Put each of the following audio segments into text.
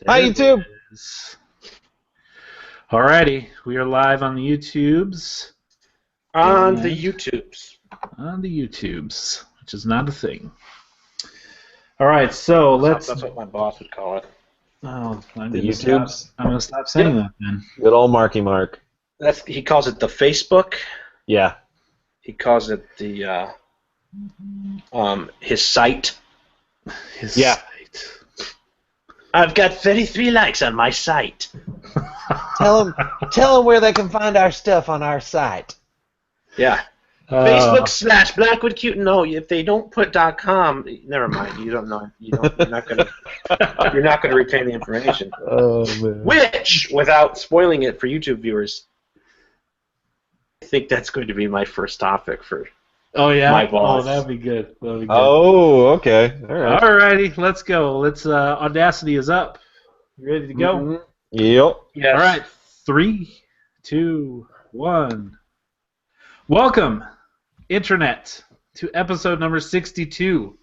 Hi, YouTube. Alrighty, we are live on the YouTubes. On the YouTubes. On the YouTubes, which is not a thing. Alright, so let's... That's what my boss would call it. Oh, I'm The gonna YouTubes? stop. I'm going to stop saying that then. Good old Marky Mark. He calls it the Facebook. Yeah. He calls it the his site. His Yeah. site. I've got 33 likes on my site. Tell them where they can find our stuff on our site. Yeah. Facebook/BlackwoodCute. No, if they don't put .com, never mind. You don't know. You're not gonna retain the information. Oh man. Which, without spoiling it for YouTube viewers, I think that's going to be my first topic for. Oh, yeah? My boss. Oh, that'd be good. Oh, okay. All right. Alrighty, let's go. Audacity is up. You ready to go? Mhm. Yep. Yes. Alright, 3, 2, 1. Welcome, Internet, to episode number 62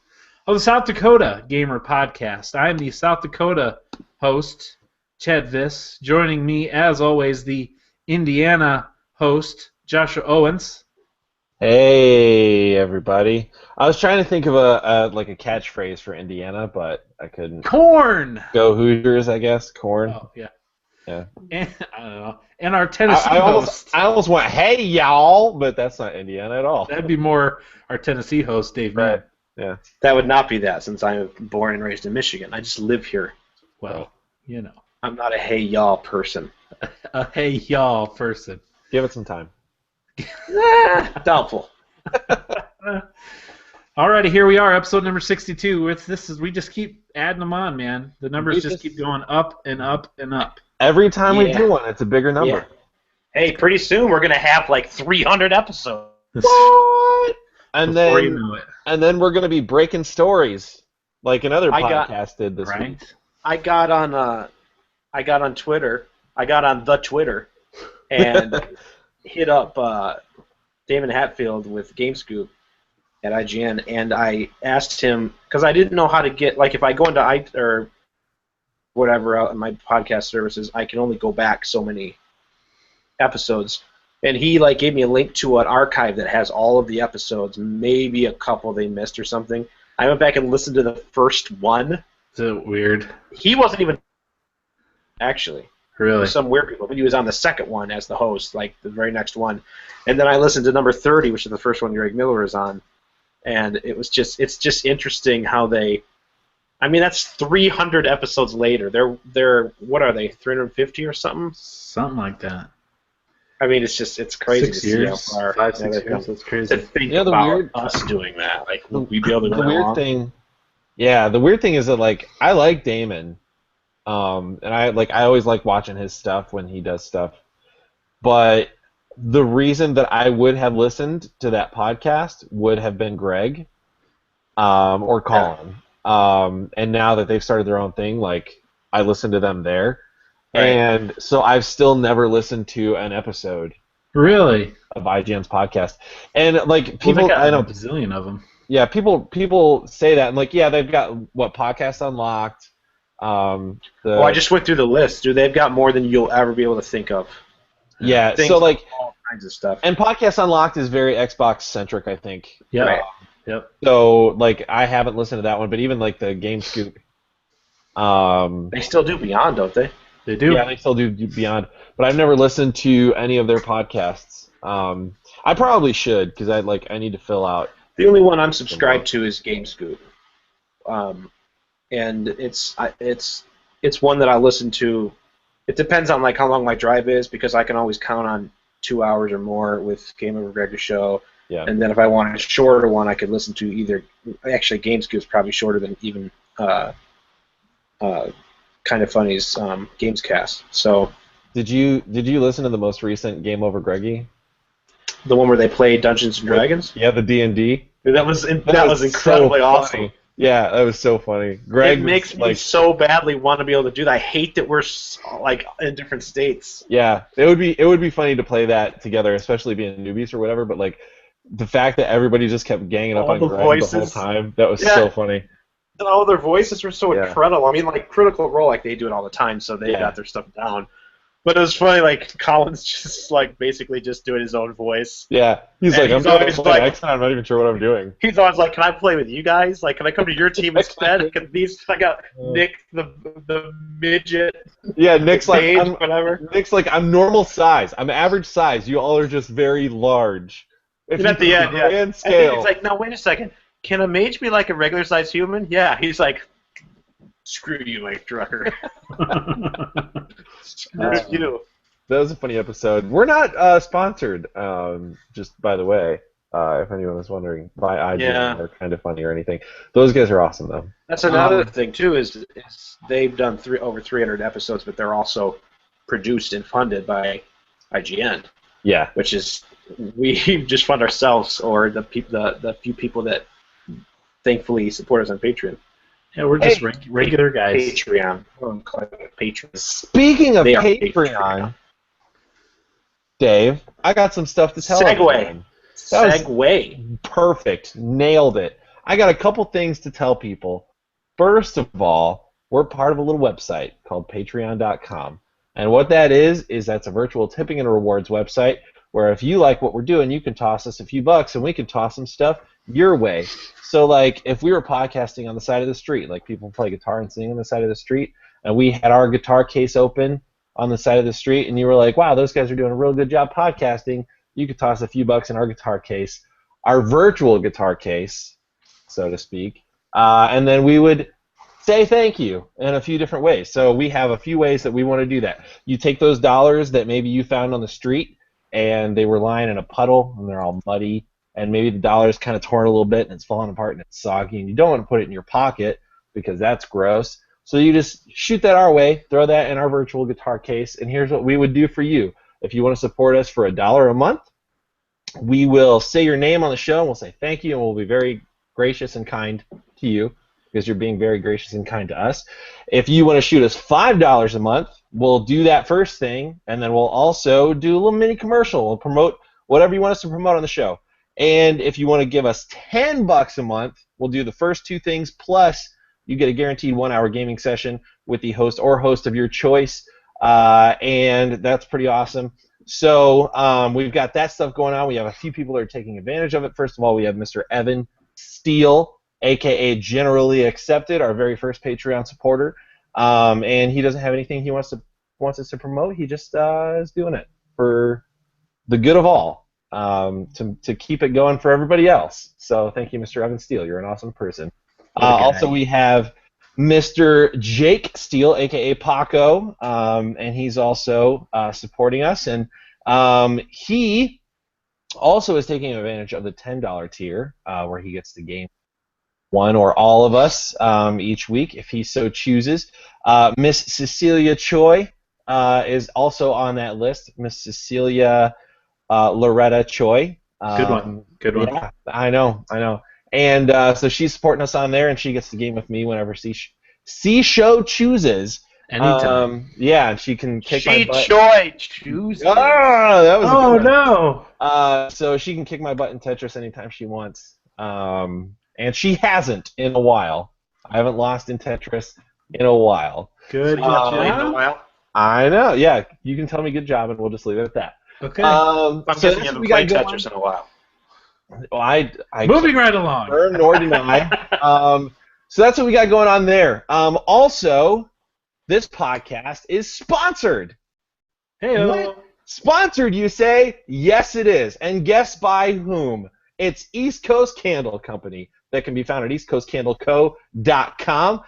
of the South Dakota Gamer Podcast. I am the South Dakota host, Chad Viss. Joining me, as always, the Indiana host, Joshua Owens. Hey, everybody. I was trying to think of a catchphrase for Indiana, but I couldn't. Corn! Go Hoosiers, I guess. Corn. Oh, yeah. Yeah. And, I don't know. And our Tennessee I host. almost went, hey, y'all, but that's not Indiana at all. That'd be more our Tennessee host, Dave Mann. Right. Yeah. That would not be that, since I'm born and raised in Michigan. I just live here. Well, you know. I'm not a hey y'all person. A hey y'all person. Give it some time. Doubtful. Alrighty, here we are, episode number 62. We just keep adding them on, man. The numbers just keep going up and up and up. Every time we Yeah. do one, it's a bigger number. Yeah. Hey, pretty soon we're gonna have like 300 episodes. What? And Before you then, know it, and then we're going to be breaking stories like another I got- podcast did this week. right? I got on Twitter. I got on the Twitter and hit up David Hatfield with GameScoop at IGN, and I asked him because I didn't know how to get, like, if I go into or whatever out in my podcast services, I can only go back so many episodes. And he gave me a link to an archive that has all of the episodes, maybe a couple they missed or something. I went back and listened to the first one. Is it weird? He wasn't even actually. Really? Some weird people, but he was on the second one as the host, like the very next one. And then I listened to number 30, which is the first one Greg Miller is on, and it's just interesting how they. I mean, that's 300 episodes later. They're what are they? 350 or something? Something like that. I mean, it's crazy 6 to years? see how far. 5, 6 they've years? come. That's crazy. To think Yeah, the about weird- us doing that, like would we be able to The go that weird long? thing, yeah, the weird thing is that I like Damon, and I always like watching his stuff when he does stuff, but the reason that I would have listened to that podcast would have been Greg, or Colin, and now that they've started their own thing, I listen to them there, Right. and so I've still never listened to an episode Really? of IGN's podcast, and Well, people, they got I know. a bazillion of them. Yeah, people say that, and yeah, they've got Podcast Unlocked. Well, I just went through the list, dude. They've got more than you'll ever be able to think of. yeah, Things so all kinds of stuff. and Podcast Unlocked is very Xbox centric, I think. Yep. Right. Yep. So I haven't listened to that one, but even the Game Scoop. They still do Beyond, don't they? They do. Yeah, they still do Beyond, but I've never listened to any of their podcasts. I probably should because I need to fill out. The only one I'm subscribed to is GameScoop, and it's one that I listen to. It depends on how long my drive is because I can always count on 2 hours or more with Game Over Gregor's show. Yeah. And then if I want a shorter one, I could listen to either. Actually, GameScoop is probably shorter than even Kind of Funny's Gamescast. So Did you listen to the most recent Game Over Greggy? the one where they play Dungeons and Dragons. Yeah, the D&D. That was incredibly so awesome. funny. Yeah, that was so funny. Greg It makes me so badly want to be able to do that. I hate that we're in different states. Yeah, it would be funny to play that together, especially being newbies or whatever. But the fact that everybody just kept ganging up All on the Greg the whole voices. time, that was Yeah. so funny. all their voices were so Yeah. incredible. I mean, like Critical Role, like they do it all the time, so they got their stuff down. But it was funny, like Colin's just like basically just doing his own voice. Yeah, he's And like, he's I'm always playing like- X, and I'm not even sure what I'm doing. He's always like, "Can I play with you guys? Like, can I come to your team instead? Can these?" I got Nick, the midget, Yeah, Nick's like, Paige, I'm, whatever. Nick's like, I'm normal size. I'm average size. You all are just very large. If And at the end, yeah. grand And then scale. he's like, "No, wait a second. Can a mage be like a regular sized human?" Yeah. He's like, "Screw you, Mike Drucker. Screw you." That was a funny episode. We're not sponsored, just by the way, if anyone was wondering, by IGN Yeah. or Kind of Funny or anything. Those guys are awesome, though. That's another thing too. Is they've done over 300 episodes, but they're also produced and funded by IGN, Yeah. which is we just fund ourselves or the few people that thankfully support us on Patreon. Yeah, we're just regular guys. Patreon. I'm calling it patrons. Speaking of They are Patreon, Dave, I got some stuff to tell Segue. everyone. That was- Segway. Perfect. Nailed it. I got a couple things to tell people. First of all, we're part of a little website called patreon.com. And what that is that's a virtual tipping and rewards website where if you like what we're doing, you can toss us a few bucks and we can toss some stuff your way. So, like, if we were podcasting on the side of the street, like people play guitar and sing on the side of the street, and we had our guitar case open on the side of the street, and you were like, wow, those guys are doing a real good job podcasting, you could toss a few bucks in our guitar case, our virtual guitar case, so to speak, and then we would say thank you in a few different ways. So we have a few ways that we want to do that. You take those dollars that maybe you found on the street, and they were lying in a puddle, and they're all muddy, and maybe the dollar's kind of torn a little bit, and it's falling apart, and it's soggy, and you don't want to put it in your pocket because that's gross. So you just shoot that our way, throw that in our virtual guitar case, and here's what we would do for you. If you want to support us for $1 a month, we will say your name on the show, and we'll say thank you, and we'll be very gracious and kind to you because you're being very gracious and kind to us. If you want to shoot us $5 a month, we'll do that first thing, and then we'll also do a little mini commercial. We'll promote whatever you want us to promote on the show. And if you want to give us $10 a month, we'll do the first two things, plus you get a guaranteed 1-hour gaming session with the host or host of your choice, and that's pretty awesome. So we've got that stuff going on. We have a few people that are taking advantage of it. First of all, we have Mr. Evan Steele, a.k.a. Generally Accepted, our very first Patreon supporter, and he doesn't have anything he wants us to promote. He just is doing it for the good of all, to keep it going for everybody else. So thank you, Mr. Evan Steele. You're an awesome person. Also, we have Mr. Jake Steele, a.k.a. Paco, and he's also supporting us. And he also is taking advantage of the $10 tier, where he gets to game one or all of us each week, if he so chooses. Miss Cecilia Choi is also on that list. Miss Cecilia Loretta Choi. Good one. Good one. Yeah, I know. And so she's supporting us on there, and she gets to game with me whenever C-Show chooses. Anytime. Yeah, and she can kick my butt. Choi chooses. Oh, that was a Oh, good one. no. So she can kick my butt in Tetris anytime she wants. And she hasn't in a while. I haven't lost in Tetris in a while. Good In a job. while. I know. Yeah, you can tell me good job, and we'll just leave it at that. Okay. I'm So guessing that's you what haven't we got played going. Tetris in a while. Well, I Moving right along. confirm nor deny. So that's what we got going on there. Also, this podcast is sponsored. Hey, What? Sponsored, you say? Yes, it is. And guess by whom? It's East Coast Candle Company that can be found at eastcoastcandleco.com.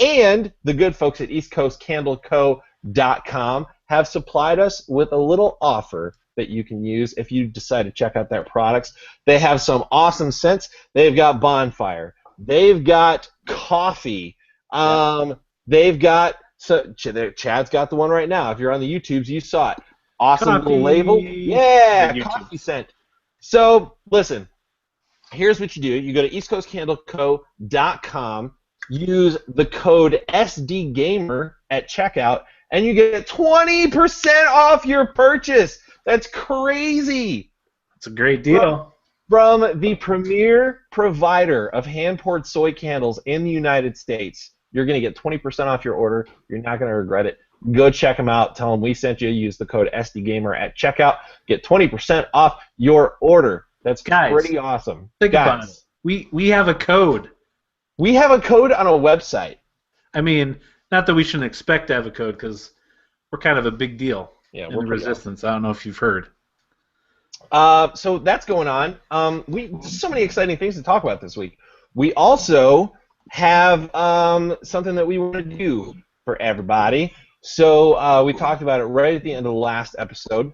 And the good folks at eastcoastcandleco.com have supplied us with a little offer that you can use if you decide to check out their products. They have some awesome scents. They've got Bonfire. They've got Coffee. They've got... So Chad's got the one right now. If you're on the YouTubes, you saw it. Awesome little Coffee. label. Yeah, The YouTube. coffee scent. So, listen. Here's what you do. You go to eastcoastcandleco.com, use the code SDGamer at checkout, and you get 20% off your purchase. That's crazy. it's a great deal. from the premier provider of hand-poured soy candles in the United States. You're going to get 20% off your order. You're not going to regret it. Go check them out. Tell them we sent you. Use the code SDGamer at checkout. Get 20% off your order. That's pretty awesome. Think about it. We have a code. We have a code on a website. I mean, not that we shouldn't expect to have a code because we're kind of a big deal in we're Resistance. I don't know if you've heard. So that's going on. So many exciting things to talk about this week. We also have something that we want to do for everybody. So we talked about it right at the end of the last episode.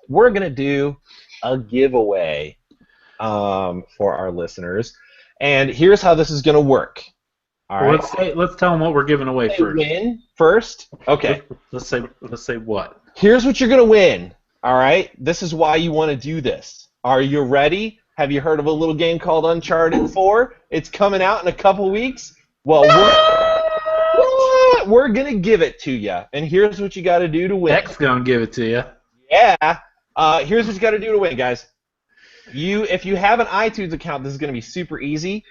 We're going to do a giveaway for our listeners. And here's how this is going to work. All right. Let's tell them what we're giving away first. Win first? Okay. Let's say what? Here's what you're going to win. All right? This is why you want to do this. Are you ready? Have you heard of a little game called Uncharted 4? It's coming out in a couple weeks. Well, we're going to give it to you. And here's what you got to do to win. Tech's going to give it to you. Yeah. Here's what you got to do to win, guys. If you have an iTunes account, this is going to be super easy.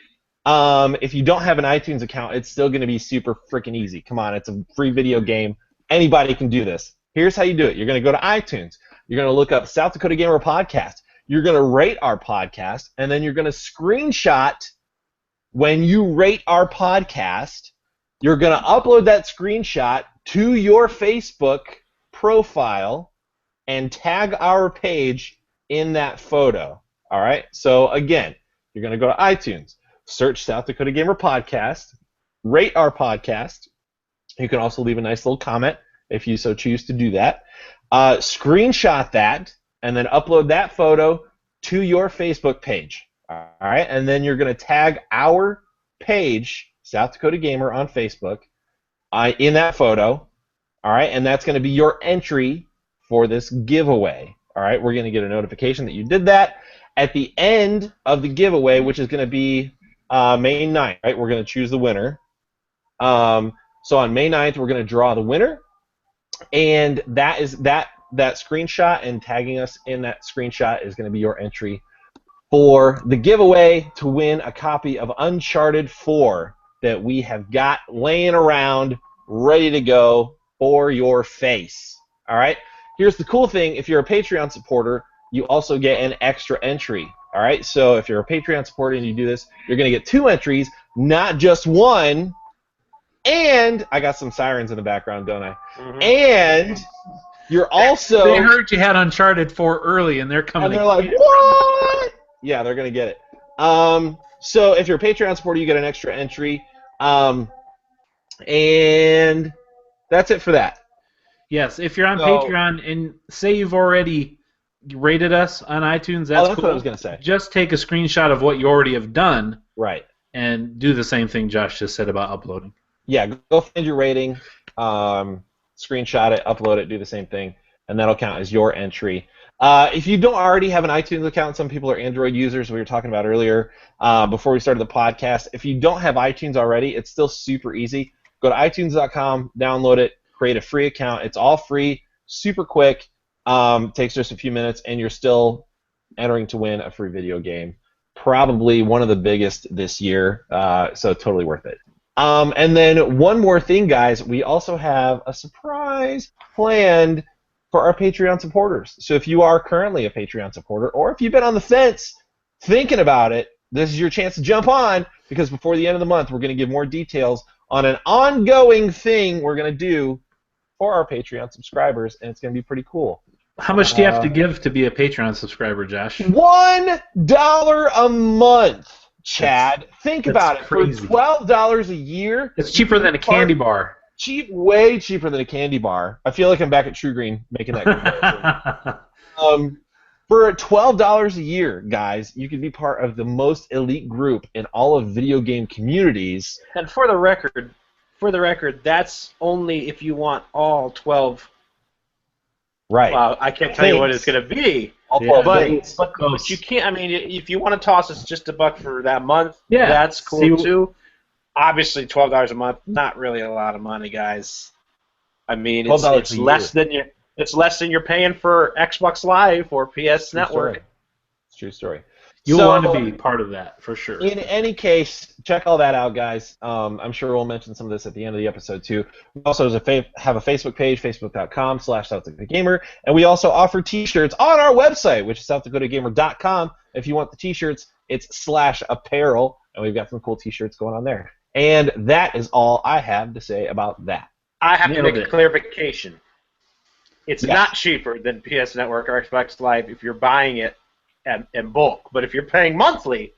If you don't have an iTunes account, it's still going to be super freaking easy. Come on, it's a free video game. Anybody can do this. Here's how you do it. You're going to go to iTunes. You're going to look up South Dakota Gamer Podcast. You're going to rate our podcast, and then you're going to screenshot when you rate our podcast. You're going to upload that screenshot to your Facebook profile and tag our page in that photo. All right? So, again, you're going to go to iTunes, search South Dakota Gamer Podcast, rate our podcast. You can also leave a nice little comment if you so choose to do that. Screenshot that, and then upload that photo to your Facebook page. All right? And then you're going to tag our page, South Dakota Gamer, on Facebook in that photo. All right? And that's going to be your entry for this giveaway. All right? We're going to get a notification that you did that. At the end of the giveaway, which is going to be May 9th, right? We're going to choose the winner. So on May 9th, we're going to draw the winner. And that screenshot and tagging us in that screenshot is going to be your entry for the giveaway to win a copy of Uncharted 4 that we have got laying around ready to go for your face. All right? Here's the cool thing. If you're a Patreon supporter, you also get an extra entry. All right? So if you're a Patreon supporter and you do this, you're going to get 2 entries, not just one. And I got some sirens in the background, don't I? Mm-hmm. And you're also... They heard you had Uncharted 4 early, and they're coming. And they're like, what? Yeah, they're going to get it. So if you're a Patreon supporter, you get an extra entry. And that's it for that. Yes, if you're on Patreon and say you've already rated us on iTunes, that's cool. What I was going to say. Just take a screenshot of what you already have done. Right. And do the same thing Josh just said about uploading. Yeah, go find your rating, screenshot it, upload it, do the same thing, and that'll count as your entry. If you don't already have an iTunes account, some people are Android users, we were talking about earlier before we started the podcast. If you don't have iTunes already, it's still super easy. Go to iTunes.com, download it, create a free account. It's all free, super quick, takes just a few minutes, and you're still entering to win a free video game. Probably one of the biggest this year, so totally worth it. And then one more thing, guys. We also have a surprise planned for our Patreon supporters. So if you are currently a Patreon supporter, or if you've been on the fence thinking about it, this is your chance to jump on, because before the end of the month, we're going to give more details on an ongoing thing we're going to do for our Patreon subscribers, and it's going to be pretty cool. How much do you have to give to be a Patreon subscriber, Josh? $1 a month. Chad, think about it. Crazy. For $12 a year, it's cheaper than a candy bar. Way cheaper than a candy bar. I feel like I'm back at True Green making that comparison. For $12 a year, guys, you can be part of the most elite group in all of video game communities. And for the record, that's only if you want all 12. Right. Wow, I can't tell you what it's going to be. Yeah, but you can't. I mean, if you want to toss us just $1 for that month, that's cool too. Obviously, $12 a month, not really a lot of money, guys. I mean, it's less than you're paying for Xbox Live or PS Network. It's a true story. You'll So- want to be part of that for sure. In any case, check all that out, guys. I'm sure we'll mention some of this at the end of the episode, too. We also have a Facebook page, facebook.com/SouthDakotaGamer, and we also offer T-shirts on our website, which is SouthDakotaGamer.com. If you want the T-shirts, it's /apparel, and we've got some cool T-shirts going on there. And that is all I have to say about that. I have to Nailed make a it. clarification. It's Yes. not cheaper than PS Network or Xbox Live if you're buying it in bulk, but if you're paying monthly,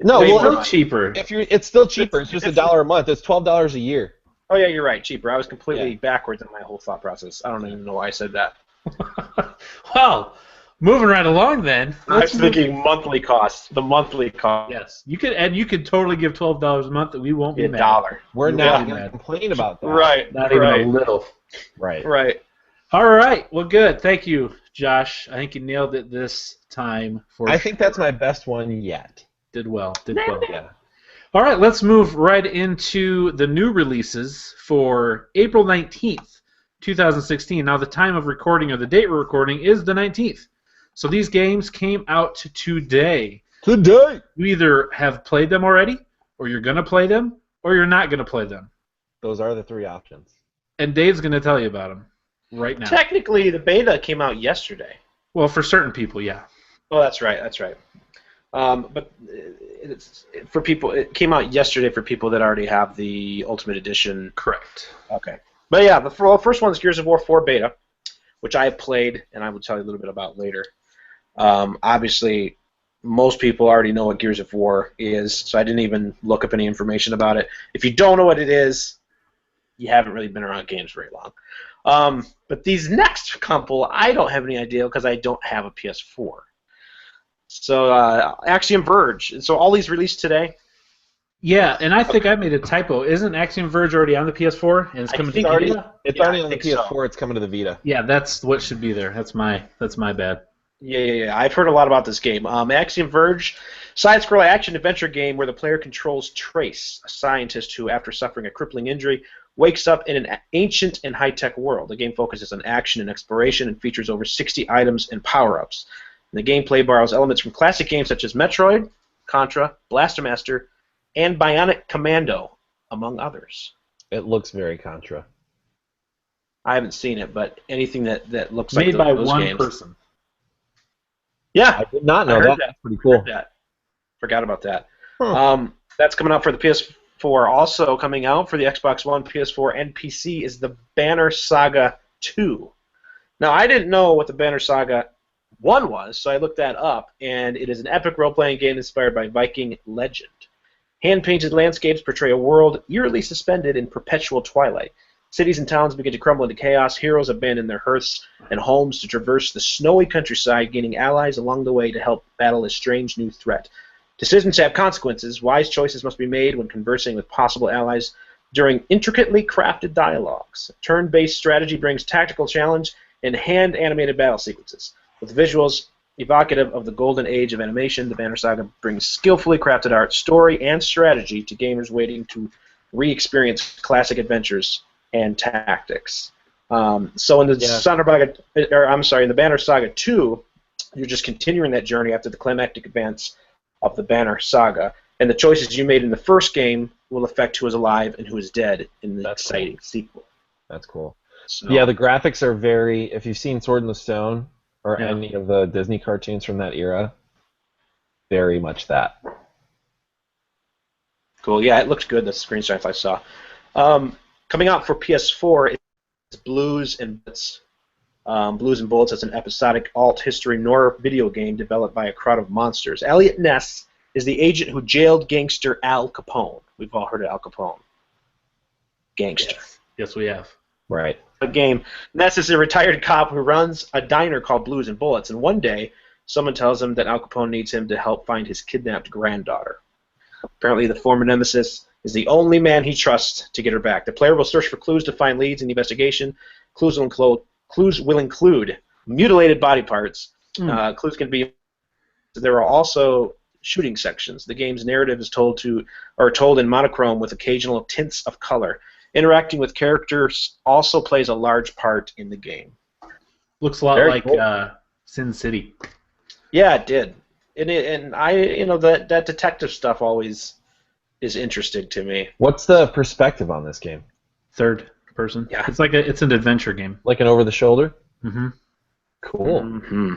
No, way It's more still cheaper. it's still cheaper. It's just $1 a month. It's $12 a year. oh yeah, you're right, cheaper. I was completely backwards in my whole thought process. I don't even know why I said that. Well, moving right along then. I was thinking monthly cost. The monthly cost. Yes, you could totally give $12 a month, and we won't be Be mad. $1. We're You not won't be going to mad. complain about that. Right. Not even right. a little. Right. Right. All right. Well, good. Thank you, Josh. I think you nailed it this time. I think that's my best one yet. Did well. Yeah. All right. Let's move right into the new releases for April 19th, 2016. Now, the time of recording or the date we're recording is the 19th. So these games came out today. Today. You either have played them already, or you're going to play them, or you're not going to play them. Those are the three options. And Dave's going to tell you about them right now. Technically, the beta came out yesterday. Well, for certain people, yeah. Oh, that's right. That's right. But it's for people. It came out yesterday for people that already have the Ultimate Edition. Correct. Okay. But yeah, the first one is Gears of War 4 beta, which I have played, and I will tell you a little bit about later. Obviously, most people already know what Gears of War is, so I didn't even look up any information about it. If you don't know what it is, you haven't really been around games very long. But these next couple, I don't have any idea because I don't have a PS4. So Axiom Verge. So all these released today. Yeah, and I think I made a typo. Isn't Axiom Verge already on the PS4 and it's I coming think to it is. Vita? It's Yeah, already I on the think so. PS4. It's coming to the Vita. Yeah, that's what should be there. That's my bad. Yeah. I've heard a lot about this game. Axiom Verge, side-scroll action-adventure game where the player controls Trace, a scientist who, after suffering a crippling injury, wakes up in an ancient and high-tech world. The game focuses on action and exploration and features over 60 items and power-ups. And the gameplay borrows elements from classic games such as Metroid, Contra, Blaster Master, and Bionic Commando, among others. It looks very Contra. I haven't seen it, but anything that looks Made like by those one games. person. Yeah, I did not I know heard that. that. That's pretty cool. heard that. Forgot about that. Huh. That's coming out for the PS4. Also coming out for the Xbox One, PS4, and PC is the Banner Saga 2. Now, I didn't know what the Banner Saga 1 was, so I looked that up, and it is an epic role-playing game inspired by Viking legend. Hand-painted landscapes portray a world eerily suspended in perpetual twilight. Cities and towns begin to crumble into chaos. Heroes abandon their hearths and homes to traverse the snowy countryside, gaining allies along the way to help battle a strange new threat. Decisions have consequences. Wise choices must be made when conversing with possible allies during intricately crafted dialogues. Turn-based strategy brings tactical challenge and hand-animated battle sequences. With visuals evocative of the golden age of animation, the Banner Saga brings skillfully crafted art, story, and strategy to gamers waiting to re-experience classic adventures and tactics. So in the in the Banner Saga 2, you're just continuing that journey after the climactic events of the Banner Saga, and the choices you made in the first game will affect who is alive and who is dead in the That's exciting sequel. That's cool. So, Yeah, the graphics are very. If you've seen Sword in the Stone or Yeah. any of the Disney cartoons from that era, very much that. cool. Yeah, it looked good. The screenshots I saw. Coming out for PS4 is Blues and Bullets. Blues and Bullets is an episodic alt history noir video game developed by a crowd of monsters. Elliot Ness is the agent who jailed gangster Al Capone. We've all heard of Al Capone. Gangster. Yes, we have. Right. A game. Ness is a retired cop who runs a diner called Blues and Bullets, and one day someone tells him that Al Capone needs him to help find his kidnapped granddaughter. Apparently, the former nemesis is the only man he trusts to get her back. The player will search for clues to find leads in the investigation. Clues will include mutilated body parts. Clues can be. There are also shooting sections. The game's narrative is told in monochrome with occasional tints of color. Interacting with characters also plays a large part in the game. Looks a lot Very like cool. Sin City. Yeah, it did. And I, that detective stuff always is interesting to me. What's the perspective on this game? Third person. Yeah. It's an adventure game. Like an over the shoulder? Mm-hmm. Cool. Mm-hmm.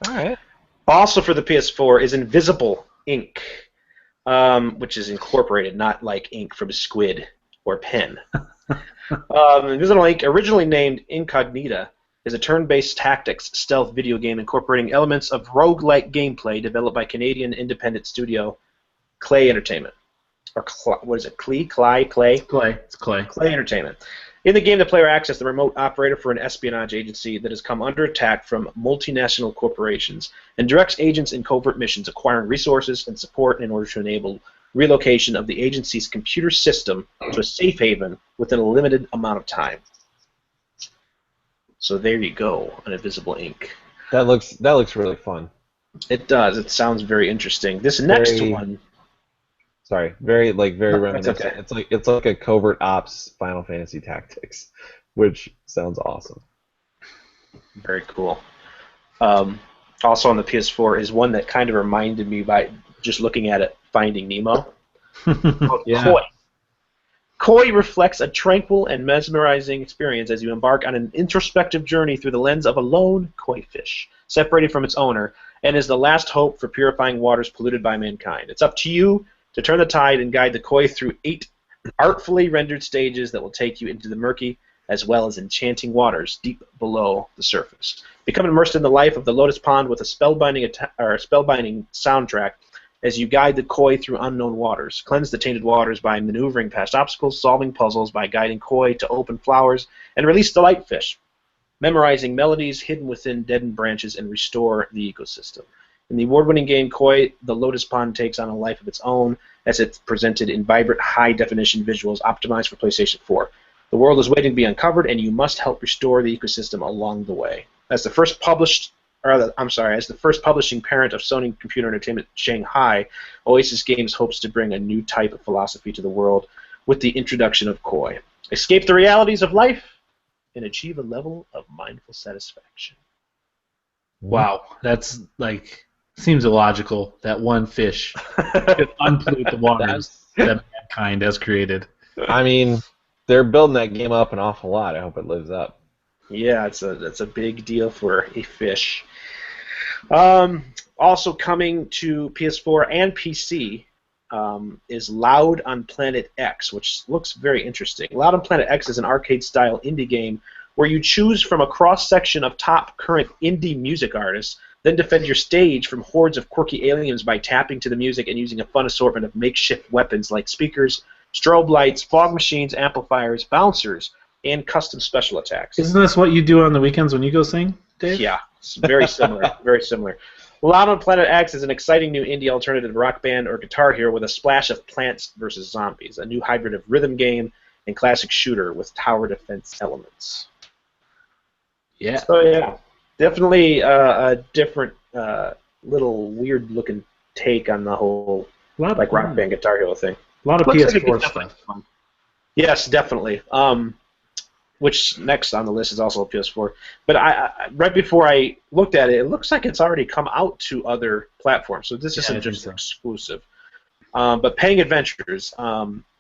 All right. Also for the PS4 is Invisible Ink, which is incorporated, not like ink from a squid or pen. Invisible Ink, originally named Incognita, is a turn-based tactics stealth video game incorporating elements of roguelike gameplay developed by Canadian independent studio Clay Entertainment. Or what is it? Clay? It's Clay. Clay Entertainment. In the game, the player acts as the remote operator for an espionage agency that has come under attack from multinational corporations and directs agents in covert missions, acquiring resources and support in order to enable relocation of the agency's computer system to a safe haven within a limited amount of time. So there you go, an Invisible Ink. That looks really fun. It does. It sounds very interesting. This next one. Sorry, very reminiscent. Okay. It's like a covert ops Final Fantasy Tactics, which sounds awesome. Very cool. Also on the PS4 is one that kind of reminded me by just looking at it, Finding Nemo. Yeah. Koi. Koi reflects a tranquil and mesmerizing experience as you embark on an introspective journey through the lens of a lone koi fish, separated from its owner, and is the last hope for purifying waters polluted by mankind. It's up to you to turn the tide and guide the koi through 8 artfully rendered stages that will take you into the murky as well as enchanting waters deep below the surface. Become immersed in the life of the Lotus Pond with a spellbinding soundtrack as you guide the koi through unknown waters. Cleanse the tainted waters by maneuvering past obstacles, solving puzzles by guiding koi to open flowers, and release the light fish, memorizing melodies hidden within deadened branches, and restore the ecosystem. In the award-winning game Koi, the Lotus Pond takes on a life of its own as it's presented in vibrant, high-definition visuals optimized for PlayStation 4. The world is waiting to be uncovered, and you must help restore the ecosystem along the way. As the first publishing parent of Sony Computer Entertainment Shanghai, Oasis Games hopes to bring a new type of philosophy to the world with the introduction of Koi. Escape the realities of life and achieve a level of mindful satisfaction. Wow, that's seems illogical that one fish could unpollute the waters that mankind has created. I mean, they're building that game up an awful lot. I hope it lives up. Yeah, it's a big deal for a fish. Also coming to PS4 and PC is Loud on Planet X, which looks very interesting. Loud on Planet X is an arcade-style indie game where you choose from a cross-section of top current indie music artists, then defend your stage from hordes of quirky aliens by tapping to the music and using a fun assortment of makeshift weapons like speakers, strobe lights, fog machines, amplifiers, bouncers, and custom special attacks. Isn't this what you do on the weekends when you go sing, Dave? Yeah, it's very similar. Very similar. Loud on Planet X is an exciting new indie alternative rock band or guitar hero with a splash of Plants vs. Zombies, a new hybrid of rhythm game and classic shooter with tower defense elements. Yeah. So yeah, definitely a different, little weird-looking take on the whole rock band guitar hero thing. A lot of Looks PS4 like stuff. Yes, definitely. Which next on the list is also a PS4. But I right before I looked at it, it looks like it's already come out to other platforms. So this isn't just exclusive. But Paying Adventures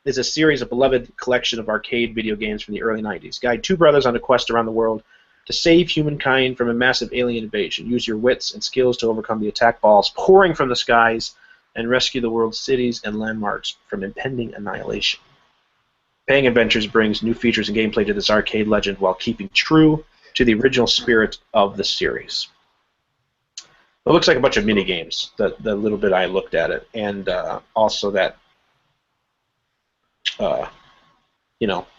is a series of beloved collection of arcade video games from the early 90s. Guide two brothers on a quest around the world to save humankind from a massive alien invasion. Use your wits and skills to overcome the attack balls pouring from the skies and rescue the world's cities and landmarks from impending annihilation. Paying Adventures brings new features and gameplay to this arcade legend while keeping true to the original spirit of the series. It looks like a bunch of mini games, the little bit I looked at it, and also that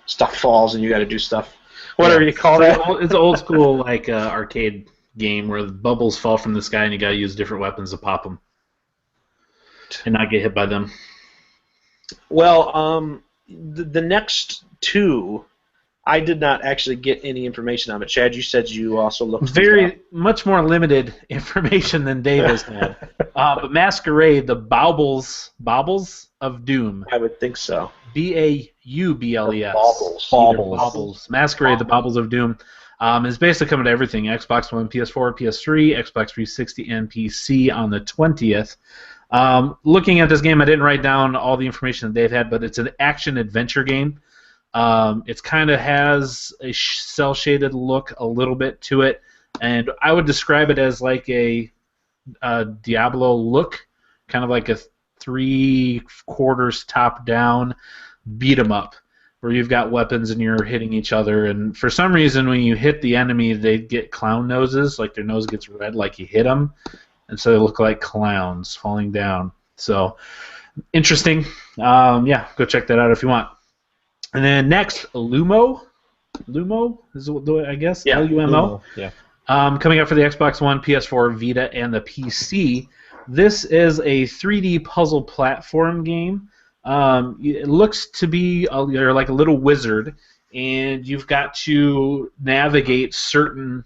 stuff falls and you got to do stuff, whatever you call that. It's an old school arcade game where the bubbles fall from the sky and you got to use different weapons to pop them and not get hit by them. Well, the next two, I did not actually get any information on it. Chad, you said you also looked. Much more limited information than Davis had. But Masquerade, the Baubles of Doom. I would think so. Baubles. Baubles. Masquerade, the Baubles of Doom. It's basically coming to everything: Xbox One, PS4, PS3, Xbox 360, and PC on the 20th. Looking at this game, I didn't write down all the information that they've had, but it's an action-adventure game. It kind of has a cel-shaded look a little bit to it, and I would describe it as like a Diablo look, kind of like a 3/4 top-down beat-em-up, where you've got weapons and you're hitting each other, and for some reason when you hit the enemy, they get clown noses, like their nose gets red like you hit them, and so they look like clowns falling down. So, interesting. Yeah, go check that out if you want. And then next, Lumo. Lumo is the, I guess? Yeah, Lumo. Yeah. Coming up for the Xbox One, PS4, Vita, and the PC. This is a 3D puzzle platform game. It looks to be you're like a little wizard, and you've got to navigate certain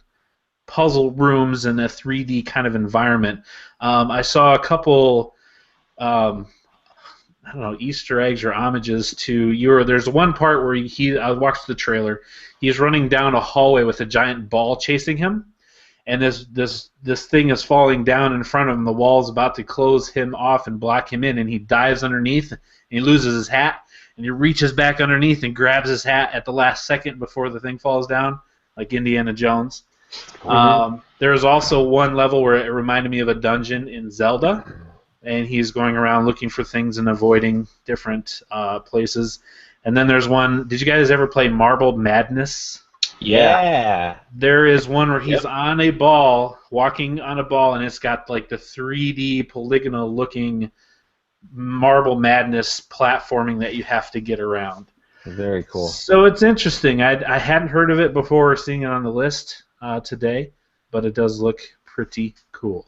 puzzle rooms in a 3D kind of environment. I saw a couple, I don't know, Easter eggs or homages to your. There's one part where I watched the trailer. He's running down a hallway with a giant ball chasing him, and this thing is falling down in front of him. The wall's about to close him off and block him in, and he dives underneath, and he loses his hat, and he reaches back underneath and grabs his hat at the last second before the thing falls down, like Indiana Jones. There's also one level where it reminded me of a dungeon in Zelda, and he's going around looking for things and avoiding different places. And then there's one. Did you guys ever play Marble Madness? Yeah. There is one where he's on a ball, walking on a ball, and it's got like the 3D polygonal looking Marble Madness platforming that you have to get around. Very cool. So it's interesting. I hadn't heard of it before seeing it on the list today, but it does look pretty cool.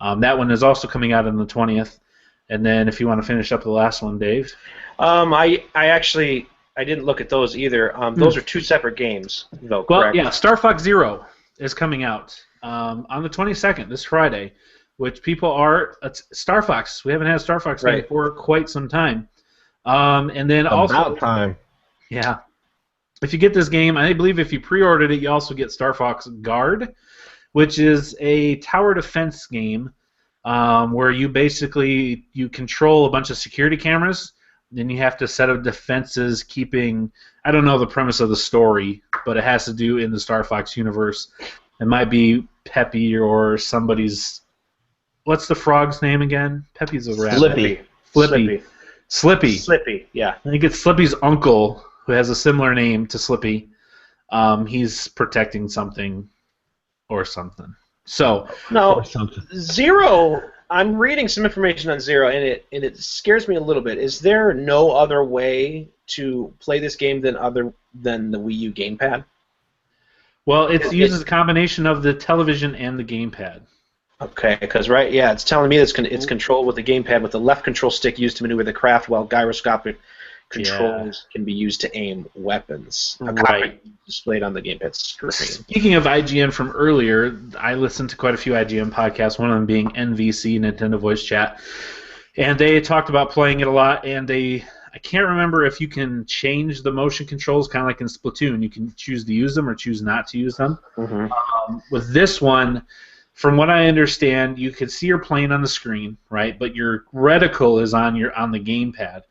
That one is also coming out on the 20th. And then if you want to finish up the last one, Dave. I didn't look at those either. Those are two separate games, though, correct? Well, yeah, Star Fox Zero is coming out on the 22nd, this Friday, which people are Star Fox. We haven't had a Star Fox game for quite some time. And then About time. Yeah. If you get this game, I believe if you pre-ordered it, you also get Star Fox Guard, which is a tower defense game where you basically control a bunch of security cameras. Then you have to set up defenses keeping, I don't know the premise of the story, but it has to do in the Star Fox universe. It might be Peppy or somebody's, what's the frog's name again? Peppy's a rabbit. Slippy, yeah. I think it's Slippy's uncle, who has a similar name to Slippy. He's protecting something or something. So, no, Zero, I'm reading some information on Zero, and it scares me a little bit. Is there no other way to play this game than the Wii U gamepad? Well, it uses a combination of the television and the gamepad. Okay, because it's telling me that it's controlled with the gamepad with the left control stick used to maneuver the craft, while gyroscopic controls can be used to aim weapons. Right. Displayed on the gamepad screen. Speaking of IGN from earlier, I listened to quite a few IGN podcasts, one of them being NVC, Nintendo Voice Chat, and they talked about playing it a lot, and I can't remember if you can change the motion controls, kind of like in Splatoon. You can choose to use them or choose not to use them. Mm-hmm. With this one, from what I understand, you can see your plane on the screen, right? But your reticle is on the gamepad.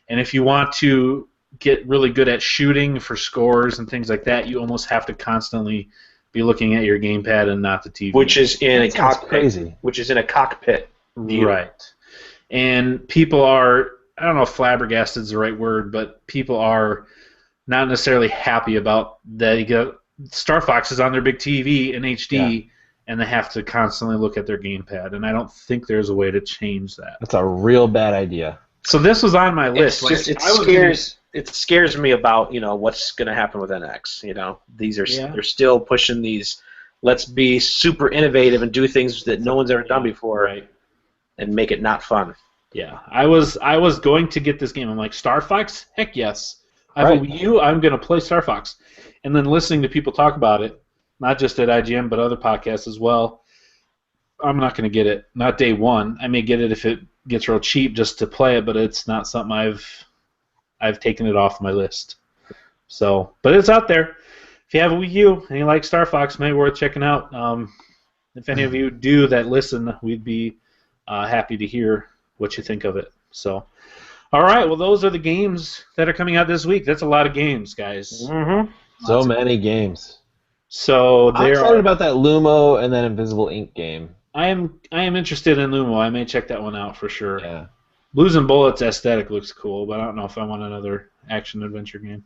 And if you want to get really good at shooting for scores and things like that, you almost have to constantly be looking at your gamepad and not the TV. Which is in a cockpit. Crazy. Which is in a cockpit view. Right. And people are, I don't know if flabbergasted is the right word, but people are not necessarily happy about that. Star Fox is on their big TV in HD, and they have to constantly look at their gamepad. And I don't think there's a way to change that. That's a real bad idea. So this was on my list. It scares me about what's going to happen with NX. They're still pushing these. Let's be super innovative and do things that no one's ever done before, and make it not fun. Yeah, I was going to get this game. I'm like, Star Fox? Heck yes. I have a Wii U, I'm going to play Star Fox. And then listening to people talk about it, not just at IGN but other podcasts as well, I'm not going to get it. Not day one. I may get it if it gets real cheap just to play it, but it's not something I've taken it off my list. So, but it's out there. if you have a Wii U and you like Star Fox, maybe worth checking out. If any of you do that listen, we'd be happy to hear what you think of it. So, all right, well, those are the games that are coming out this week. That's a lot of games, guys. Mm-hmm. So many games. So I'm there excited are. about that Lumo and that Invisible Ink game. I am interested in Lumo. I may check that one out for sure. Yeah. Blues and Bullets aesthetic looks cool, but I don't know if I want another action adventure game.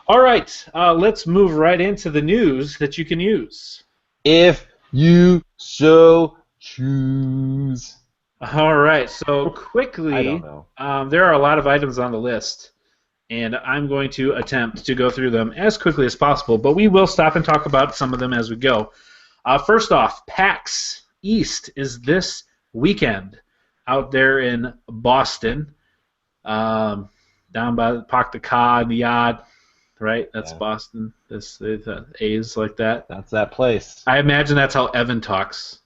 All right, let's move right into the news that you can use. If you so choose. All right, so quickly, I don't know. there are a lot of items on the list, and I'm going to attempt to go through them as quickly as possible, but we will stop and talk about some of them as we go. First off, PAX East is this weekend out there in Boston, down by Parc de Ca and the Yard, right? That's Boston. This A's like that. That's that place. I imagine that's how Evan talks.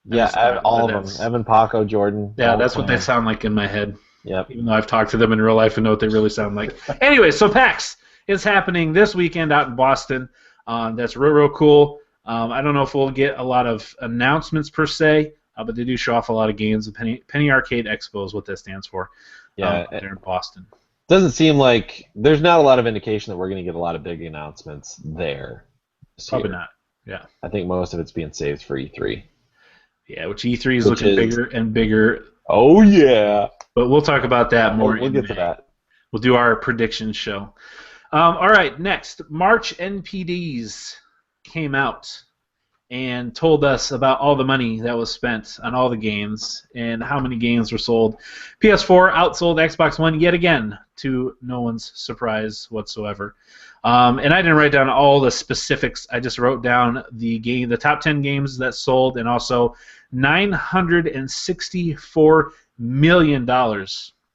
Yeah, all of them. Evan, Paco, Jordan. Yeah, that's what they sound like in my head. Yep. Even though I've talked to them in real life and know what they really sound like. Anyway, so PAX is happening this weekend out in Boston. That's real cool. I don't know if we'll get a lot of announcements per se, but they do show off a lot of games. The Penny Arcade Expo is what that stands for. Yeah, there in Boston. Doesn't seem like there's not a lot of indication that we're going to get a lot of big announcements there. Probably not. Yeah. I think most of it's being saved for E3. Yeah, which E3 is looking bigger and bigger. Oh yeah. But we'll talk about that more. We'll get to that. We'll do our prediction show. All right, next, March NPDs came out and told us about all the money that was spent on all the games and how many games were sold. PS4 outsold Xbox One yet again, to no one's surprise whatsoever. And I didn't write down all the specifics. I just wrote down the top 10 games that sold, and also $964 million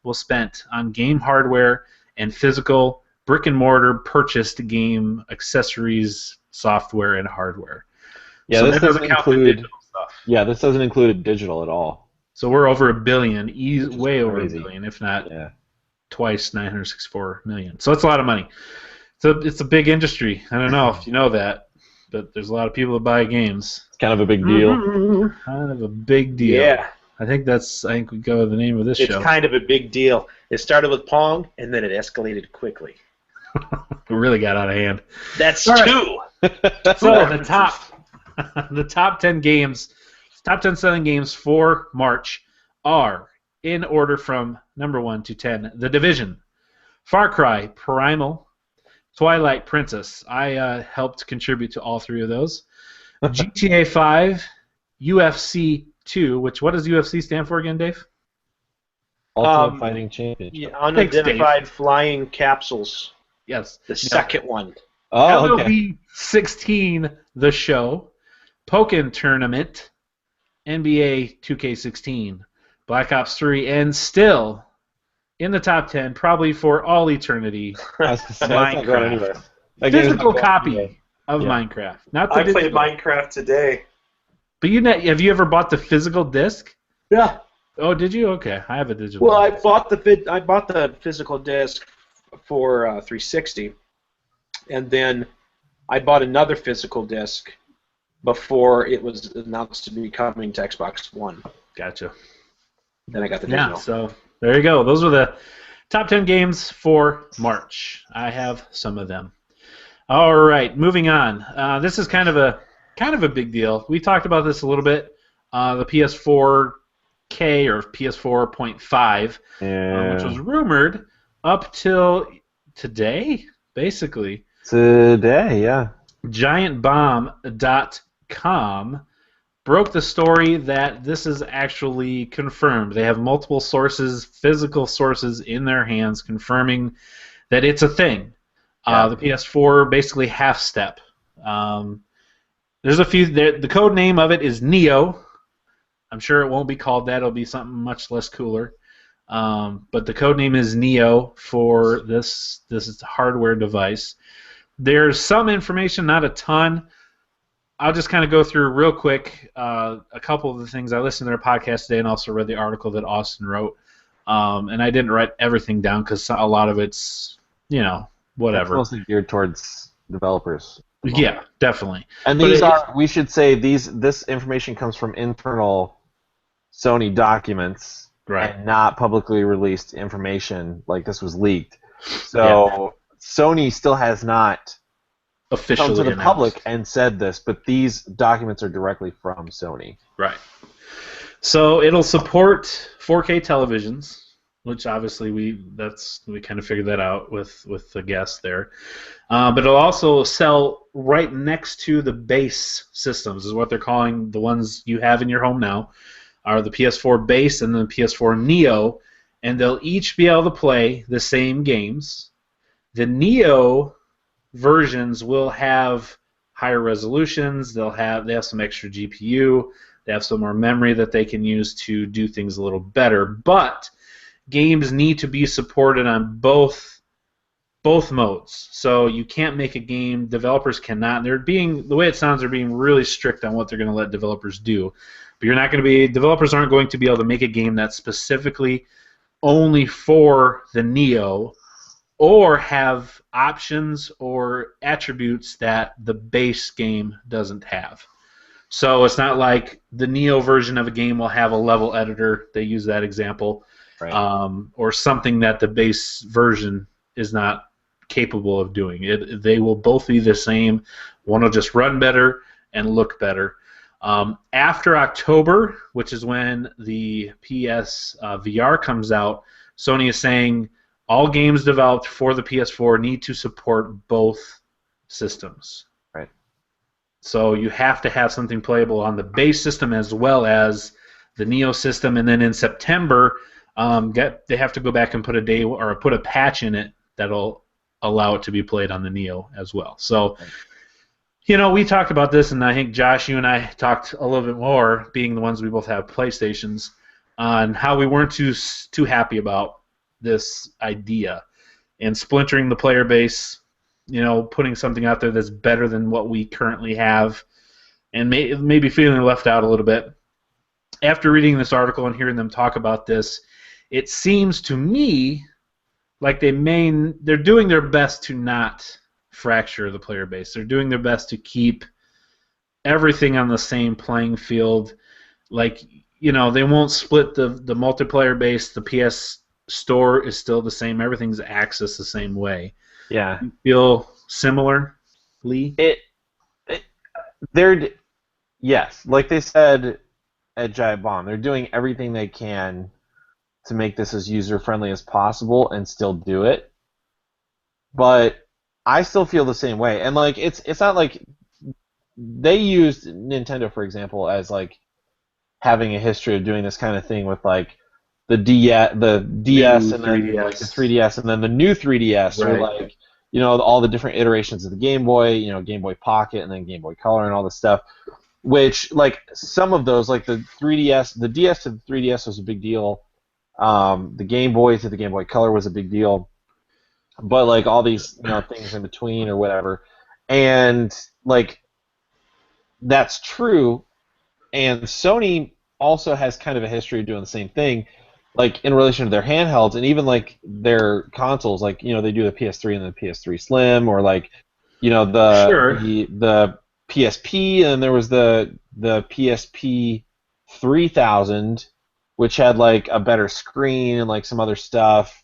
was spent on game hardware and physical brick-and-mortar purchased game accessories, software, and hardware. Yeah, so this that doesn't include digital stuff. Yeah, this doesn't include digital at all. So we're over $1 billion, way over crazy. $1 billion, if not Yeah. twice 964 million. So it's a lot of money. So it's a big industry. I don't know if you know that, but there's a lot of people that buy games. It's kind of a big deal. Kind of a big deal. Yeah. I think we go with the name of this It's show. kind of a big deal. It started with Pong, and then it escalated quickly. It really got out of hand. That's All right. two. So the top 10 games, top 10 selling games for March are, in order from number 1 to 10, The Division, Far Cry Primal, Twilight Princess. I helped contribute to all three of those. GTA 5, UFC 2, which, what does UFC stand for again, Dave? Ultimate Fighting Championship. Yeah, unidentified flying capsules. Yes. The second one. Oh, okay. LOB 16, The Show, Pokken Tournament, NBA 2K16, Black Ops 3, and still in the top 10, probably for all eternity, That's not going anywhere. That game's physical not going copy anywhere. of Yeah. Minecraft. Not the I played digital. Minecraft today. But have you ever bought the physical disc? Yeah. Oh, did you? Okay, I have a digital. Well, I bought the physical disc for 360, and then I bought another physical disc before it was announced to be coming to Xbox One. Gotcha. Then I got the digital. Yeah, so there you go. Those were the top 10 games for March. I have some of them. All right, moving on. This is kind of a big deal. We talked about this a little bit. The PS4K or PS4.5, which was rumored up till today, basically. Today, yeah. GiantBomb.com broke the story that this is actually confirmed. They have multiple sources, physical sources in their hands confirming that it's a thing. Yeah. The PS4 basically half step. There's a few. The code name of it is Neo. I'm sure it won't be called that. It'll be something much less cooler. But the code name is Neo for this hardware device. There's some information, not a ton. I'll just kind of go through real quick a couple of the things. I listened to their podcast today and also read the article that Austin wrote. And I didn't write everything down because a lot of it's, whatever. It's mostly geared towards developers. Yeah, definitely. And these are, we should say, this information comes from internal Sony documents, right, and not publicly released information. Like, this was leaked. So Sony still has not officially come to the announced. public and said this, but these documents are directly from Sony. Right. So it'll support 4K televisions, which obviously we kind of figured that out with the guest there. But it'll also sell right next to the base systems, is what they're calling the ones you have in your home now, are the PS4 base and the PS4 Neo, and they'll each be able to play the same games. The Neo versions will have higher resolutions. They have some extra GPU. They have some more memory that they can use to do things a little better. But games need to be supported on both modes. So you can't make a game. Developers cannot. The way it sounds, they're being really strict on what they're going to let developers do. But developers aren't going to be able to make a game that's specifically only for the Neo, or have options or attributes that the base game doesn't have. So it's not like the Neo version of a game will have a level editor. They use that example. Right. Or something that the base version is not capable of doing. They will both be the same. One will just run better and look better. After October, which is when the PS VR comes out, Sony is saying all games developed for the PS4 need to support both systems. Right. So you have to have something playable on the base system as well as the Neo system, and then in September, they have to go back and put a patch in it that'll allow it to be played on the Neo as well. So, we talked about this, and I think Josh, you and I talked a little bit more, being the ones we both have PlayStations, on how we weren't too happy about this idea and splintering the player base, putting something out there that's better than what we currently have, and maybe feeling left out a little bit. After reading this article and hearing them talk about this, it seems to me like they're doing their best to not fracture the player base. They're doing their best to keep everything on the same playing field. Like, they won't split the multiplayer base. The PS Store is still the same. Everything's accessed the same way. Yeah. You feel similarly? Yes, like they said at Giant Bomb, they're doing everything they can to make this as user-friendly as possible and still do it. But I still feel the same way. And it's not like they used Nintendo, for example, as having a history of doing this kind of thing with the DS and then the 3DS and then the new 3DS, right. Or all the different iterations of the Game Boy, Game Boy Pocket and then Game Boy Color and all this stuff. Which some of those, like the 3DS, the DS to the 3DS was a big deal. The Game Boy to the Game Boy Color was a big deal. But all these things in between or whatever, and that's true. And Sony also has kind of a history of doing the same thing, in relation to their handhelds and even their consoles. They do the PS3 and the PS3 Slim, or the PSP, and then there was the PSP 3000, which had a better screen and some other stuff.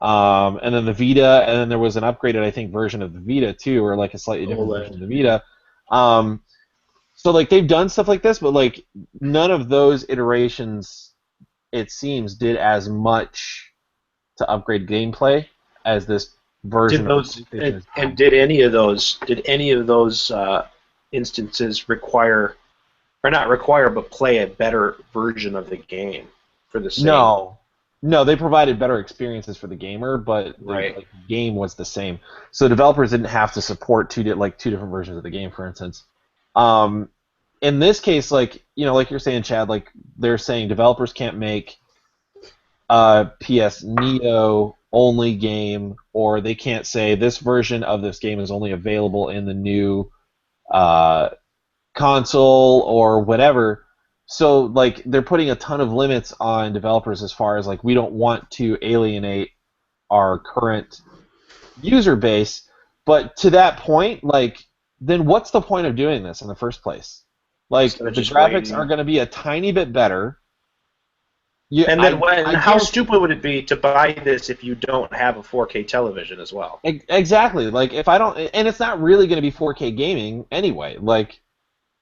And then the Vita, and then there was an upgraded, I think, version of the Vita too, or a slightly different version of the Vita. So they've done stuff like this, but none of those iterations, it seems, did as much to upgrade gameplay as this version. Did any of those instances require, or not require, but play a better version of the game for the same? No, they provided better experiences for the gamer, but the game was the same. So developers didn't have to support two different versions of the game, for instance. In this case, like you're saying, Chad, they're saying developers can't make a PS Neo only game, or they can't say this version of this game is only available in the new console or whatever. So they're putting a ton of limits on developers as far as we don't want to alienate our current user base, But to that point, like, then what's the point of doing this in the first place? Like, Instead the of just graphics waiting. are going to be a tiny bit better. And then how guarantee- stupid would it be to buy this if you don't have a 4K television as well? Exactly. Like, if I don't, and it's not really going to be 4K gaming anyway. Like,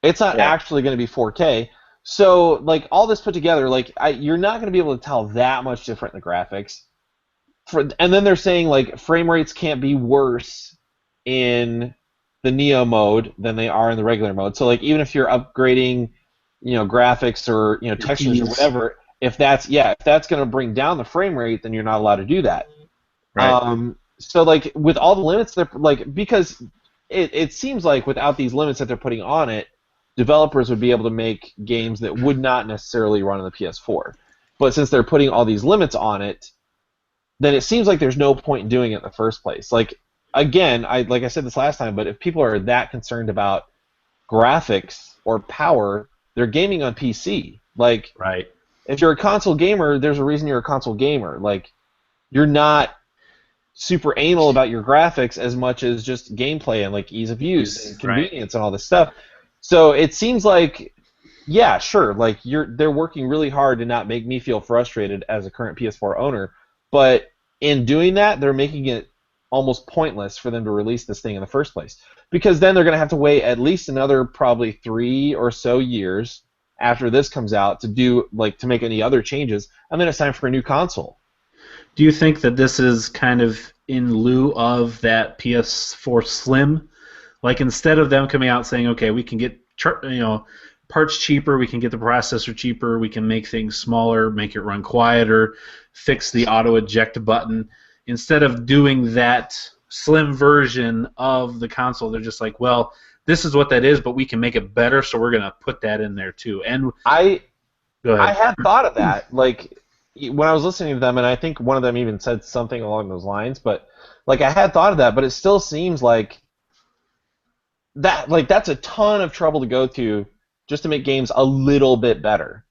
it's not Yeah. actually going to be 4K. So, like, all this put together, like, you're not going to be able to tell that much different in the graphics. And then they're saying, like, frame rates can't be worse in the Neo mode than they are in the regular mode. So, like, even if you're upgrading, graphics or, textures or whatever, if that's going to bring down the frame rate, then you're not allowed to do that. Right. So, like, with all the limits, they're like, because it seems like without these limits that they're putting on it, developers would be able to make games that would not necessarily run on the PS4. But since they're putting all these limits on it, then it seems like there's no point in doing it in the first place. Like, again, like I said this last time, but if people are that concerned about graphics or power, they're gaming on PC. Like, Right. if you're a console gamer, there's a reason you're a console gamer. Like, you're not super anal about your graphics as much as just gameplay and, like, ease of use and convenience and all this stuff. So it seems like, yeah, sure, like, they're working really hard to not make me feel frustrated as a current PS4 owner, but in doing that, they're making it almost pointless for them to release this thing in the first place. Because then they're going to have to wait at least another probably 3 or so years after this comes out to make any other changes, and then it's time for a new console. Do you think that this is kind of in lieu of that PS4 Slim? Like, instead of them coming out saying, okay, we can get parts cheaper, we can get the processor cheaper, we can make things smaller, make it run quieter, fix the auto eject button. Instead of doing that slim version of the console, they're just like, well, this is what that is, but we can make it better, so we're going to put that in there too. And I go ahead. I had thought of that, like, when I was listening to them, and I think one of them even said something along those lines, but, like, I had thought of that, but it still seems like that's a ton of trouble to go to just to make games a little bit better.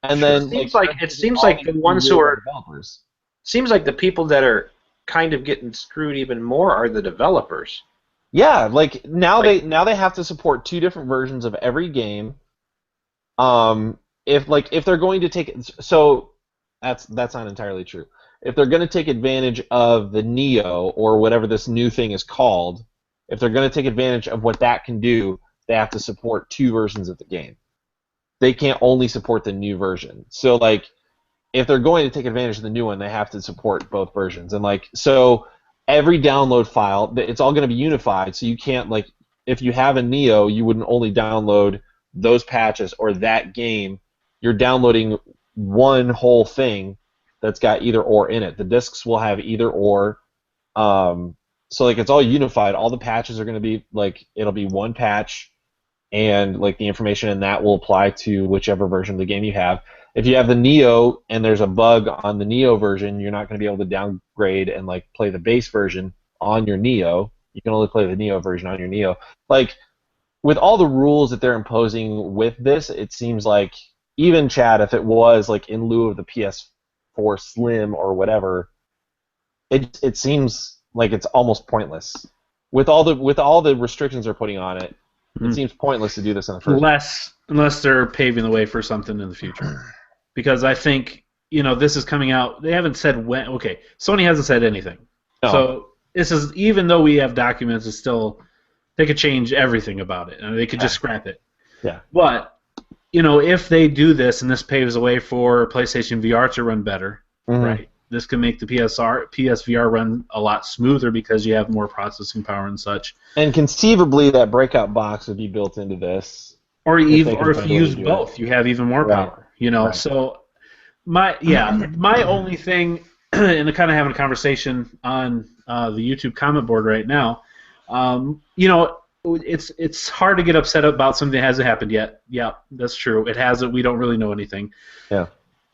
And then It seems like the ones who are developers. seems like the people that are kind of getting screwed even more are the developers. Yeah, like now they have to support 2 different versions of every game. If they're going to take so that's not entirely true. If they're going to take advantage of the Neo or whatever this new thing is called, if they're going to take advantage of what that can do, they have to support 2 versions of the game. They can't only support the new version. So, like, if they're going to take advantage of the new one, they have to support both versions. And, like, so every download file, it's all going to be unified. So you can't, like, if you have a Neo, you wouldn't only download those patches or that game. You're downloading one whole thing that's got either or in it. The discs will have either or. So, like, it's all unified. All the patches are going to be, like, it'll be one patch, and, like, the information in that will apply to whichever version of the game you have. If you have the Neo and there's a bug on the Neo version, you're not going to be able to downgrade and, like, play the base version on your Neo. You can only play the Neo version on your Neo. Like, with all the rules that they're imposing with this, it seems like, even, Chad, if it was, like, in lieu of the PS4 Slim or whatever, it seems like it's almost pointless. With all the restrictions they're putting on it, it seems pointless to do this in the first place. Unless they're paving the way for something in the future. Because I think, this is coming out. They haven't said when. Okay, Sony hasn't said anything. No. So this is, even though we have documents, it's still, they could change everything about it. And they could just scrap it. Yeah. But, if they do this and this paves the way for PlayStation VR to run better, right? This can make the PSVR run a lot smoother because you have more processing power and such. And conceivably, that breakout box would be built into this. Or if you use both, you have even more power. Right. So my only thing, and kind of having a conversation on the YouTube comment board right now, it's hard to get upset about something that hasn't happened yet. Yeah, that's true. It hasn't. We don't really know anything. Yeah.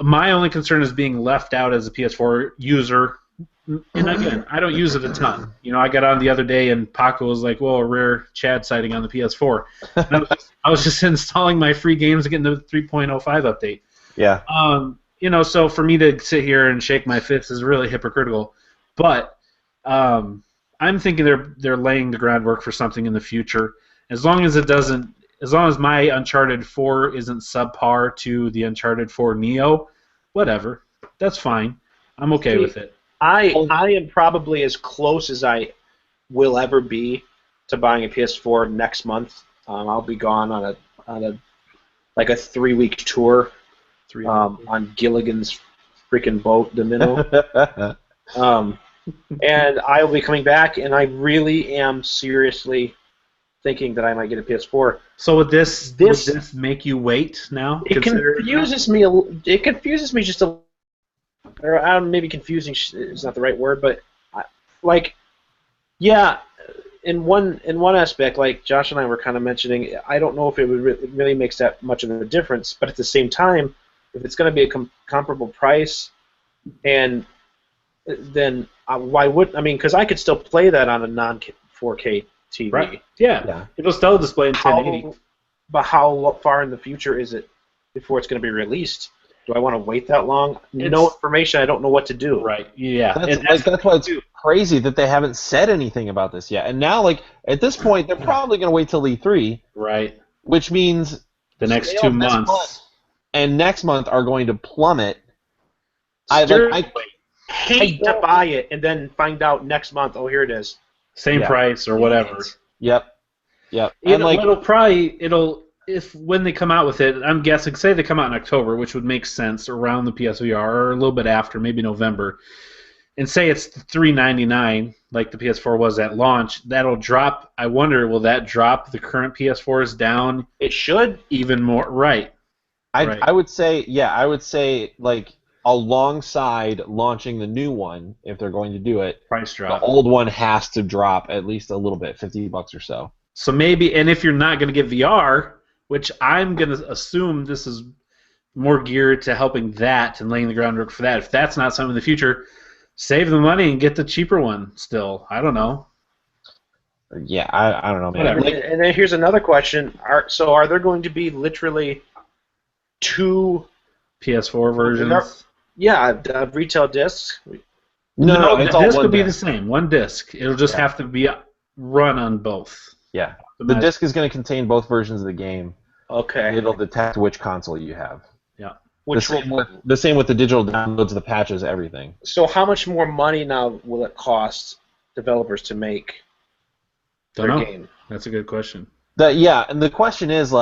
My only concern is being left out as a PS4 user. And again, I don't use it a ton. I got on the other day and Paco was like, well, a rare Chad sighting on the PS4. And I was just installing my free games and getting the 3.05 update. Yeah. So for me to sit here and shake my fists is really hypocritical. But I I'm thinking they're laying the groundwork for something in the future. As long as my Uncharted 4 isn't subpar to the Uncharted 4 Neo, whatever. That's fine. I'm okay with it. I am probably as close as I will ever be to buying a PS4 next month. I'll be gone on a 3-week tour on Gilligan's freaking boat, the minnow. And I will be coming back, and I really am seriously thinking that I might get a PS4. So would this make you wait now? It confuses me. It confuses me just a. Or maybe confusing is not the right word, but in one aspect, like Josh and I were kind of mentioning, I don't know if it would really makes that much of a difference. But at the same time, if it's going to be a comparable price, and then why would I mean? Because I could still play that on a non-4K TV. Right. Yeah. It'll still display in 1080. But how far in the future is it before it's going to be released? Do I want to wait that long? No information. I don't know what to do. Right. Yeah. That's why it's crazy that they haven't said anything about this yet. And now, at this point, they're probably going to wait till E3. Right. Which means the next 2 months and next month are going to plummet. I hate to buy it and then find out next month. Oh, here it is. Same price or whatever. Yep. And if when they come out with it, I'm guessing, say they come out in October, which would make sense around the PSVR or a little bit after, maybe November, and say it's $399 like the PS4 was at launch, that'll drop. I wonder, will that drop the current PS4s down? It should. Even more, right. I would say, alongside launching the new one, if they're going to do it, price drop. The old one has to drop at least a little bit, $50 or so. So maybe, and if you're not going to get VR, which I'm going to assume this is more geared to helping that and laying the groundwork for that. If that's not something in the future, save the money and get the cheaper one still. I don't know. Yeah, I don't know, man. And then here's another question. Are there going to be literally 2 PS4 versions? Retail discs? No, the disc will be the same. One disc. It'll just have to be run on both. Yeah. The disc is going to contain both versions of the game. Okay. It'll detect which console you have. Yeah. The same with the digital downloads, the patches, everything. So how much more money now will it cost developers to make their game? That's a good question. And the question is,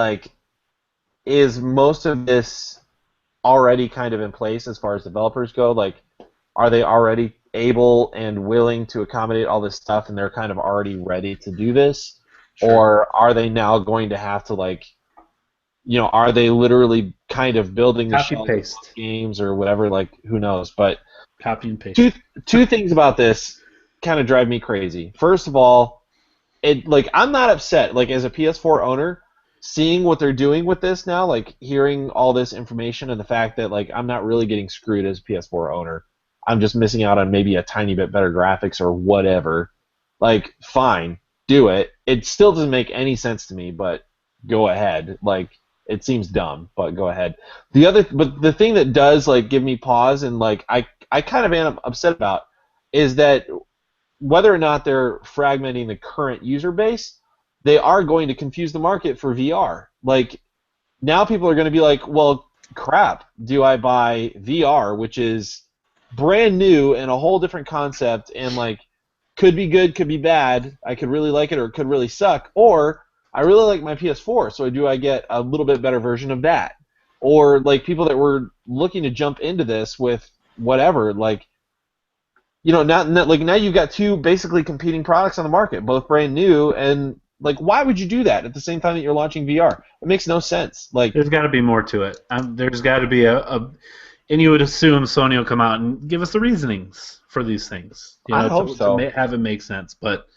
is most of this already kind of in place as far as developers go? Are they already able and willing to accommodate all this stuff and they're kind of already ready to do this? Sure. Or are they now going to have to are they literally kind of building the shelf of games or whatever? Who knows? But copy and paste. Two things about this kind of drive me crazy. First of all, I'm not upset. As a PS4 owner, seeing what they're doing with this now, hearing all this information and the fact that I'm not really getting screwed as a PS4 owner. I'm just missing out on maybe a tiny bit better graphics or whatever. Fine. Do it. It still doesn't make any sense to me, but go ahead. It seems dumb, but go ahead. But the thing that does give me pause and I kind of am upset about is that whether or not they're fragmenting the current user base, they are going to confuse the market for VR. Now people are going to be well, crap. Do I buy VR, which is brand new and a whole different concept and could be good, could be bad. I could really like it or it could really suck. Or I really like my PS4, so do I get a little bit better version of that? Or people that were looking to jump into this with whatever, now you've got 2 basically competing products on the market, both brand new, and why would you do that at the same time that you're launching VR? It makes no sense. There's got to be more to it. There's got to be and you would assume Sony will come out and give us the reasonings for these things. I hope so. To have it make sense. But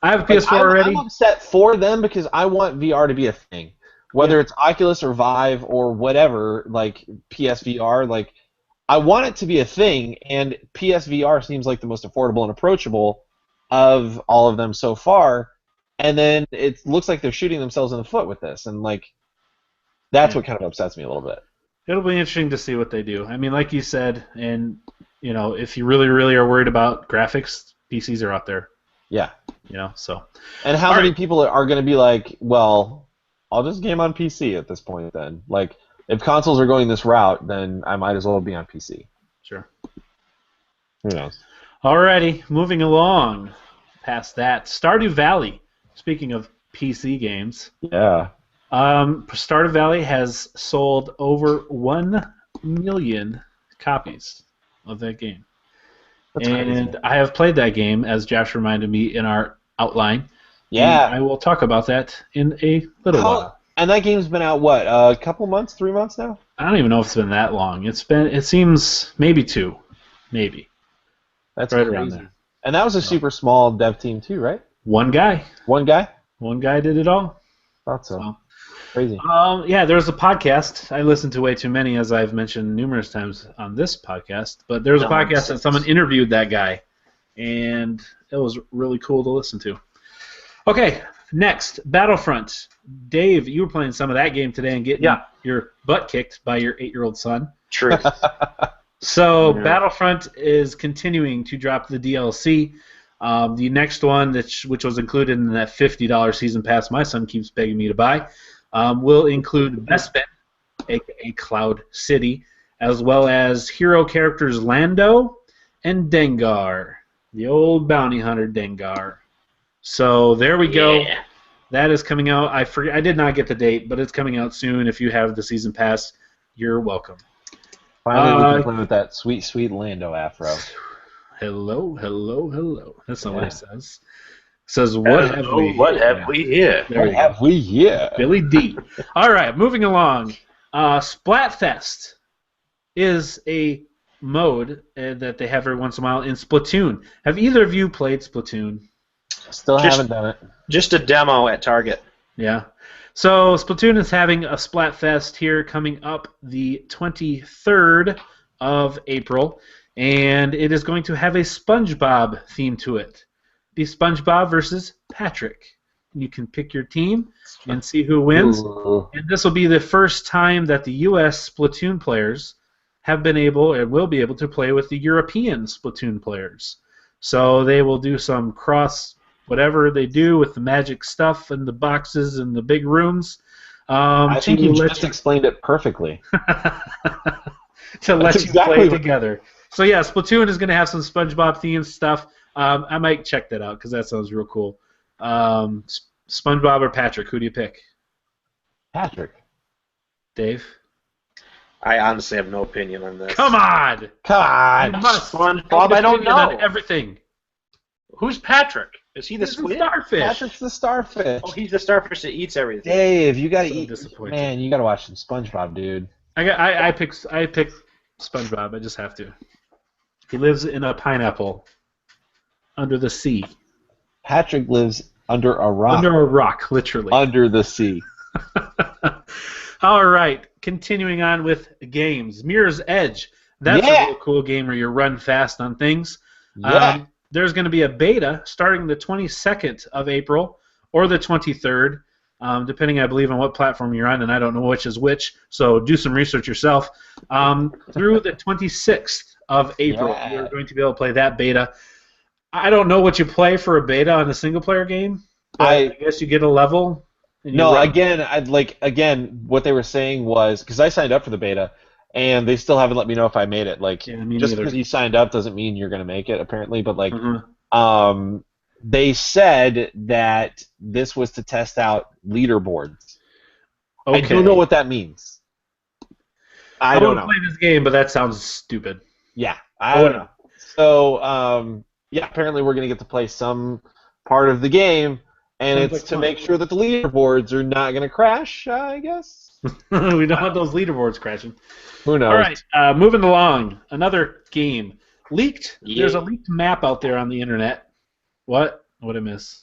I have a PS4 already. I'm upset for them because I want VR to be a thing. Whether it's Oculus or Vive or whatever, PSVR, I want it to be a thing, and PSVR seems like the most affordable and approachable of all of them so far, and then it looks like they're shooting themselves in the foot with this, and that's what kind of upsets me a little bit. It'll be interesting to see what they do. I mean, like you said, and if you really, really are worried about graphics, PCs are out there. Yeah. So. And how All many right. people are going to be like, well, I'll just game on PC at this point then? Like, if consoles are going this route, then I might as well be on PC. Sure. Who knows? Alrighty, moving along past that. Stardew Valley. Speaking of PC games, Yeah. Stardew Valley has sold over 1 million copies of that game. That's and crazy. I have played that game, as Josh reminded me in our outline. Yeah. And I will talk about that in a little while. And that game's been out, what, a couple months, 3 months now? I don't even know if it's been that long. It seems maybe 2. Maybe. That's Right crazy. around there. And that was a super small dev team too, right? One guy. One guy? One guy did it all. Thought so. So. Crazy. Yeah, there's a podcast. I listen to way too many, as I've mentioned numerous times on this podcast. But there's a podcast that someone interviewed that guy, and it was really cool to listen to. Okay, next, Battlefront. Dave, you were playing some of that game today and getting your butt kicked by your 8-year-old son. True. So Battlefront is continuing to drop the DLC. The next one, which was included in that $50 season pass my son keeps begging me to buy, will include Bespin, a.k.a. Cloud City, as well as hero characters Lando and Dengar, the old bounty hunter Dengar. So there we go. Yeah. That is coming out. I did not get the date, but it's coming out soon. If you have the season pass, you're welcome. Finally, we can play with that sweet, sweet Lando afro. Hello, hello, hello. That's not what it says. It says, what have we here? There we What go. have we here? Billy D. All right, moving along. Splatfest is a mode that they have every once in a while in Splatoon. Have either of you played Splatoon? Still haven't done it. Just a demo at Target. Yeah. So Splatoon is having a Splatfest here coming up the 23rd of April, and it is going to have a SpongeBob theme to it. Be SpongeBob versus Patrick. You can pick your team and see who wins. Ooh. And this will be the first time that the U.S. Splatoon players have been able and will be able to play with the European Splatoon players. So they will do some cross whatever they do with the magic stuff and the boxes and the big rooms. I think you just explained it perfectly. to let That's you exactly play what- together. So yeah, Splatoon is going to have some SpongeBob themed stuff. I might check that out because that sounds real cool. SpongeBob or Patrick, who do you pick? Patrick. Dave? I honestly have no opinion on this. Come on! Come You on. must. SpongeBob, I don't know. On everything. Who's Patrick? Is he the He's the squid? starfish. Patrick's the starfish. Oh, he's the starfish that eats everything. Dave, you gotta So eat. disappointed. Man, you gotta watch some SpongeBob, dude. I pick SpongeBob. I just have to. He lives in a pineapple under the sea. Patrick lives under a rock. Under a rock, literally. Under the sea. All right, continuing on with games. Mirror's Edge. That's Yeah. a real cool game where you run fast on things. Yeah. There's going to be a beta starting the 22nd of April or the 23rd, depending, I believe, on what platform you're on, and I don't know which is which, so do some research yourself. Through the 26th of April, Yeah. you're going to be able to play that beta. I don't know what you play for a beta on a single-player game, but I guess you get a level. And you No, run. again, what they were saying was, because I signed up for the beta, and they still haven't let me know if I made it. Like, Yeah, me just neither. because you signed up doesn't mean you're gonna make it, apparently. But like, Mhm. they said that this was to test out leaderboards. Okay. I don't know what that means. I don't know. play this game, but that sounds stupid. Yeah, I don't know. So, yeah, apparently we're gonna get to play some part of the game, and Sounds it's like to fun. make sure that the leaderboards are not gonna crash. I guess. We don't want those leaderboards crashing. Who knows? All right, moving along. Another game leaked. Yeah. There's a leaked map out there on the internet. What? What did I miss?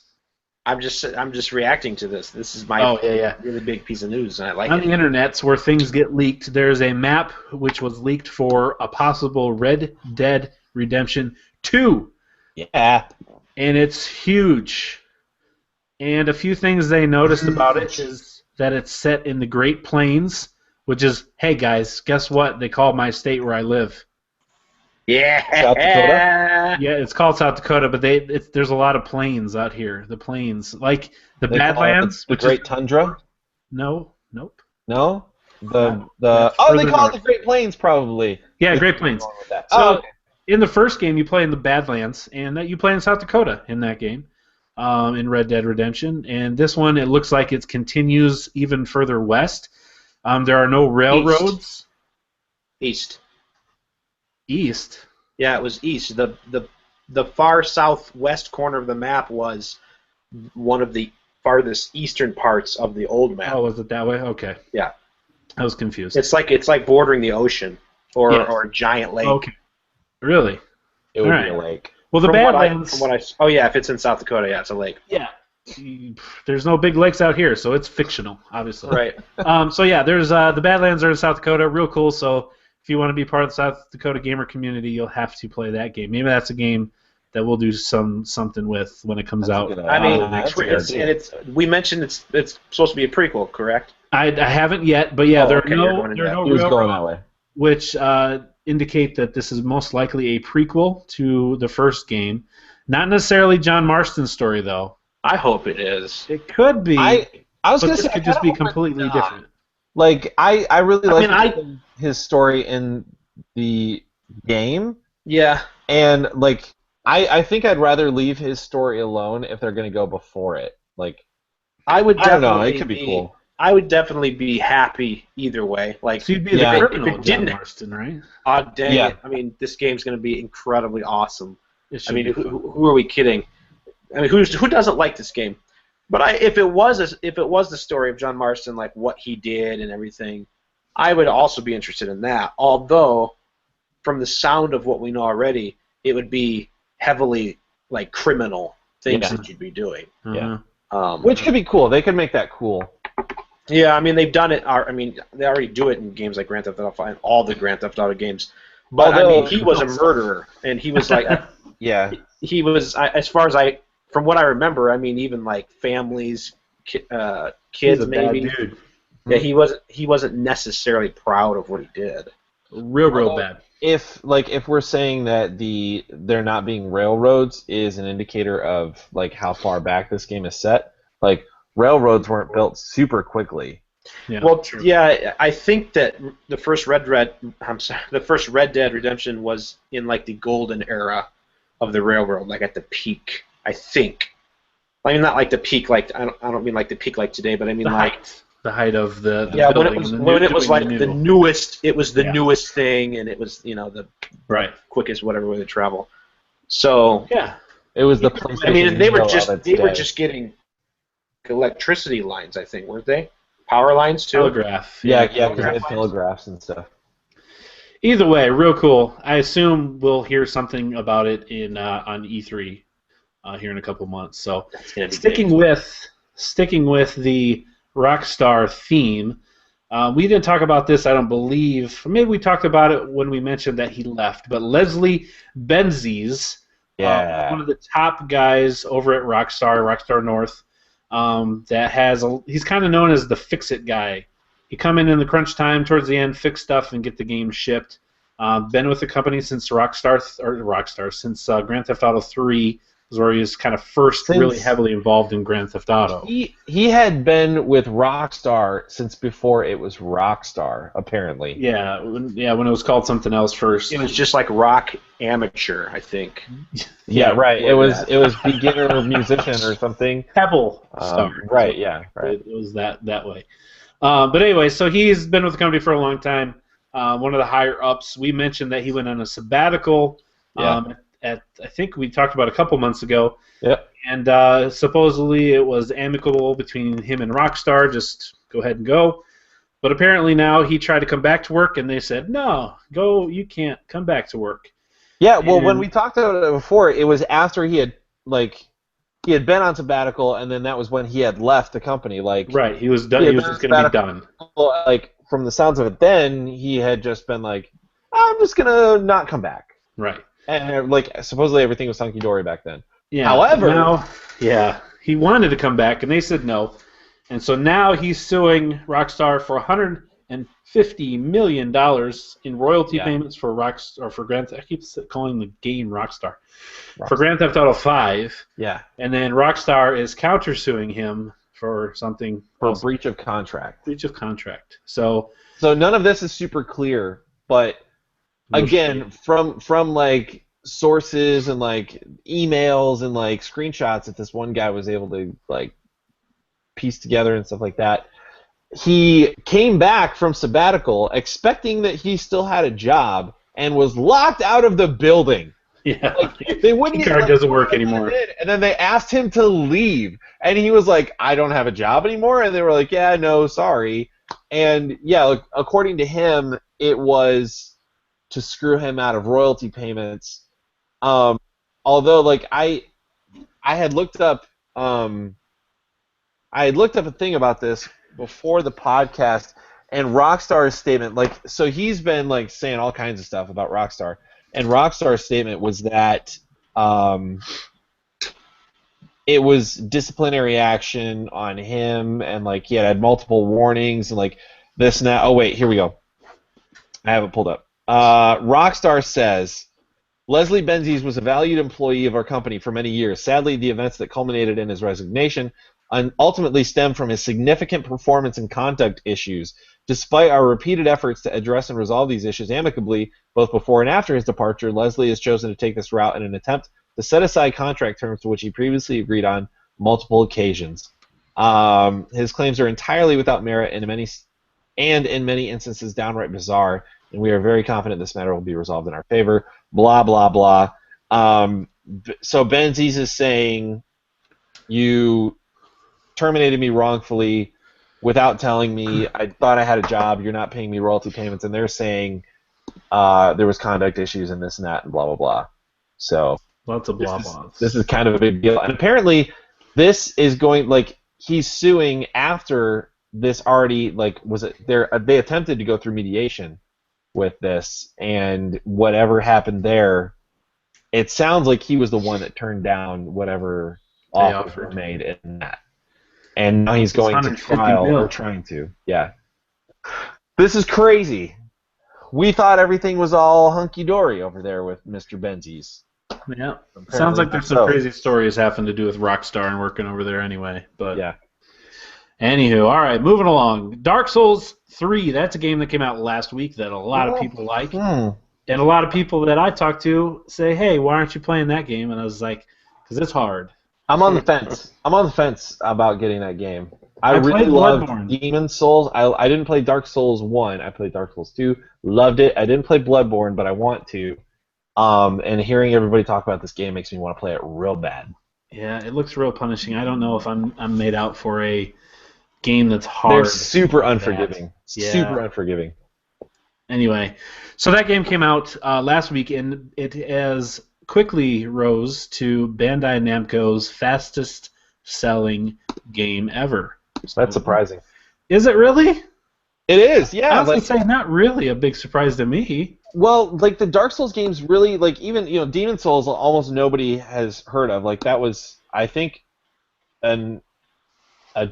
I'm just reacting to this. This is my yeah. really big piece of news, and I like On it. the internets where things get leaked, there's a map which was leaked for a possible Red Dead Redemption 2, Yeah. and it's huge. And a few things they noticed about it is that it's set in the Great Plains, which is, hey guys, guess what? They call my state where I live. Yeah. South Dakota? Yeah, it's called South Dakota, but there's a lot of plains out here. The plains, like the They call it Badlands, the which Great is Tundra? nope. No? That's They further call it north. the Great Plains probably. Yeah, Is Great where I'm Plains. going with that. So okay. in the first game, you play in the Badlands, and you play in South Dakota in that game, in Red Dead Redemption. And this one, it looks like it continues even further west. There are no railroads. East. East. Yeah, it was east. The far southwest corner of the map was one of the farthest eastern parts of the old map. Oh, was it that way? Okay. Yeah. I was confused. It's like bordering the ocean or Yes. or a giant lake. Okay. Really? It would All be a right. lake. Well, the Badlands. If it's in South Dakota, yeah, it's a lake. Yeah. There's no big lakes out here, so it's fictional, obviously. Right. So yeah, there's the Badlands are in South Dakota, real cool. So if you want to be part of the South Dakota gamer community, you'll have to play that game. Maybe that's a game that we'll do something with when it comes That's a out. good I mean, that's a good it's idea. we mentioned it's supposed to be a prequel, correct? I haven't yet, but yeah, Oh, there okay, are you're no going into there are no He was going railroads, that way. which indicate that this is most likely a prequel to the first game. Not necessarily John Marston's story, though. I hope it is. It could be, I was but gonna this say could I just be kinda hope it's completely not. different. Like I really I like mean, his story in the game, Yeah. and like I think I'd rather leave his story alone if they're gonna go before it. Like I would I don't know, definitely it could be cool. I would definitely be happy either way. Like, So you'd be Yeah. the If criminal, it John didn't- Marston, right? dang Yeah. it. I mean, this game's going to be incredibly awesome. It I should mean, be who, fun. who are we kidding? I mean, who doesn't like this game? But if it was the story of John Marston, like what he did and everything, I would also be interested in that. Although, from the sound of what we know already, it would be heavily like criminal things Yeah. that you'd be doing. Uh-huh. Which could be cool. They could make that cool. Yeah, I mean they've done it. I mean they already do it in games like Grand Theft Auto and all the Grand Theft Auto games. But I Although- mean, he was a murderer, and he was like, Yeah. he was as far as from what I remember. I mean, even like families, He's kids a bad maybe. dude. Yeah, he wasn't necessarily proud of what he did. Real bad. If we're saying that there not being railroads is an indicator of like how far back this game is set, like railroads weren't built super quickly. Yeah, Well, true. yeah, I think that the first Red Dead Redemption was in like the golden era of the railroad, like at the peak. I think. I mean, not like the peak, like I don't mean like the peak like today, but I mean like the height of the yeah, when building. it was and when it was doing like the the new. newest. It was the Yeah. newest thing, and it was the Right. quickest whatever way to travel. So Yeah. It was the I PlayStation mean, they were Hero just of its they were day. just getting electricity lines, I think, weren't they? Power lines too. Telegraph. Yeah, because they telegraph had lines. telegraphs and stuff. Either way, real cool. I assume we'll hear something about it in on E3 here in a couple months. So That's gonna be sticking big. with the Rockstar theme, we didn't talk about this. I don't believe. Maybe we talked about it when we mentioned that he left. But Leslie Benzies, Yeah. one of the top guys over at Rockstar North, he's kind of known as the fix-it guy. He come in the crunch time towards the end, fix stuff, and get the game shipped. Been with the company since Grand Theft Auto 3 is where he was kind of first really Since- heavily involved in Grand Theft Auto. He had been with Rockstar since before it was Rockstar, apparently. Yeah, when it was called something else first. It was just like rock amateur, I think. Yeah, right. before It was beginner musician or something. Pebble Star. Right. Yeah. Right. It was that way. But anyway, so he's been with the company for a long time. One of the higher ups. We mentioned that he went on a sabbatical. Yeah. I think we talked about a couple months ago. Yep. And supposedly it was amicable between him and Rockstar. Just go ahead and go. But apparently now he tried to come back to work, and they said, "No, go. You can't come back to work." Yeah. Well, when And- we talked about it before, it was after he had been on sabbatical, and then that was when he had left the company. Like, Right. He was done. Yeah, He was but just going to be sabbatical- done. like from the sounds of it, then he had just been like, I'm just gonna not come back. Right. And like supposedly everything was hunky dory back then. Yeah. However- now, he wanted to come back, and they said no, and so now he's suing Rockstar for million in royalty Yeah. payments for Grand Theft. I keep calling the game Rockstar. For Grand Theft Auto 5. Yeah. And then Rockstar is countersuing him for something For else. breach of contract. Breach of contract. So none of this is super clear, but again, from like sources and like emails and like screenshots that this one guy was able to like piece together and stuff like that, he came back from sabbatical expecting that he still had a job and was locked out of the building. yeah, Like, they wouldn't card even doesn't work anymore. And then they asked him to leave, and he was like, "I don't have a job anymore." And they were like, "Yeah, no, sorry." And yeah, like, according to him, it was to screw him out of royalty payments. Although, like, I had looked up a thing about this before the podcast, and Rockstar's statement, like, so he's been like saying all kinds of stuff about Rockstar, and Rockstar's statement was that it was disciplinary action on him, and like he had multiple warnings and like this and that. Oh wait, here we go. I have it pulled up. Rockstar says Leslie Benzies was a valued employee of our company for many years. Sadly, the events that culminated in his resignation ultimately stemmed from his significant performance and conduct issues. Despite our repeated efforts to address and resolve these issues amicably, both before and after his departure, Leslie has chosen to take this route in an attempt to set aside contract terms to which he previously agreed on multiple occasions. His claims are entirely without merit and in many instances downright bizarre, and we are very confident this matter will be resolved in our favor. Blah, blah, blah. So Benzies is saying, you terminated me wrongfully without telling me. I thought I had a job. You're not paying me royalty payments. And they're saying there was conduct issues and this and that and blah, blah, blah. So lots of blah, blah. This is kind of a big deal. And apparently this is going, like, he's suing after this already, like, they attempted to go through mediation with this, and whatever happened there, it sounds like he was the one that turned down whatever offers were made in that. And now he's going to trial, or trying to. Yeah. This is crazy. We thought everything was all hunky-dory over there with Mr. Benzies. Yeah. Sounds like there's some crazy stories having to do with Rockstar and working over there anyway. But yeah. Anywho, all right, moving along. Dark Souls 3, that's a game that came out last week that a lot of people like. And a lot of people that I talk to say, hey, why aren't you playing that game? And I was like, because it's hard. I'm on the fence. I'm on the fence about getting that game. I really love Demon's Souls. I didn't play Dark Souls 1. I played Dark Souls 2. Loved it. I didn't play Bloodborne, but I want to. And hearing everybody talk about this game makes me want to play it real bad. Yeah, it looks real punishing. I don't know if I'm made out for a game that's hard. They're super unforgiving. Yeah. Super unforgiving. Anyway, so that game came out last week, and it has quickly rose to Bandai Namco's fastest-selling game ever. So, that's surprising. Is it really? It is, yeah. I was going to say, not really a big surprise to me. Well, like, the Dark Souls games really, like, even, Demon's Souls almost nobody has heard of. Like, that was, I think, a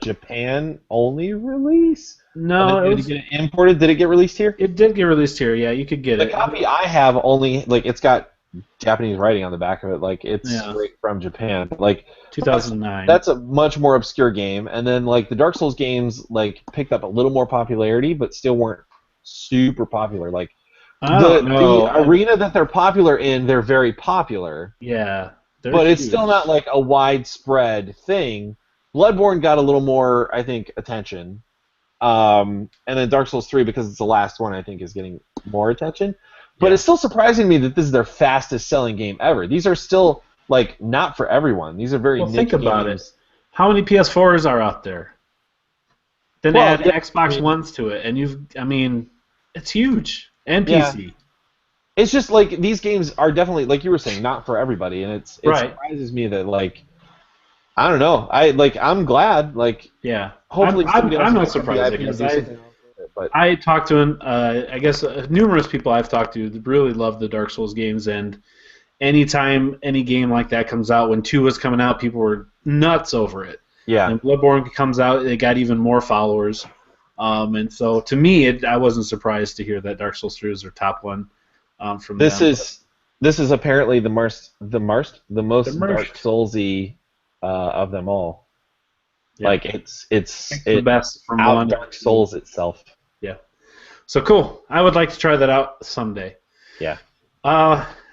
Japan-only release? No, did it get imported? Did it get released here? It did get released here, yeah. You could get it. The copy I have only, like, it's got Japanese writing on the back of it. Like, it's straight from Japan. Like, 2009. That's a much more obscure game. And then, like, the Dark Souls games, like, picked up a little more popularity, but still weren't super popular. Like, the arena that they're popular in, they're very popular. Yeah. But it's still not, like, a widespread thing. Bloodborne got a little more, I think, attention. And then Dark Souls 3, because it's the last one, I think, is getting more attention. But it's still surprising me that this is their fastest-selling game ever. These are still, like, not for everyone. These are very niche games. Think about it. How many PS4s are out there? Then add Xbox Ones to it, and it's huge. And PC. It's just, like, these games are definitely, like you were saying, not for everybody. And it surprises me that, like, I don't know. I'm glad. Like, hopefully I'm not surprised because I talked to I guess numerous people I've talked to really love the Dark Souls games, and anytime any game like that comes out, when 2 was coming out, people were nuts over it. Yeah. And Bloodborne comes out, it got even more followers. And so to me, I wasn't surprised to hear that Dark Souls 3 was their top one from This them. this is apparently the most Dark Immersed. Soulsy of them all. Yeah. Like it's the best from out one. Dark Souls itself. Yeah. So cool. I would like to try that out someday. Yeah.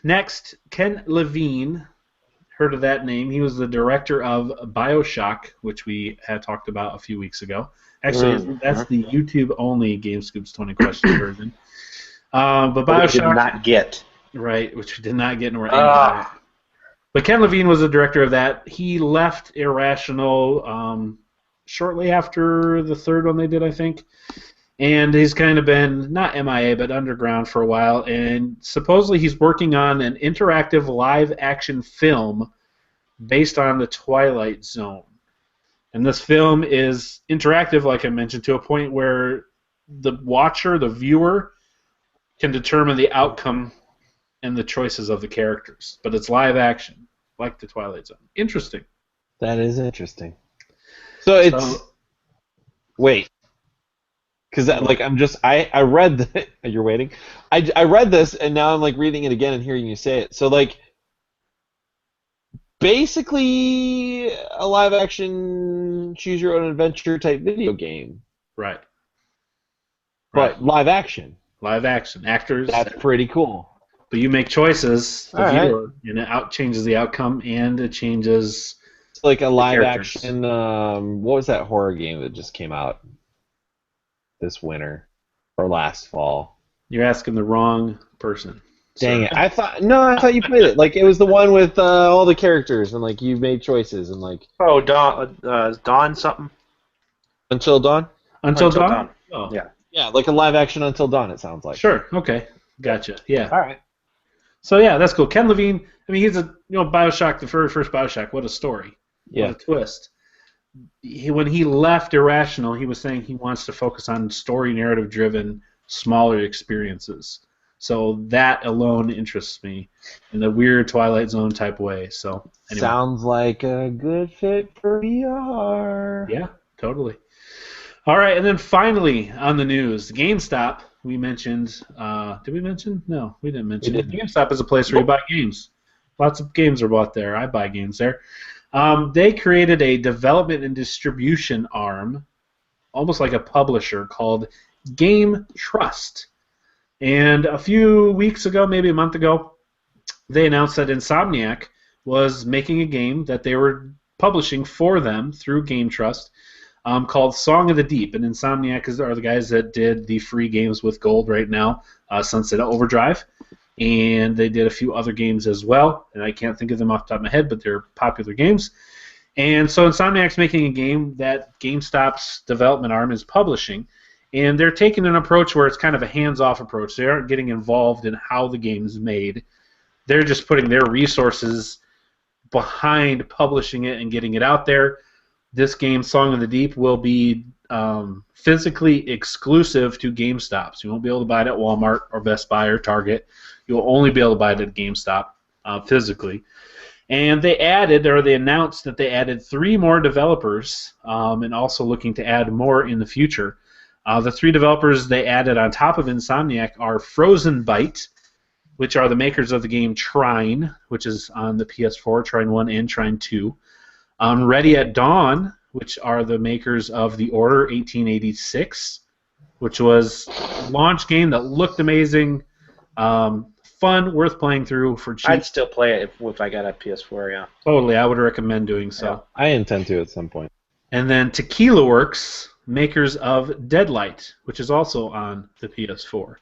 Next, Ken Levine. Heard of that name? He was the director of BioShock, which we had talked about a few weeks ago. Actually, that's the YouTube-only GameScoop's 20 Questions version. But BioShock... Which we did not get. Right, which we did not get, and we're angry about it. But Ken Levine was the director of that. He left Irrational shortly after the third one they did, I think. And he's kind of been, not MIA, but underground for a while. And supposedly he's working on an interactive live-action film based on the Twilight Zone. And this film is interactive, like I mentioned, to a point where the watcher, the viewer, can determine the outcome and the choices of the characters. But it's live action, like the Twilight Zone. Interesting. That is interesting. So it's... Wait. Because I read that... You're waiting? I read this, and now I'm like reading it again and hearing you say it. So like, basically a live-action choose-your-own-adventure type video game. Right. But live action. Live action. Actors. That's pretty cool. But you make choices, the All viewer, and it changes the outcome, and it changes... It's like a live characters. action... what was that horror game that just came out this winter? Or last fall? You're asking the wrong person. Dang it. I thought you played it. Like, it was the one with all the characters, and like you made choices, and like... Oh, Dawn something? Until Dawn? Until Dawn? Oh. Yeah. Yeah, like a live action Until Dawn, it sounds like. Sure, okay. Gotcha, yeah. All right. So yeah, that's cool. Ken Levine, I mean, he's BioShock, the very first BioShock. What a story! Yeah. What a twist. When he left Irrational, he was saying he wants to focus on story narrative-driven, smaller experiences. So that alone interests me in the weird Twilight Zone type way. So anyway. Sounds like a good fit for VR. Yeah, totally. All right, and then finally on the news, GameStop. We mentioned. Did we mention? No, we didn't mention. GameStop is a place where you buy games. Lots of games are bought there. I buy games there. They created a development and distribution arm, almost like a publisher, called Game Trust. And a few weeks ago, maybe a month ago, they announced that Insomniac was making a game that they were publishing for them through Game Trust called Song of the Deep. And Insomniac are the guys that did the free games with gold right now, Sunset Overdrive. And they did a few other games as well. And I can't think of them off the top of my head, but they're popular games. And so Insomniac's making a game that GameStop's development arm is publishing. And they're taking an approach where it's kind of a hands-off approach. They aren't getting involved in how the game is made. They're just putting their resources behind publishing it and getting it out there. This game, Song of the Deep, will be physically exclusive to GameStop. So you won't be able to buy it at Walmart or Best Buy or Target. You'll only be able to buy it at GameStop physically. And they announced that they added 3 more developers and also looking to add more in the future. The 3 developers they added on top of Insomniac are Frozen Byte, which are the makers of the game Trine, which is on the PS4, Trine 1 and Trine 2. Ready at Dawn, which are the makers of The Order 1886, which was a launch game that looked amazing, fun, worth playing through for cheap. I'd still play it if I got a PS4, yeah. Totally, I would recommend doing so. Yeah. I intend to at some point. And then Tequila Works, makers of Deadlight, which is also on the PS4.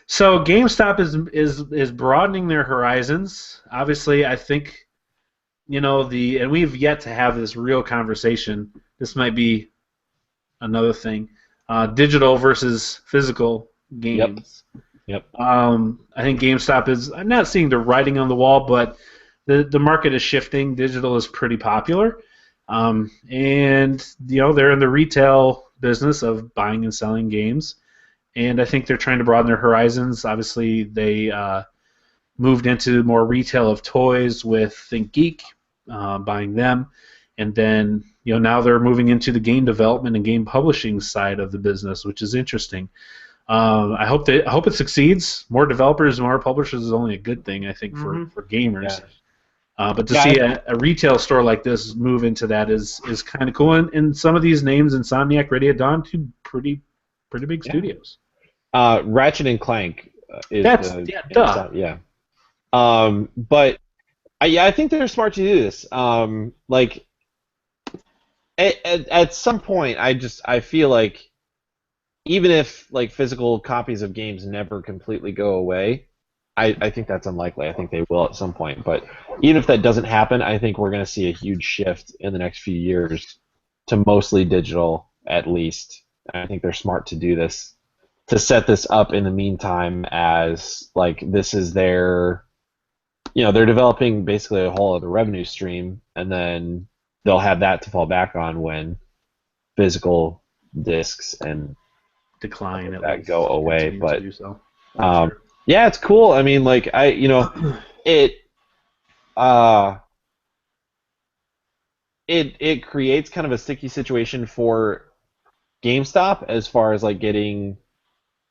So GameStop is broadening their horizons. Obviously, I think, and we've yet to have this real conversation. This might be another thing. Digital versus physical games. Yep. I think GameStop I'm not seeing the writing on the wall, but the market is shifting. Digital is pretty popular. And they're in the retail business of buying and selling games, and I think they're trying to broaden their horizons. Obviously, they moved into more retail of toys with ThinkGeek, buying them, And then, now they're moving into the game development and game publishing side of the business, which is interesting. I hope it succeeds. More developers, more publishers is only a good thing, I think, for gamers. Yeah. But to see a retail store like this move into that is kind of cool. And some of these names, Insomniac, Ready at Dawn, two pretty big studios. Ratchet and Clank is duh. Yeah. But I think they're smart to do this. Like at some point, I feel like even if like physical copies of games never completely go away, I think that's unlikely. I think they will at some point. But even if that doesn't happen, I think we're going to see a huge shift in the next few years to mostly digital, at least. I think they're smart to do this, to set this up in the meantime as like this is their, they're developing basically a whole other revenue stream, and then they'll have that to fall back on when physical discs and decline that go away. But sure. yeah, it's cool. I mean, like it creates kind of a sticky situation for GameStop as far as like getting,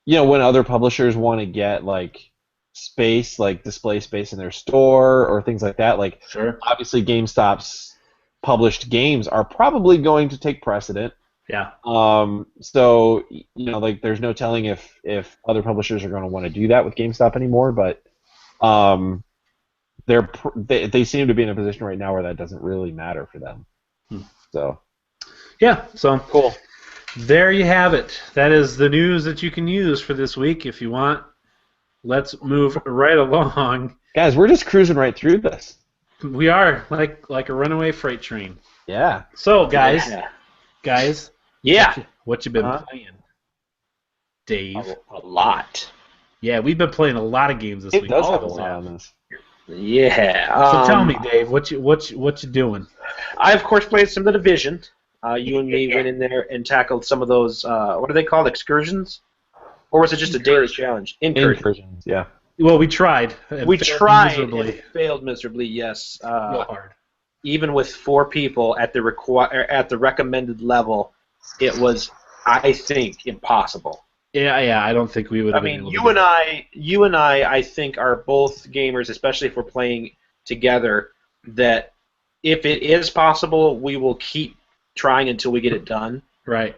when other publishers want to get like space, like display space in their store or things like that. Like, sure. Obviously, GameStop's published games are probably going to take precedent. Yeah. So like there's no telling if other publishers are going to want to do that with GameStop anymore, but they seem to be in a position right now where that doesn't really matter for them. So yeah, so cool. There you have it. That is the news that you can use for this week if you want. Let's move right along. Guys, we're just cruising right through this. We are like a runaway freight train. Yeah. So guys. Yeah. What you been playing, Dave? A lot. Yeah, we've been playing a lot of games this week. Does have a lot on this. Yeah. So tell me, Dave, what you doing? I of course played some of The Division. You and me went in there and tackled some of those. What are they called? Excursions, or was it just a daily challenge? Incursions. Yeah. Well, we tried. We tried. Miserably. And failed miserably. Yes. Real hard. Even with 4 people at the recommended level, it was, I think, impossible. Yeah. I don't think we would. I mean, you and I think, are both gamers, especially if we're playing together. That if it is possible, we will keep trying until we get it done. Right.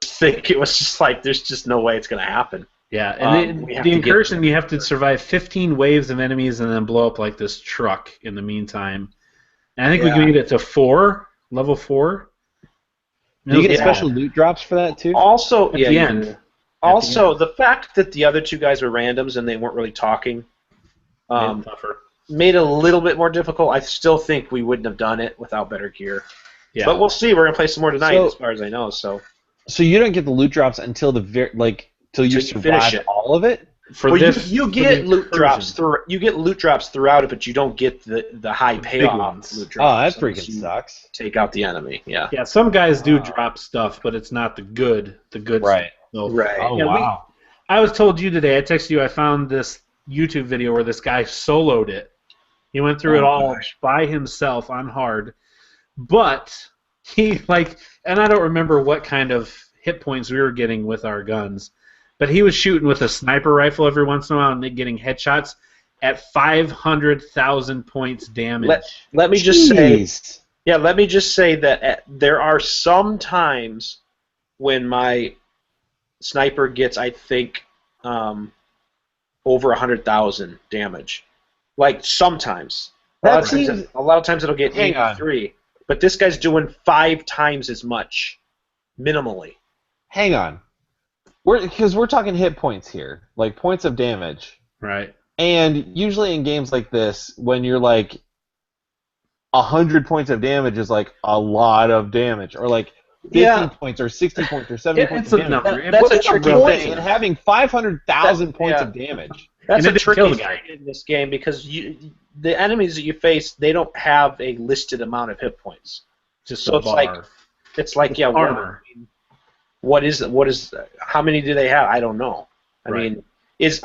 I think it was just like there's just no way it's going to happen. Yeah, and the incursion, you have to survive 15 waves of enemies and then blow up like this truck in the meantime. And I think we made it to 4, level 4. Do you get special loot drops for that too? Also, at the end. Also, the fact that the other 2 guys were randoms and they weren't really talking made it a little bit more difficult. I still think we wouldn't have done it without better gear. Yeah. But we'll see. We're gonna play some more tonight, as far as I know. So you don't get the loot drops until till you survive all of it. You get loot drops throughout it, but you don't get the high payoff loot drops. Oh, that freaking sucks. Take out the enemy. Yeah. Yeah. Some guys do drop stuff, but it's not the good. Right. Stuff. Right. Oh wow. I was told you today. I texted you. I found this YouTube video where this guy soloed it. He went through it all by himself on hard, but he and I don't remember what kind of hit points we were getting with our guns, but he was shooting with a sniper rifle every once in a while and getting headshots at 500,000 points damage. Let me just say that there are some times when my sniper gets, I think, over 100,000 damage. Like sometimes. A lot of times it'll get 83. But this guy's doing 5 times as much, minimally. Hang on. Because we're talking hit points here, like points of damage. Right. And usually in games like this, when you're like 100 points of damage is like a lot of damage, or like 15 points, or 60 points, or 70 points of damage. That's a tricky thing. And having 500,000 points of damage. That's a tricky thing in this game because the enemies that you face, they don't have a listed amount of hit points. Just so it's like armor. What is how many do they have? I don't know. I mean, is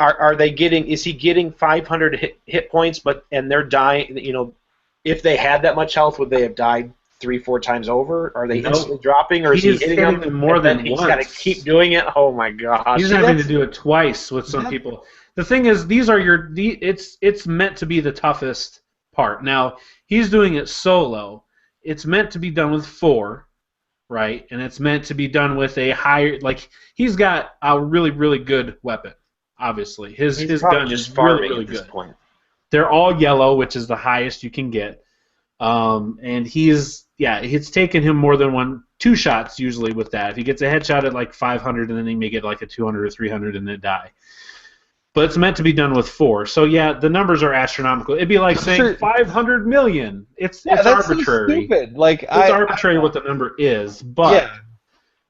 he getting 500 hit points and they're dying, if they had that much health, would they have died 3-4 times over? Are they No. instantly dropping, or is he He's hitting hitting them more than he's got to once. keep doing it? Oh my gosh! He's having to do it twice with some people. The thing is, these are it's meant to be the toughest part. Now, he's doing it solo. It's meant to be done with 4, right? And it's meant to be done with a higher, like, he's got a really, really good weapon, obviously. His gun is really, really good. Point. They're all yellow, which is the highest you can get. And it's taken him more than 2 shots usually with that. If he gets a headshot at like 500, and then he may get like a 200 or 300 and then die. But it's meant to be done with 4. So yeah, the numbers are astronomical. It'd be like saying 500 million. It's arbitrary. So stupid. Like it's arbitrary what the number is, but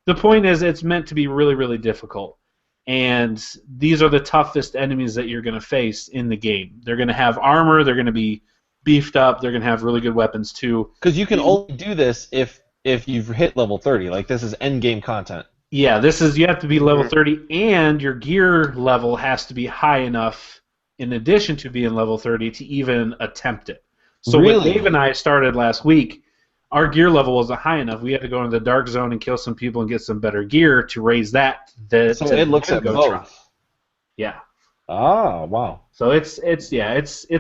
the point is it's meant to be really, really difficult. And these are the toughest enemies that you're going to face in the game. They're going to have armor. They're going to be beefed up. They're going to have really good weapons too. Because you can only do this if you've hit level 30. Like, this is end game content. Yeah, you have to be level 30, and your gear level has to be high enough in addition to being level 30 to even attempt it. So when Dave and I started last week, our gear level wasn't high enough. We had to go into the dark zone and kill some people and get some better gear to raise that. So it looks at both. Yeah. Oh, wow. So it's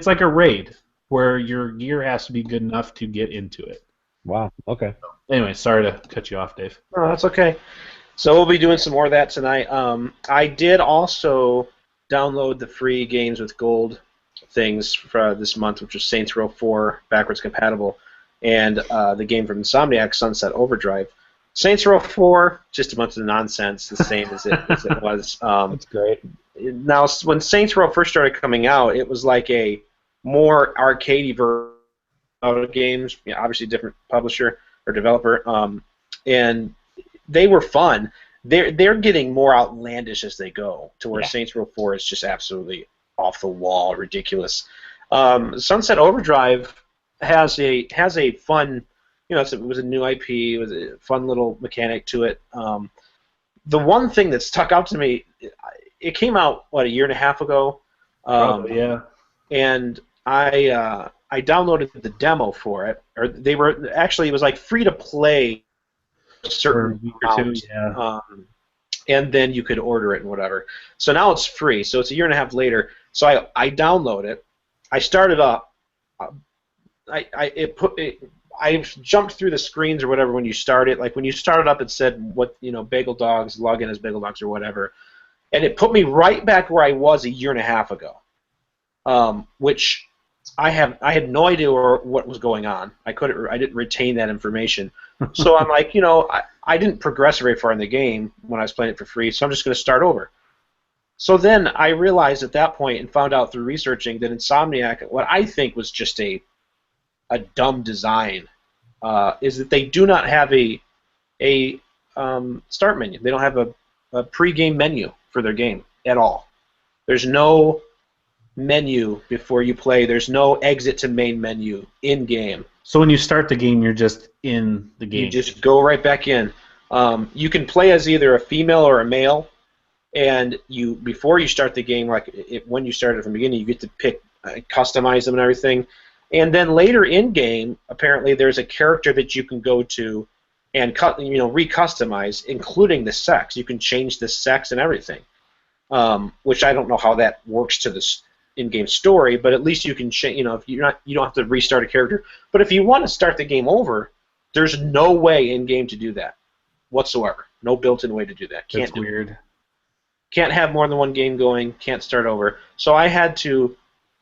like a raid where your gear has to be good enough to get into it. Wow. Okay. Anyway, sorry to cut you off, Dave. Oh, that's okay. So we'll be doing some more of that tonight. I did also download the free games with gold things for this month, which was Saints Row 4 backwards compatible, and the game from Insomniac, Sunset Overdrive. Saints Row 4, just a bunch of nonsense, the same as it was. That's great. Now, when Saints Row first started coming out, it was like a more arcadey version of games. Obviously, different publisher or developer, and they were fun. They're getting more outlandish as they go, to where Saints Row 4 is just absolutely off the wall, ridiculous. Sunset Overdrive has a fun, it was a new IP, it was a fun little mechanic to it. The one thing that stuck out to me, it came out a year and a half ago. And I downloaded the demo for it, or it was like free to play. Certain week or two, and then you could order it and whatever. So now it's free. So it's a year and a half later. So I download it. I start it up. I jumped through the screens or whatever when you start it. Like when you start it up, it said Bagel Dogs, log in as Bagel Dogs or whatever, and it put me right back where I was a year and a half ago, which I had no idea what was going on. I didn't retain that information. So I'm like, I didn't progress very far in the game when I was playing it for free, so I'm just going to start over. So then I realized at that point and found out through researching that Insomniac, what I think was just a dumb design, is that they do not have a start menu. They don't have a pre-game menu for their game at all. There's no menu before you play. There's no exit to main menu in game. So when you start the game, you're just in the game. You just go right back in. You can play as either a female or a male, and before you start the game, when you start it from the beginning, you get to pick, customize them and everything. And then later in game, apparently there's a character that you can go to and re-customize, including the sex. You can change the sex and everything, which I don't know how that works to this in-game story, but at least you can change. If you don't have to restart a character. But if you want to start the game over, there's no way in-game to do that whatsoever. No built-in way to do that. That's weird. Can't have more than one game going. Can't start over. So I had to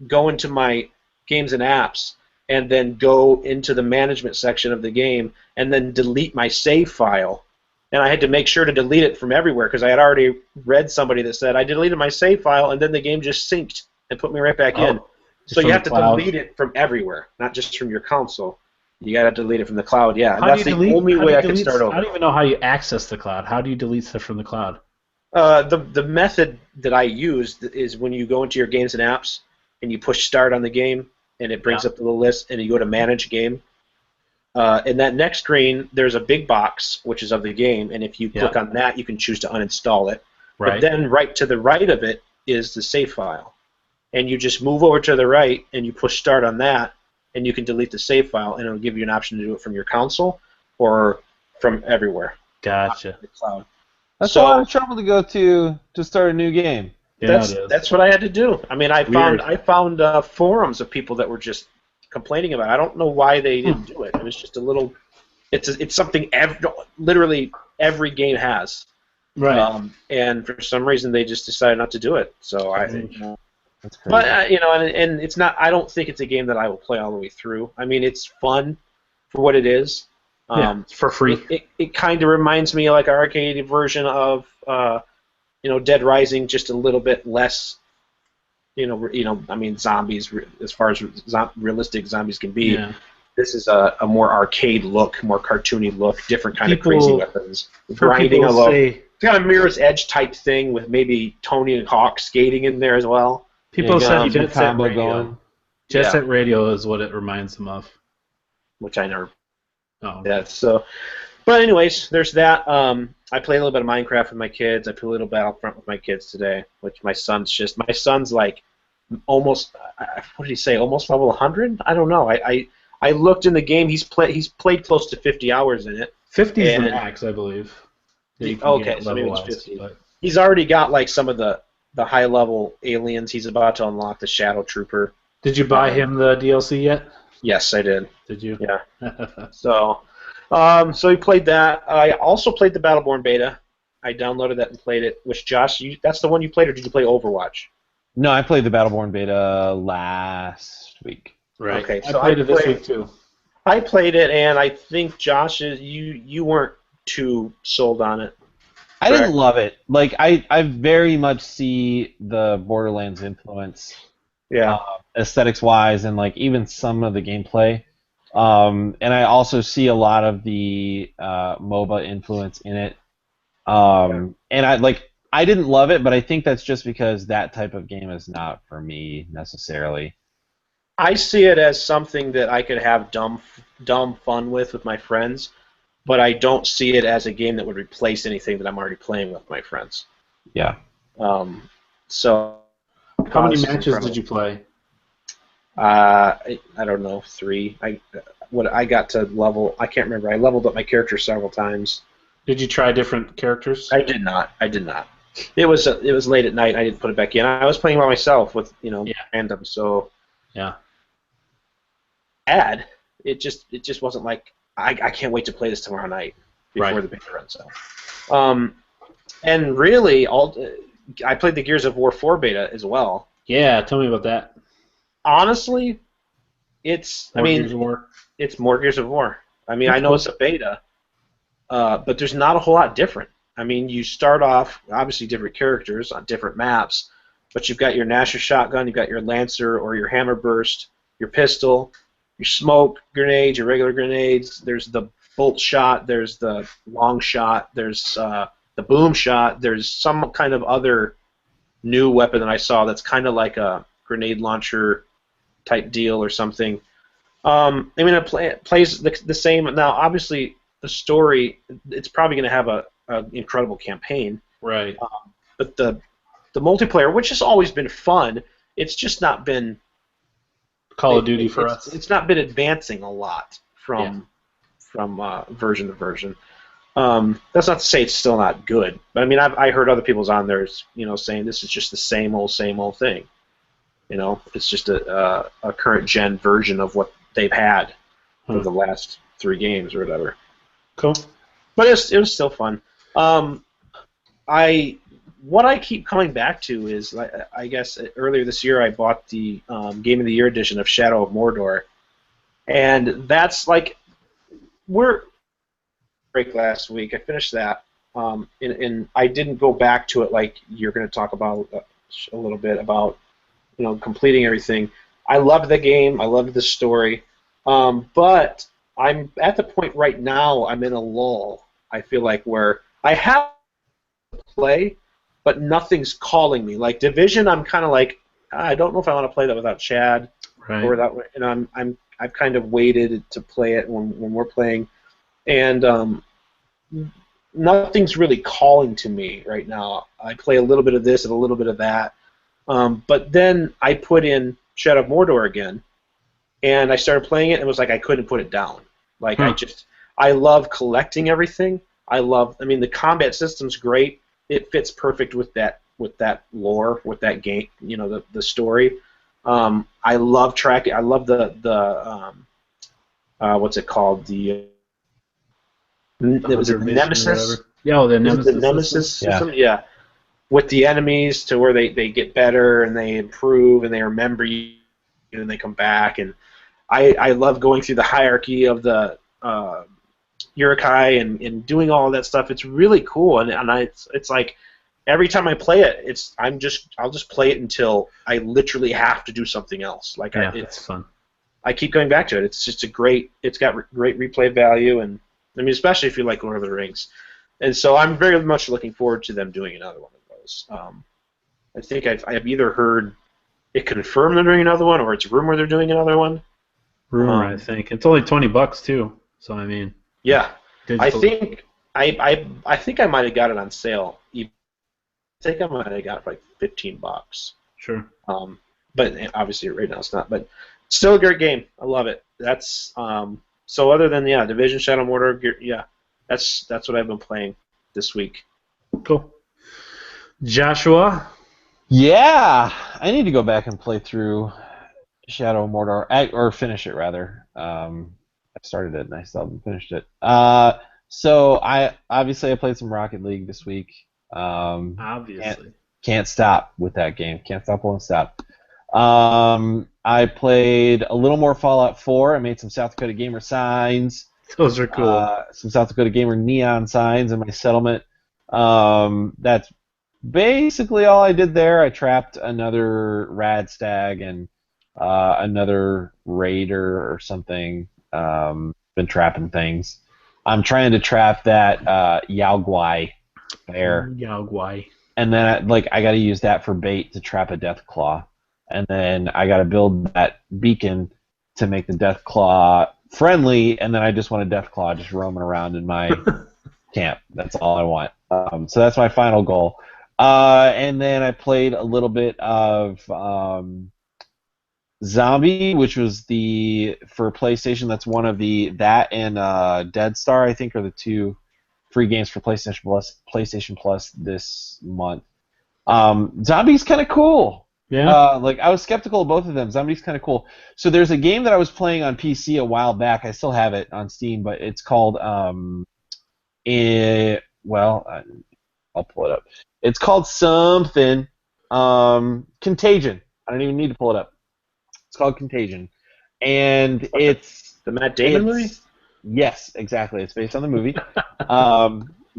go into my games and apps and then go into the management section of the game and then delete my save file. And I had to make sure to delete it from everywhere because I had already read somebody that said I deleted my save file and then the game just synced and put me right back in. So you have to delete it from everywhere, not just from your console. You got to delete it from the cloud, yeah. And that's the only way I can start over. I don't even know how you access the cloud. How do you delete stuff from the cloud? The method that I used is when you go into your games and apps and you push start on the game and it brings up the little list and you go to manage game. In that next screen, there's a big box, which is of the game, and if you click on that, you can choose to uninstall it. Right. But then right to the right of it is the save file. And you just move over to the right and you push start on that, and you can delete the save file, and it'll give you an option to do it from your console or from everywhere. Gotcha. The cloud. That's a lot of trouble to go to start a new game. Yeah, That's what I had to do. I mean, I found forums of people that were just complaining about it. I don't know why they didn't do it. It was just a little. It's something literally every game has. Right. And for some reason they just decided not to do it. So That's crazy. But and it's not. I don't think it's a game that I will play all the way through. I mean, it's fun for what it is. It's for free. It kind of reminds me of like an arcade version of Dead Rising, just a little bit less. I mean, zombies as far as realistic zombies can be. Yeah. This is a more arcade look, more cartoony look, different kind of crazy weapons. Grinding it's got a Mirror's Edge type thing with maybe Tony and Hawk skating in there as well. People said Jet Set combo Radio. going. Jet Set Radio is what it reminds them of. Which I never. Oh. Yeah. So, but anyways, there's that. I play a little bit of Minecraft with my kids. I play a little Battlefront with my kids today, which my son's like almost. What did he say? Almost level 100? I don't know. I looked in the game. He's played close to 50 hours in it. 50 is the max, I believe. Okay, so maybe it's 50. But he's already got like some of the high level aliens. He's about to unlock the Shadow Trooper. Did you buy him the DLC yet? Yes, I did. Did you? Yeah. So he played that. I also played the Battleborn beta. I downloaded that and played it. Which Josh, that's the one you played, or did you play Overwatch? No, I played the Battleborn beta last week. Right. Okay, so I played it this week too. I played it, and I think Josh, you weren't too sold on it. I didn't love it. Like I very much see the Borderlands influence. Yeah. Aesthetics-wise, and like even some of the gameplay. And I also see a lot of the MOBA influence in it. And I didn't love it, but I think that's just because that type of game is not for me necessarily. I see it as something that I could have dumb fun with my friends, but I don't see it as a game that would replace anything that I'm already playing with my friends. Yeah. So. How many matches did you play? I don't know, 3. I got to level. I can't remember. I leveled up my character several times. Did you try different characters? I did not. It was late at night. I didn't put it back in. I was playing by myself with random. So yeah. It just wasn't like I can't wait to play this tomorrow night before the beta runs out. And really, I played the Gears of War 4 beta as well. Yeah, tell me about that. Honestly, it's Gears of War? It's more Gears of War. I mean, I know it's a beta, but there's not a whole lot different. I mean, you start off obviously different characters on different maps, but you've got your Gnasher shotgun, you've got your Lancer or your Hammer Burst, your pistol, your smoke grenades, your regular grenades. There's the bolt shot. There's the long shot. There's the boom shot. There's some kind of other new weapon that I saw that's kind of like a grenade launcher type deal or something. I mean, it plays the same. Now, obviously, the story, it's probably going to have an incredible campaign. Right. But the multiplayer, which has always been fun, it's just not been Call of Duty for us. It's not been advancing a lot from version to version. That's not to say it's still not good, but I mean, I heard other people's on there, saying this is just the same old thing. It's just a current gen version of what they've had for the last 3 games or whatever. Cool. But it was still fun. What I keep coming back to is, I guess earlier this year I bought the Game of the Year edition of Shadow of Mordor, and that's like break last week. I finished that, and I didn't go back to it like you're going to talk about a little bit about completing everything. I loved the game. I loved the story, but I'm at the point right now. I'm in a lull. I feel like where I have to play, but nothing's calling me. Like Division, I'm kind of like I don't know if I want to play that without Chad or without. And I've kind of waited to play it when we're playing, and nothing's really calling to me right now. I play a little bit of this and a little bit of that, but then I put in Shadow of Mordor again, and I started playing it, and it was like I couldn't put it down. Like Huh. I love collecting everything. I mean, the combat system's great. It fits perfect with that lore, with that game, the story. I love tracking. I love the what's it called? Was it the Hunter Vision or Nemesis? whatever. Yeah, the Is it Nemesis. the Nemesis system? system? Yeah. With the enemies to where they get better and they improve and they remember you and they come back. And I love going through the hierarchy of the Urukai and doing all of that stuff. It's really cool. And it's like every time I play it, I'll just play it until I literally have to do something else. Like Yeah, it's fun. I keep going back to it. It's just it's got great replay value, and I mean, especially if you like Lord of the Rings. And so I'm very much looking forward to them doing another one of those. I think I've either heard it confirmed they're doing another one, or it's rumor they're doing another one. Rumor, I think it's only $20 too. So I mean, yeah, digital. I think I think I might have got it on sale. I think I might have got it for like $15. Sure. But obviously right now it's not. But still a great game. I love it. That's so other than Division, Shadow Mortar, that's what I've been playing this week. Cool. Joshua. Yeah, I need to go back and play through Shadow Mortar, or finish it rather. I started it and I still haven't finished it. So I played some Rocket League this week. Obviously. Can't stop with that game. Can't stop, won't stop. I played a little more Fallout 4. I made some South Dakota Gamer signs. Those are cool. Some South Dakota Gamer neon signs in my settlement. That's basically all I did there. I trapped another Rad Stag and another Raider or something. Been trapping things. I'm trying to trap that Yao Guai bear. Yao Guai. And then I got to use that for bait to trap a Deathclaw. And then I got to build that beacon to make the Deathclaw friendly, and then I just want a Deathclaw just roaming around in my camp. That's all I want. So that's my final goal. And then I played a little bit of Zombie, which was for PlayStation. That's one of that and Dead Star, I think, are the two free games for PlayStation Plus this month. Zombie's kind of cool. Yeah. I was skeptical of both of them. Zombie's kind of cool. So there's a game that I was playing on PC a while back. I still have it on Steam, but it's called I'll pull it up. It's called something Contagion. I don't even need to pull it up. It's called Contagion, and it's the Matt Damon movie. Yes, exactly. It's based on the movie.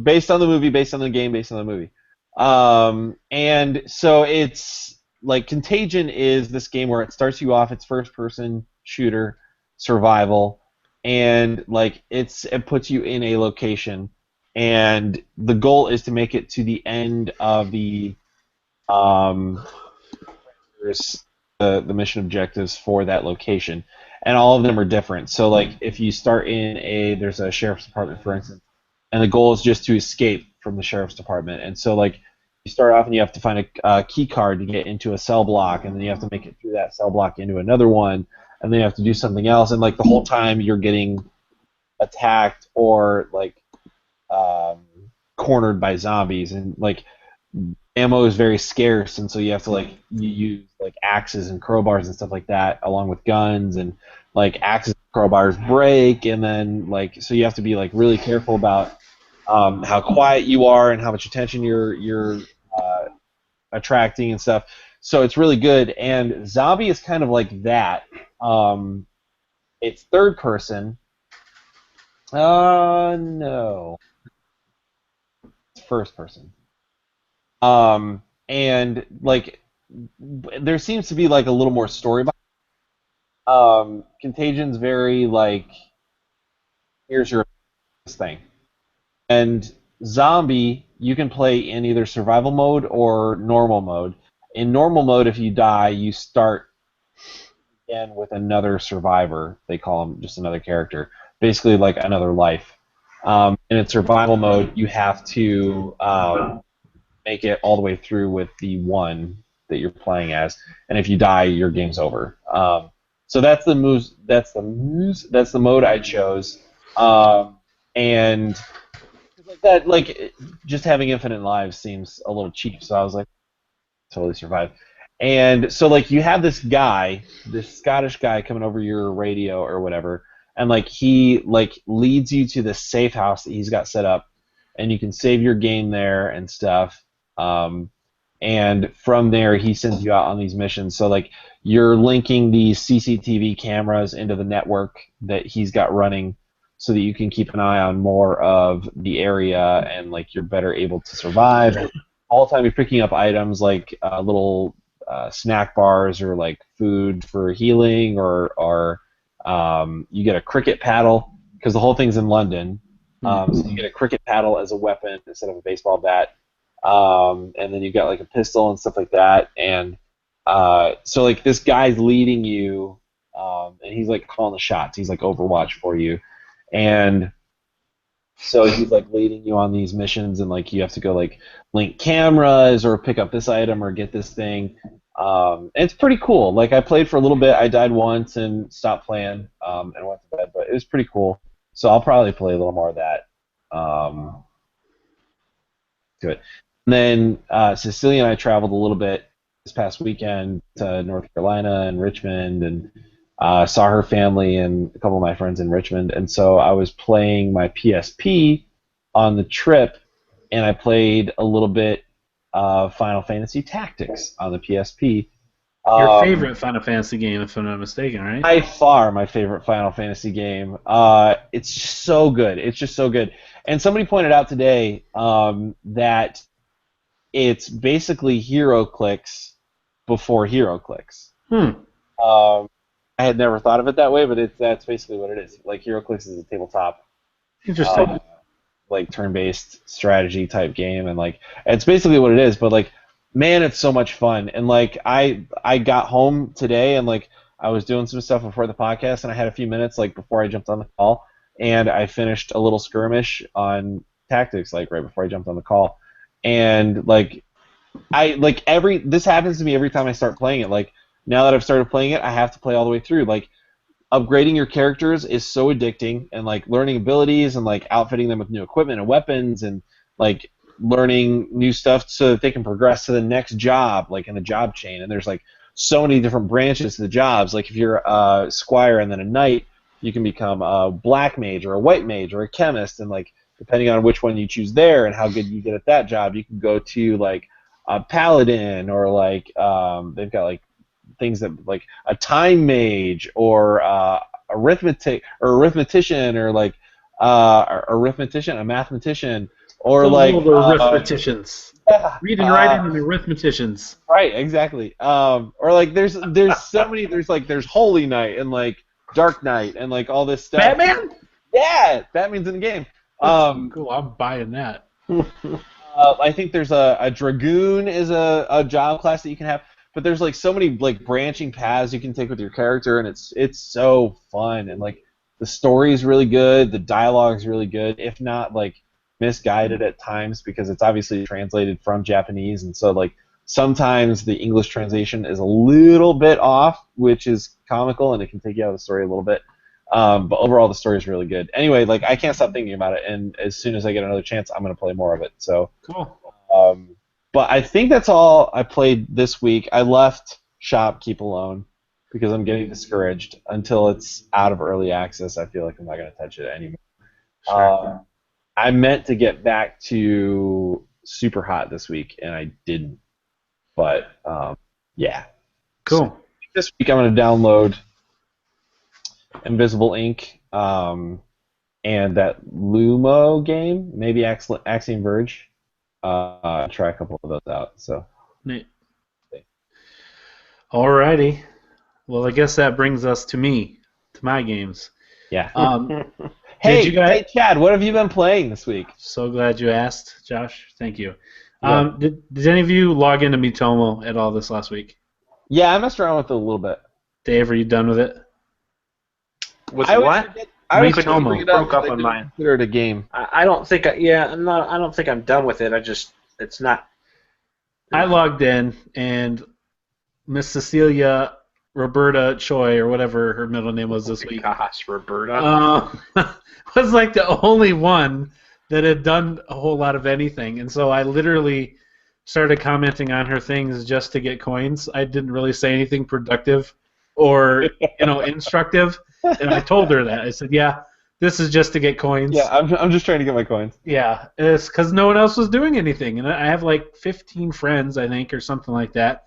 Based on the movie, based on the game, based on the movie. And so it's like Contagion is this game where it starts you off, it's first-person shooter, survival, and it puts you in a location, and the goal is to make it to the end of the mission objectives for that location, and all of them are different. So if you start in there's a sheriff's department, for instance, and the goal is just to escape from the sheriff's department, and so you start off and you have to find a key card to get into a cell block, and then you have to make it through that cell block into another one, and then you have to do something else, and the whole time you're getting attacked or cornered by zombies, and ammo is very scarce, and so you have to you use axes and crowbars and stuff like that, along with guns, and axes and crowbars break, and then so you have to be really careful about how quiet you are and how much attention you're attracting and stuff. So it's really good, and Zombie is kind of like that. It's third person. No. It's first person. And there seems to be a little more story behind it. Contagion's very here's your thing. And Zombie, you can play in either survival mode or normal mode. In normal mode, if you die, you start again with another survivor. They call him just another character, basically another life. And in survival mode, you have to make it all the way through with the one that you're playing as, and if you die, your game's over. So that's the moves. That's the mode I chose. And like that, just having infinite lives seems a little cheap. So I was like, totally survive. And so like you have this guy, this Scottish guy coming over your radio or whatever, and like he like leads you to this safe house that he's got set up, and you can save your game there and stuff. And from there he sends you out on these missions. So like you're linking these CCTV cameras into the network that he's got running, so that you can keep an eye on more of the area and like you're better able to survive. All the time you're picking up items like little snack bars or like food for healing, or you get a cricket paddle because the whole thing's in London. So you get a cricket paddle as a weapon instead of a baseball bat, and then you got like a pistol and stuff like that. And so like this guy's leading you, and he's like calling the shots. He's like Overwatch for you, and so he's like leading you on these missions, and like you have to go like link cameras or pick up this item or get this thing. And it's pretty cool. Like I played for a little bit. I died once and stopped playing and went to bed, but it was pretty cool. So I'll probably play a little more of that. To it. And then Cecilia and I traveled a little bit this past weekend to North Carolina and Richmond, and saw her family and a couple of my friends in Richmond. And so I was playing my PSP on the trip, and I played a little bit of Final Fantasy Tactics on the PSP. Your favorite Final Fantasy game, if I'm not mistaken, right? By far my favorite Final Fantasy game. It's just so good. It's just so good. And somebody pointed out today that it's basically HeroClix before HeroClix. I had never thought of it that way, but that's basically what it is. Like HeroClix is a tabletop, Interesting. like turn-based strategy type game, and like it's basically what it is. But like, man, it's so much fun. And like I got home today, and like I was doing some stuff before the podcast, and I had a few minutes like before I jumped on the call, and I finished a little skirmish on Tactics like right before I jumped on the call, and like this happens to me every time I start playing it. Like now that I've started playing it, I have to play all the way through. Like upgrading your characters is so addicting, and like learning abilities and like outfitting them with new equipment and weapons, and like learning new stuff so that they can progress to the next job, like in the job chain. And there's like so many different branches to the jobs. Like if you're a squire and then a knight, you can become a black mage or a white mage or a chemist, and like depending on which one you choose there and how good you get at that job, you can go to like a paladin, or like they've got like things that like a time mage or arithmetician, or like a mathematician, or Those like little arithmeticians. yeah, Reading, writing, and arithmeticians. right, exactly. Or like there's so many, there's Holy Knight and like Dark Knight and like all this stuff. Batman? Yeah, Batman's in the game. Cool, I'm buying that. I think there's a Dragoon is a job class that you can have, but there's like so many like branching paths you can take with your character, and it's so fun, and like the story's really good, the dialogue's really good, if not like misguided at times because it's obviously translated from Japanese, and so like sometimes the English translation is a little bit off, which is comical, and it can take you out of the story a little bit. But overall, the story is really good. Anyway, like I can't stop thinking about it, and as soon as I get another chance, I'm gonna play more of it. So cool. But I think that's all I played this week. I left Shopkeep alone because I'm getting discouraged until it's out of early access. I feel like I'm not gonna touch it anymore. Sure. I meant to get back to Super Hot this week, and I didn't. But yeah. Cool. So this week I'm gonna download Invisible Ink, and that Lumo game, maybe Axiom Verge. Try a couple of those out. So. Neat. Alrighty. Well, I guess that brings us to my games. Yeah. Did you guys... Hey, Chad, what have you been playing this week? So glad you asked, Josh. Thank you. Yeah. Did any of you log into Miitomo at all this last week? Yeah, I messed around with it a little bit. Dave, are you done with it? With what? I Miitomo broke up on mine. Consider it a game. I don't think. I don't think I'm done with it. It's not. I logged in, and Miss Cecilia Roberta Choi, or whatever her middle name was this week. Gosh, Roberta. Was like the only one that had done a whole lot of anything, and so I literally started commenting on her things just to get coins. I didn't really say anything productive or instructive, and I told her that. I said, "Yeah, this is just to get coins." Yeah, I'm just trying to get my coins. Yeah, it's because no one else was doing anything, and I have like 15 friends, I think, or something like that,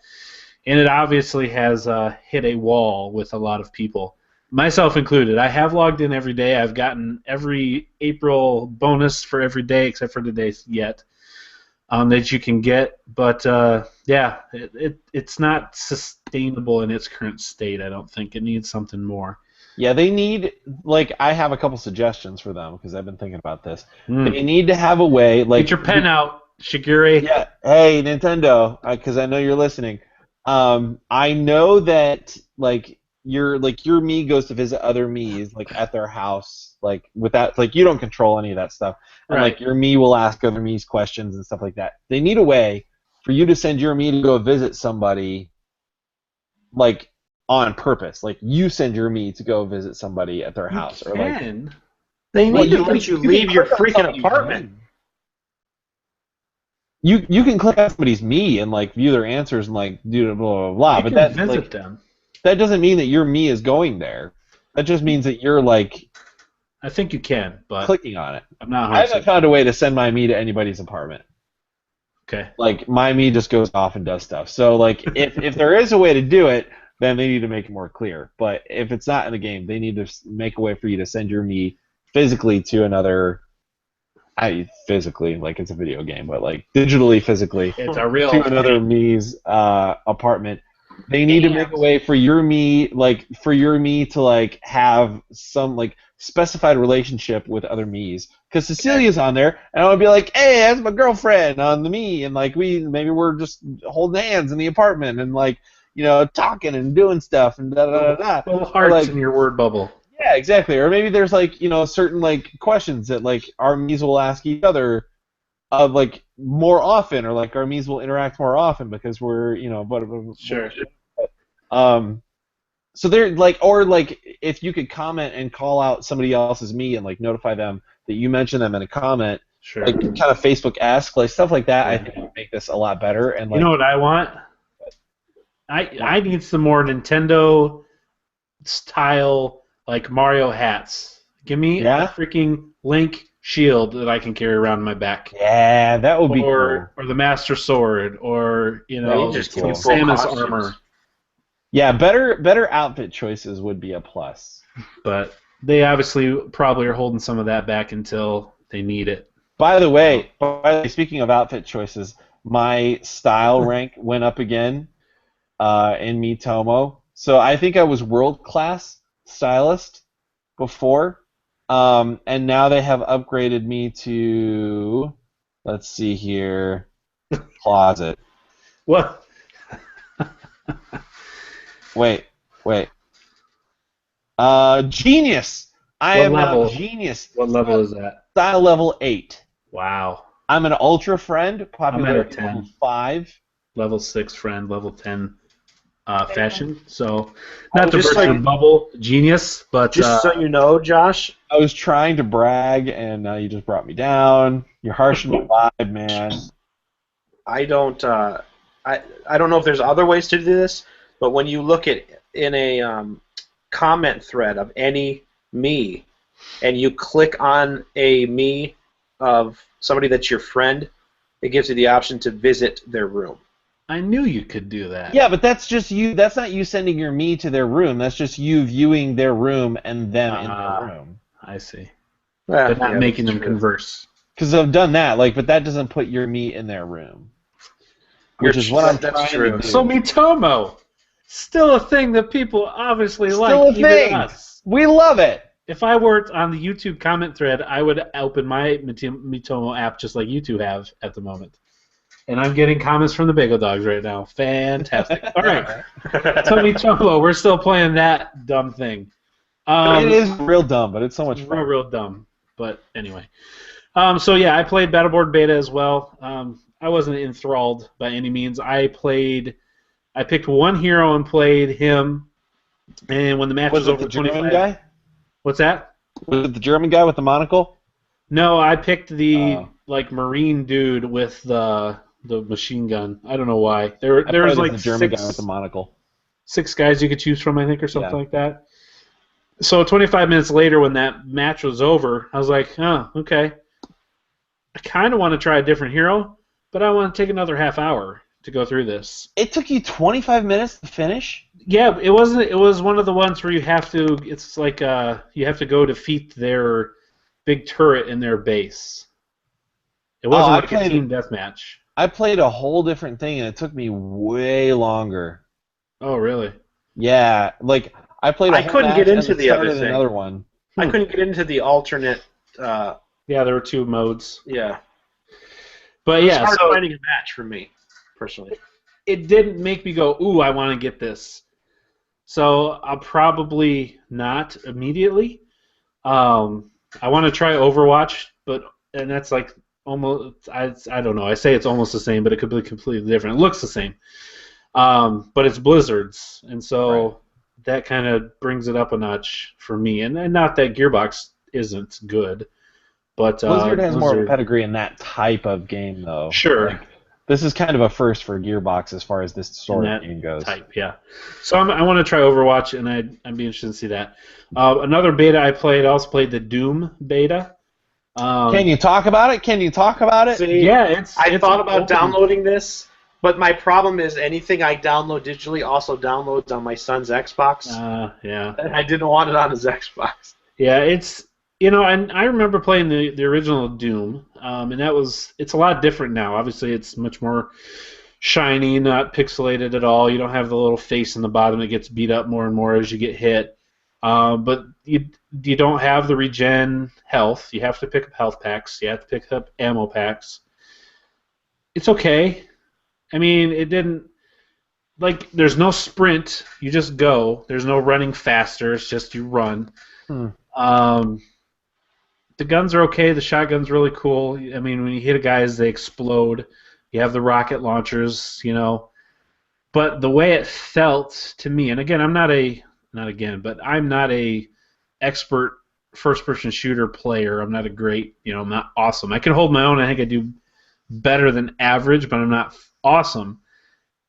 and it obviously has hit a wall with a lot of people. Myself included. I have logged in every day. I've gotten every April bonus for every day except for today's yet that you can get. But, yeah, it's not sustainable in its current state, I don't think. It needs something more. Yeah, they need, I have a couple suggestions for them because I've been thinking about this. They need to have a way, Get your pen out, Shiguri. Yeah, hey, Nintendo, because I know you're listening. I know that, your me goes to visit other me's at their house without you don't control any of that stuff, and right. Your me will ask other me's questions and stuff like that. They need a way for you to send your me to go visit somebody on purpose. You send your me to go visit somebody at their house, They need to let you leave your freaking apartment. You can click on somebody's me and view their answers and do blah blah blah. But that visit them. That doesn't mean that your me is going there. That just means that you're I think you can, but clicking on it. I'm not. I haven't found a way to send my me to anybody's apartment. Okay. My me just goes off and does stuff. So if there is a way to do it, then they need to make it more clear. But if it's not in the game, they need to make a way for you to send your me physically to another. Physically, it's a video game, but digitally, physically, it's a real to another me's apartment. They need to make a way for your me, to have some specified relationship with other me's. Because Cecilia's on there, and I would be like, "Hey, that's my girlfriend on the me," and we're just holding hands in the apartment and talking and doing stuff and da da da da. Little hearts in your word bubble. Yeah, exactly. Or maybe there's certain questions that our me's will ask each other more often, or our me's will interact more often because we're Sure. So they're or if you could comment and call out somebody else's me and notify them that you mentioned them in a comment, sure, kind of Facebook-esque, stuff like that. I think would make this a lot better. And you know what I want? I need some more Nintendo style Mario hats. Give me a freaking Link shield that I can carry around my back. Yeah, that would be cool. Or the Master Sword, or just cool. Samus armor. Yeah, better outfit choices would be a plus. But they obviously probably are holding some of that back until they need it. By the way, speaking of outfit choices, my style rank went up again in Miitomo. So I think I was world class stylist before, and now they have upgraded me to, let's see here, closet. What? Wait. Genius. I am now genius. What level is that? Style level 8. Wow. I'm an ultra friend, popular at 10. level 5. Level 6 friend, level 10 fashion. So, not to just burst your bubble, genius, but just so you know, Josh, I was trying to brag, and now you just brought me down. You're harshing my vibe, man. I don't know if there's other ways to do this, but when you look at in a comment thread of any me, and you click on a me of somebody that's your friend, it gives you the option to visit their room. I knew you could do that. Yeah, but that's just you. That's not you sending your me to their room. That's just you viewing their room and them in their room. I see. Yeah, But not making them converse. Because I've done that, but that doesn't put your me in their room. Which is what I'm trying to do. So Miitomo, still a thing that people obviously like. Still a thing. Us. We love it. If I were on the YouTube comment thread, I would open my Miitomo app just like you two have at the moment. And I'm getting comments from the Bagel Dogs right now. Fantastic. All right. So Miitomo, we're still playing that dumb thing. It is real dumb, but it's so much fun. Real dumb. But anyway. So yeah, I played Battleborn Beta as well. I wasn't enthralled by any means. I picked one hero and played him And when the match Was was it over, the German 25. guy? What's that? Was it the German guy with the monocle? No, I picked the Oh. Marine dude with the machine gun. I don't know why. I There played was as like the German guy with the monocle. 6 guys you could choose from, I think, or something Yeah. like that. So 25 minutes later, when that match was over, I was like, oh, okay. I kind of want to try a different hero, but I want to take another half hour to go through this. It took you 25 minutes to finish? Yeah, it wasn't. It was one of the ones where you have to. It's like you have to go defeat their big turret in their base. It wasn't I like a played- team deathmatch. I played a whole different thing, and it took me way longer. Oh, really? Yeah, like I played. I couldn't get into the other other thing. Another one. I couldn't get into the alternate. Yeah, there were 2 modes. Yeah. But It's yeah, hard so finding a match for me, personally. it didn't make me go, ooh, I want to get this. So I'll probably not immediately. I want to try Overwatch, and that's like almost. I don't know. I say it's almost the same, but it could be completely different. It looks the same, but it's Blizzard's, and so that kind of brings it up a notch for me. And not that Gearbox isn't good, but Blizzard has more of a pedigree in that type of game, though. Sure. Like, this is kind of a first for Gearbox as far as this sort In of that game goes. type, yeah. So I want to try Overwatch, and I'd be interested to see that. Another beta I played, I also played the Doom beta. Can you talk about it? Can you talk about it? See, Yeah, it's thought about open. downloading this, but my problem is anything I download digitally also downloads on my son's Xbox, Yeah. and I didn't want it on his Xbox. Yeah, it's and I remember playing the original Doom, and it's a lot different now. Obviously, it's much more shiny, not pixelated at all. You don't have the little face in the bottom that gets beat up more and more as you get hit. But you don't have the regen health. You have to pick up health packs. You have to pick up ammo packs. It's okay. I mean, it didn't. Like, there's no sprint. You just go. There's no running faster. It's just you run. The guns are okay. The shotgun's really cool. I mean, when you hit a guys, they explode. You have the rocket launchers, But the way it felt to me, and again, I'm not a expert first-person shooter player. I'm not a great, I'm not awesome. I can hold my own. I think I do better than average, but I'm not awesome.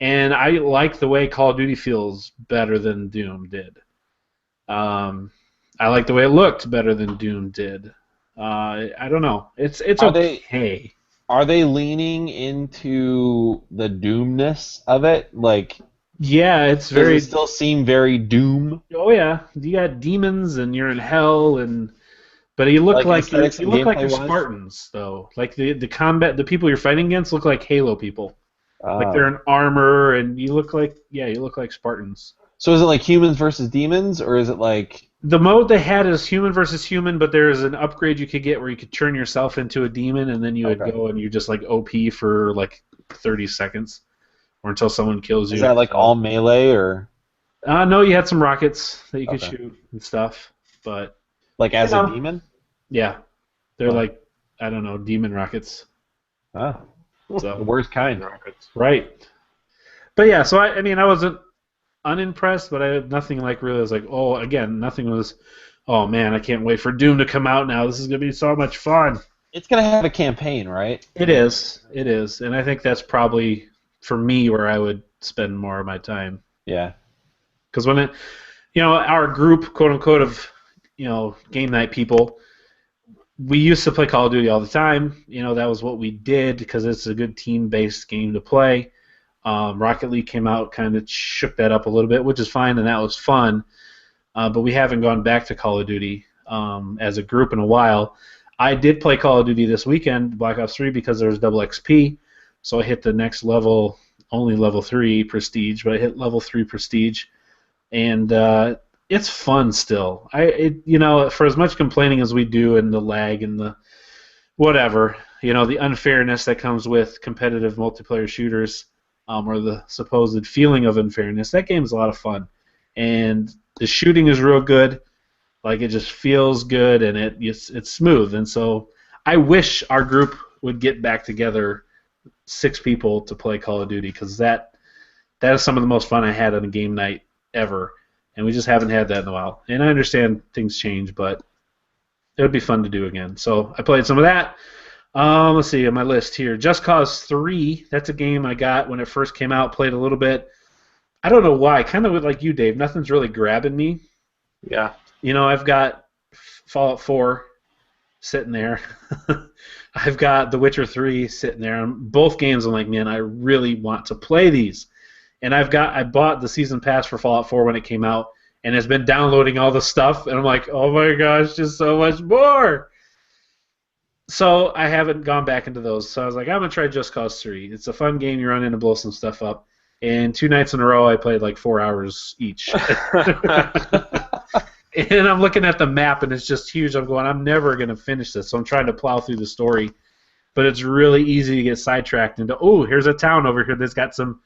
And I like the way Call of Duty feels better than Doom did. I like the way it looked better than Doom did. I don't know. It's okay. Are they leaning into the Doomness of it? Like, yeah, it's does very. it still seem very Doom? Oh yeah, you got demons and you're in hell, but you look like you're gameplay-wise? Spartans though. Like the combat, the people you're fighting against look like Halo people. Like they're in armor, and you look like Spartans. So is it like humans versus demons, or is it like... The mode they had is human versus human, but there's an upgrade you could get where you could turn yourself into a demon, and then you would go and you just like OP for like 30 seconds, or until someone kills you. Is that like all melee, or... No, you had some rockets that you could shoot and stuff, but... Like as a demon? Yeah. They're like, I don't know, demon rockets. Ah, So, the worst kind. right. But yeah, so I mean, I wasn't unimpressed, but I had nothing like really. I was like, nothing was. Oh man, I can't wait for Doom to come out now. This is gonna be so much fun. It's gonna have a campaign, right? It is, and I think that's probably for me where I would spend more of my time. Yeah. Because when our group, quote unquote, of game night people, we used to play Call of Duty all the time. That was what we did because it's a good team-based game to play. Rocket League came out, kind of shook that up a little bit, which is fine, and that was fun. But we haven't gone back to Call of Duty as a group in a while. I did play Call of Duty this weekend, Black Ops 3, because there was double XP, so I hit the next level, only level 3 Prestige, but I hit level 3 Prestige, and it's fun still. For as much complaining as we do and the lag and the whatever, the unfairness that comes with competitive multiplayer shooters, or the supposed feeling of unfairness, that game is a lot of fun. And the shooting is real good. Like, it just feels good, and it's smooth. And so I wish our group would get back together, 6 people, to play Call of Duty, because that is some of the most fun I had on a game night ever. and we just haven't had that in a while. And I understand things change, but it would be fun to do again. So I played some of that. Let's see on my list here. Just Cause 3. That's a game I got when it first came out. Played a little bit. I don't know why. Kind of like you, Dave. Nothing's really grabbing me. Yeah. You know, I've got Fallout 4 sitting there. I've got The Witcher 3 sitting there. And both games, I'm like, man, I really want to play these. And I bought the season pass for Fallout 4 when it came out, and has been downloading all the stuff. And I'm like, oh my gosh, just so much more. So I haven't gone back into those. So I was like, I'm gonna try Just Cause 3. It's a fun game. You run in and blow some stuff up. And 2 nights in a row, I played like 4 hours each. And I'm looking at the map, and it's just huge. I'm going, I'm never going to finish this. So I'm trying to plow through the story. But it's really easy to get sidetracked into, oh, here's a town over here that's got some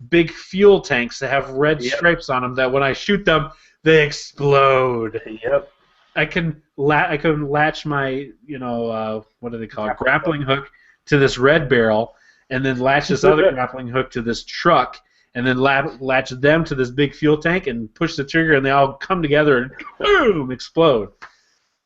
big fuel tanks that have red stripes on them that when I shoot them, they explode. Yep. I can latch my, what do they call it, grappling hook to this red barrel, and then latch this other grappling hook to this truck, and then latch them to this big fuel tank and push the trigger, and they all come together and boom, explode.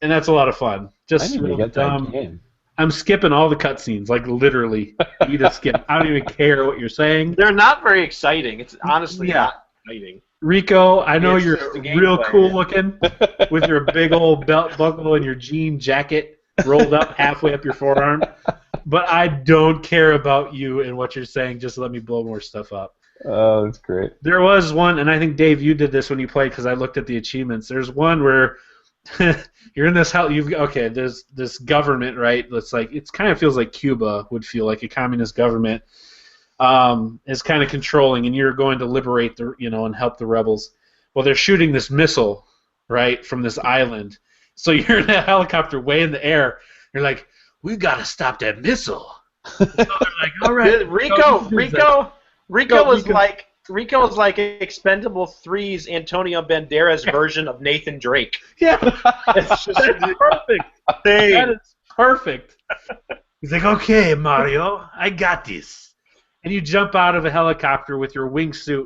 And that's a lot of fun. Just I need to get that game. I'm skipping all the cutscenes, like literally. You just skip. I don't even care what you're saying. They're not very exciting. It's honestly not exciting. Rico, I know you're real cool play. looking with your big old belt buckle and your jean jacket rolled up halfway up your forearm, but I don't care about you and what you're saying. Just let me blow more stuff up. Oh, that's great. There was one, and I think, Dave, you did this when you played because I looked at the achievements. There's one where you're in this house. There's this government, right? It kind of feels like Cuba would feel like a communist government. Is kind of controlling, and you're going to liberate and help the rebels. Well, they're shooting this missile, right, from this island. So you're in a helicopter way in the air. You're like, we've got to stop that missile. So they're like, all right. Rico is like Expendable 3's Antonio Banderas version of Nathan Drake. Yeah, that's perfect. That is perfect. He's like, okay, Mario, I got this. And you jump out of a helicopter with your wingsuit,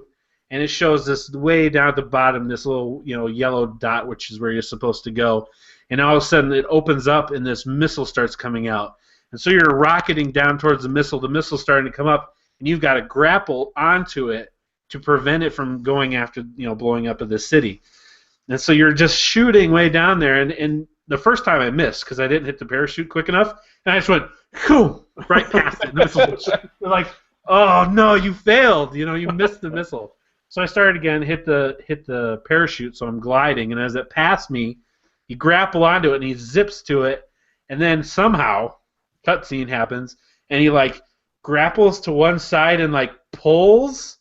and it shows this way down at the bottom, this little yellow dot, which is where you're supposed to go. And all of a sudden, it opens up, and this missile starts coming out. And so you're rocketing down towards the missile. The missile's starting to come up, and you've got to grapple onto it to prevent it from going after, blowing up of the city. And so you're just shooting way down there, and the first time I missed because I didn't hit the parachute quick enough, and I just went, whew, right past it. They're like, oh no, you failed. You missed the missile. So I started again, hit the parachute, so I'm gliding, and as it passed me, you grapple onto it, and he zips to it, and then somehow, cutscene happens, and he grapples to one side and pulls,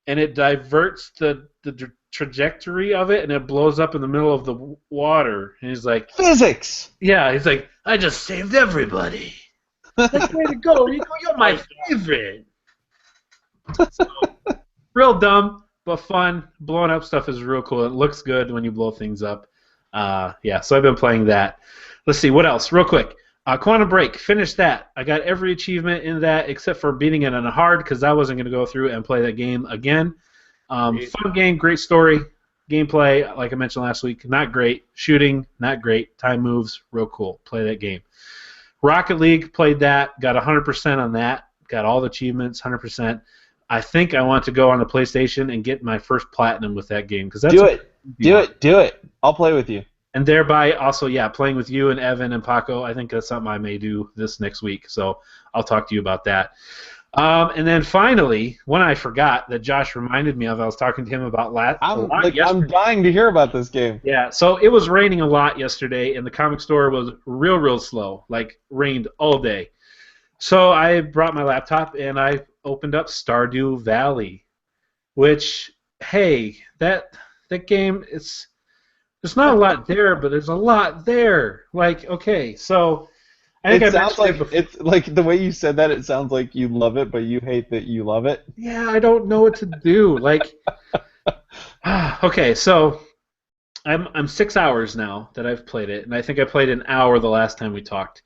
and it diverts the trajectory of it, and it blows up in the middle of the water. And he's like, physics. Yeah, he's like, I just saved everybody. That's way to go, Rico. You're my favorite. So, real dumb, but fun. Blowing up stuff is real cool. It looks good when you blow things up. So I've been playing that. Let's see, what else? Real quick. Quantum Break, finished that. I got every achievement in that except for beating it on a hard because I wasn't going to go through and play that game again. Fun game, great story. Gameplay, like I mentioned last week, not great. Shooting, not great. Time moves, real cool. Play that game. Rocket League, played that. Got 100% on that. Got all the achievements, 100%. I think I want to go on the PlayStation and get my first platinum with that game. Do it. I'll play with you. And thereby also, playing with you and Evan and Paco, I think that's something I may do this next week. So I'll talk to you about that. And then finally, one I forgot that Josh reminded me of, I was talking to him about I'm dying to hear about this game. Yeah, so it was raining a lot yesterday, and the comic store was real slow, rained all day. So I brought my laptop, and I opened up Stardew Valley, which, hey, that game, there's not a lot there, but there's a lot there. Okay, so I think it sounds like it's like the way you said that. It sounds like you love it, but you hate that you love it. Yeah, I don't know what to do. Okay, so I'm 6 hours now that I've played it, and I think I played an hour the last time we talked.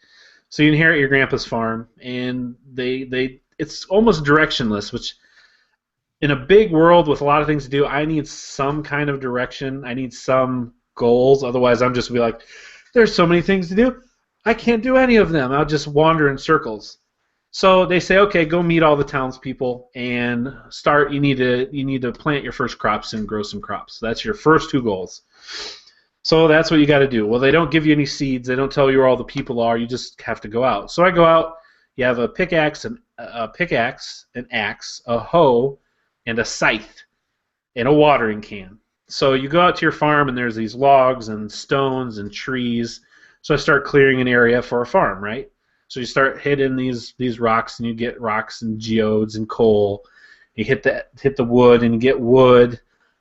So you inherit your grandpa's farm, and it's almost directionless, which in a big world with a lot of things to do, I need some kind of direction. I need some goals. Otherwise, I'm just be like, there's so many things to do. I can't do any of them. I'll just wander in circles. So they say, okay, go meet all the townspeople and start. You need to plant your first crops and grow some crops. That's your first 2 goals. So that's what you got to do. Well, they don't give you any seeds. They don't tell you where all the people are. You just have to go out. So I go out. You have a pickaxe, an axe, a hoe, and a scythe, and a watering can. So you go out to your farm, and there's these logs and stones and trees. So I start clearing an area for a farm, right? So you start hitting these rocks, and you get rocks and geodes and coal. You hit the wood, and you get wood.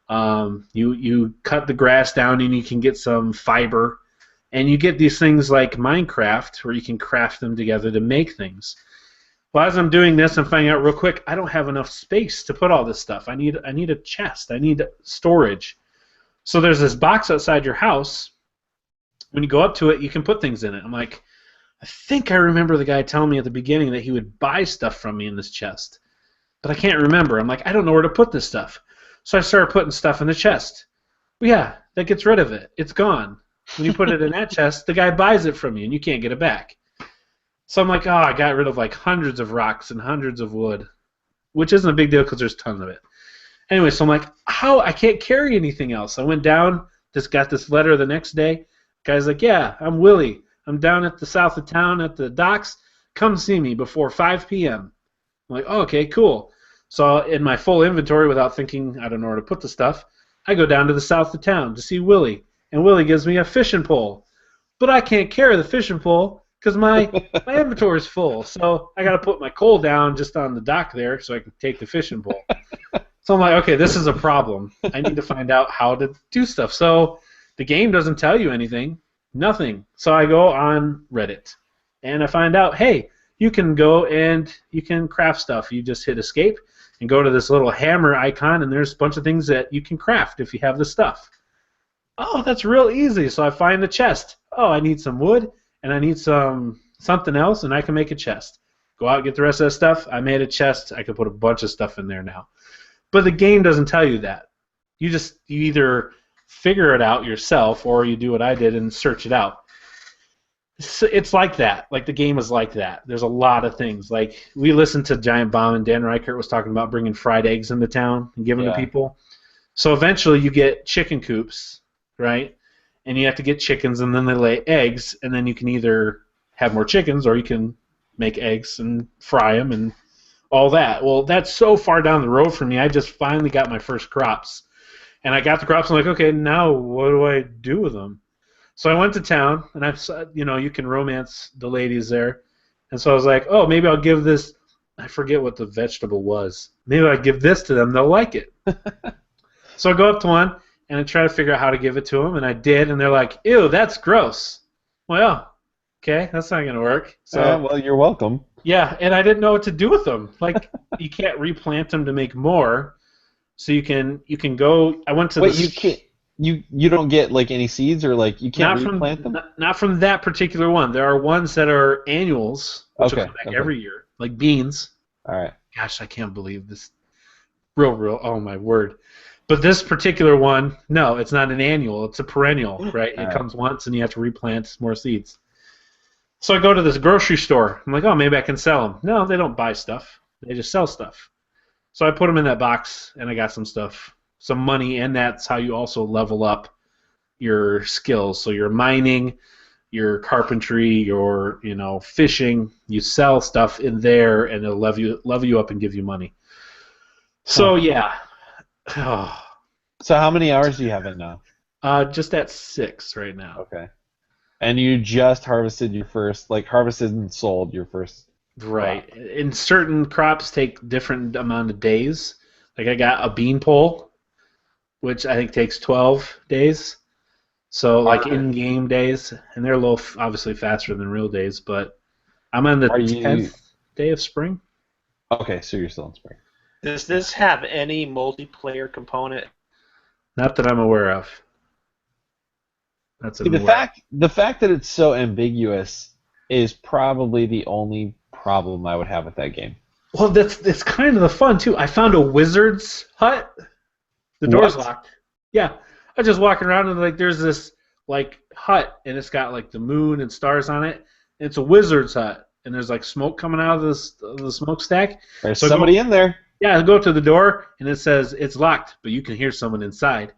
You cut the grass down, and you can get some fiber. And you get these things like Minecraft, where you can craft them together to make things. Well, as I'm doing this, I'm finding out real quick, I don't have enough space to put all this stuff. I need a chest. I need storage. So there's this box outside your house. When you go up to it, you can put things in it. I'm like, I think I remember the guy telling me at the beginning that he would buy stuff from me in this chest. But I can't remember. I'm like, I don't know where to put this stuff. So I started putting stuff in the chest. Well, yeah, that gets rid of it. It's gone. When you put it in that chest, the guy buys it from you, and you can't get it back. So I'm like, oh, I got rid of like hundreds of rocks and hundreds of wood, which isn't a big deal because there's tons of it. Anyway, so I'm like, how? I can't carry anything else. I went down, just got this letter the next day. Guy's like, yeah, I'm Willie. I'm down at the south of town at the docks. Come see me before 5 p.m. I'm like, oh, okay, cool. So in my full inventory, without thinking, I don't know where to put the stuff, I go down to the south of town to see Willie. And Willie gives me a fishing pole. But I can't carry the fishing pole because my inventory is full. So I got to put my coal down just on the dock there so I can take the fishing pole. So I'm like, okay, this is a problem. I need to find out how to do stuff. So the game doesn't tell you anything. Nothing. So I go on Reddit. And I find out, hey, you can go and you can craft stuff. You just hit escape and go to this little hammer icon, and there's a bunch of things that you can craft if you have the stuff. Oh, that's real easy. So I find the chest. Oh, I need some wood, and I need something else, and I can make a chest. Go out and get the rest of that stuff. I made a chest. I could put a bunch of stuff in there now. But the game doesn't tell you that. You either figure it out yourself, or you do what I did and search it out. It's like that. Like the game is like that. There's a lot of things. Like we listened to Giant Bomb, and Dan Reichert was talking about bringing fried eggs into town and giving to people. So eventually you get chicken coops, right? And you have to get chickens, and then they lay eggs, and then you can either have more chickens or you can make eggs and fry them and all that. Well, that's so far down the road for me. I just finally got my first crops. And I got the crops, and I'm like, okay, now what do I do with them? So I went to town, and you can romance the ladies there. And so I was like, oh, maybe I'll give this, I forget what the vegetable was. Maybe I'll give this to them. They'll like it. So I go up to one, and I try to figure out how to give it to them, and I did, and they're like, ew, that's gross. Well, okay, that's not going to work. So, well, you're welcome. Yeah, and I didn't know what to do with them. Like, you can't replant them to make more. So you can go. I went to. Wait, you can't. You don't get like any seeds, or like you can't replant them. Not from that particular one. There are ones that are annuals, which will come back every year, like beans. All right. Gosh, I can't believe this. Real. Oh my word! But this particular one, no, it's not an annual. It's a perennial, right? It comes once, and you have to replant more seeds. So I go to this grocery store. I'm like, oh, maybe I can sell them. No, they don't buy stuff. They just sell stuff. So I put them in that box, and I got some stuff, some money, and that's how you also level up your skills. So your mining, your carpentry, your fishing, you sell stuff in there, and it'll level you up and give you money. So yeah. So how many hours do you have in now? Just at 6 right now. Okay. And you just harvested harvested and sold your first. Right. And certain crops take different amount of days. Like I got a bean pole, which I think takes 12 days. So like in-game days, and they're a little obviously faster than real days, but I'm on the 10th day of spring. Okay, so you're still in spring. Does this have any multiplayer component? Not that I'm aware of. That's the fact that it's so ambiguous is probably the only problem I would have with that game. Well, that's kind of the fun too. I found a wizard's hut. The door's What? locked. Yeah, I was just walking around and like there's this like hut and it's got like the moon and stars on it. And it's a wizard's hut and there's like smoke coming out of the smokestack. There's So somebody in there. Yeah, I go to the door and it says it's locked, but you can hear someone inside.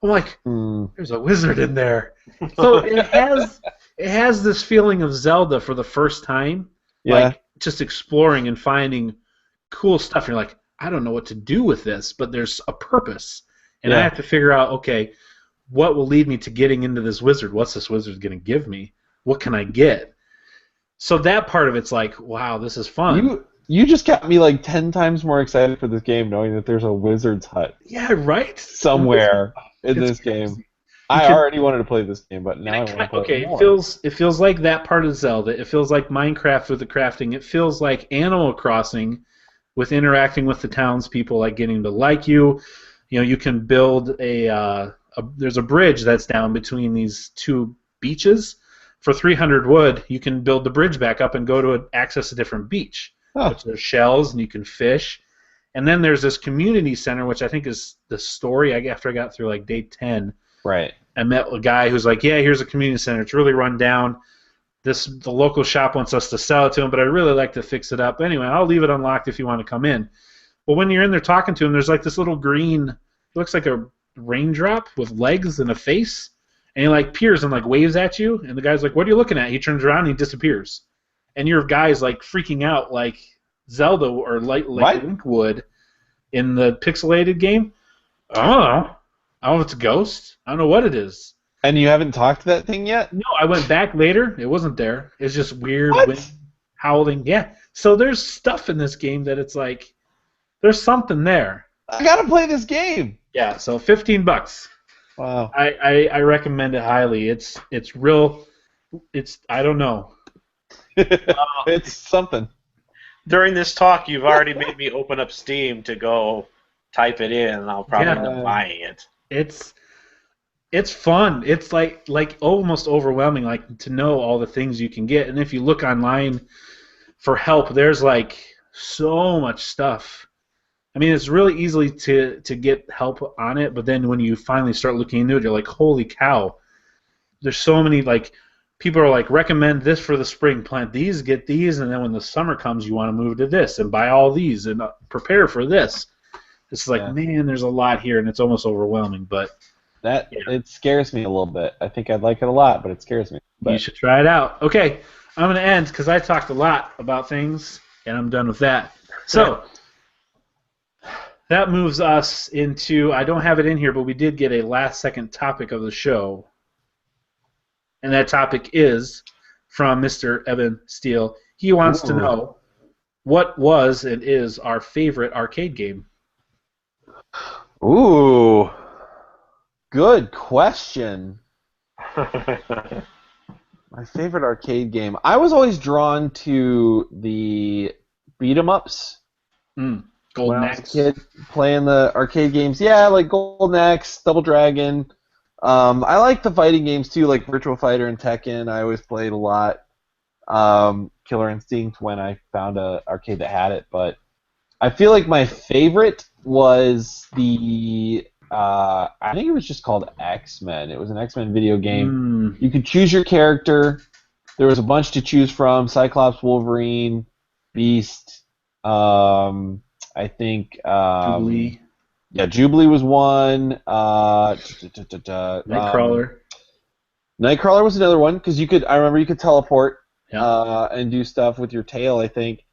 I'm like, there's a wizard in there. So it has this feeling of Zelda for the first time. Yeah. Like just exploring and finding cool stuff. And you're like, I don't know what to do with this, but there's a purpose. And I Yeah. have to figure out, okay, what will lead me to getting into this wizard? What's this wizard going to give me? What can I get? So that part of it's like, wow, this is fun. You just got me like 10 times more excited for this game knowing that there's a wizard's hut Yeah, right? somewhere in It's this game. crazy. I can- already wanted to play this game, but now I want to play Okay, it more. it feels like that part of Zelda. It feels like Minecraft with the crafting. It feels like Animal Crossing with interacting with the townspeople, like getting to like you. You know, you can build there's a bridge that's down between these two beaches. For 300 wood, you can build the bridge back up and go to access a different beach. Huh. Which there's shells and you can fish. And then there's this community center, which I think is the story. After I got through like day 10, Right. I met a guy who's like, yeah, here's a community center. It's really run down. The local shop wants us to sell it to him, but I'd really like to fix it up. Anyway, I'll leave it unlocked if you want to come in. Well, when you're in there talking to him, there's like this little green, looks like a raindrop with legs and a face, and he like peers and like waves at you, and the guy's like, what are you looking at? He turns around and he disappears. And your guy's like freaking out like Zelda or like What? Link would in the pixelated game. I don't know. I don't know if it's a ghost. I don't know what it is. And you haven't talked to that thing yet? No, I went back later. It wasn't there. It's just weird What? wind howling. Yeah. So there's stuff in this game that it's like there's something there. I gotta play this game. Yeah. So $15. Wow. I recommend it highly. It's real. It's I don't know. It's something. During this talk, you've already made me open up Steam to go type it in, and I'll probably Yeah. end up buying it. It's fun. It's like almost overwhelming, like to know all the things you can get. And if you look online for help, there's like so much stuff. I mean, it's really easy to get help on it, but then when you finally start looking into it, you're like, holy cow! There's so many like people are like recommend this for the spring, plant these, get these, and then when the summer comes, you want to move to this and buy all these and prepare for this. It's like, Yeah. man, there's a lot here, and it's almost overwhelming, but. It scares me a little bit. I think I'd like it a lot, but it scares me. You But should try it out. Okay, I'm going to end because I talked a lot about things, and I'm done with that. So, that moves us into, I don't have it in here, but we did get a last-second topic of the show. And that topic is from Mr. Evan Steele. He wants to Ooh. know what was and is our favorite arcade game. ooh, good question. My favorite arcade game. I was always drawn to the beat 'em ups. Golden When I was a Axe. kid playing the arcade games. Yeah, like Golden Axe, Double Dragon. I like the fighting games too, like Virtua Fighter and Tekken. I always played a lot. Killer Instinct when I found a arcade that had it, but I feel like my favorite was the I think it was just called X-Men. It was an X-Men video game. You could choose your character. There was a bunch to choose from: Cyclops, Wolverine, Beast. I think Jubilee. Yeah, Jubilee was one. Nightcrawler. Nightcrawler was another one because I remember you could teleport Yeah. and do stuff with your tail. I think.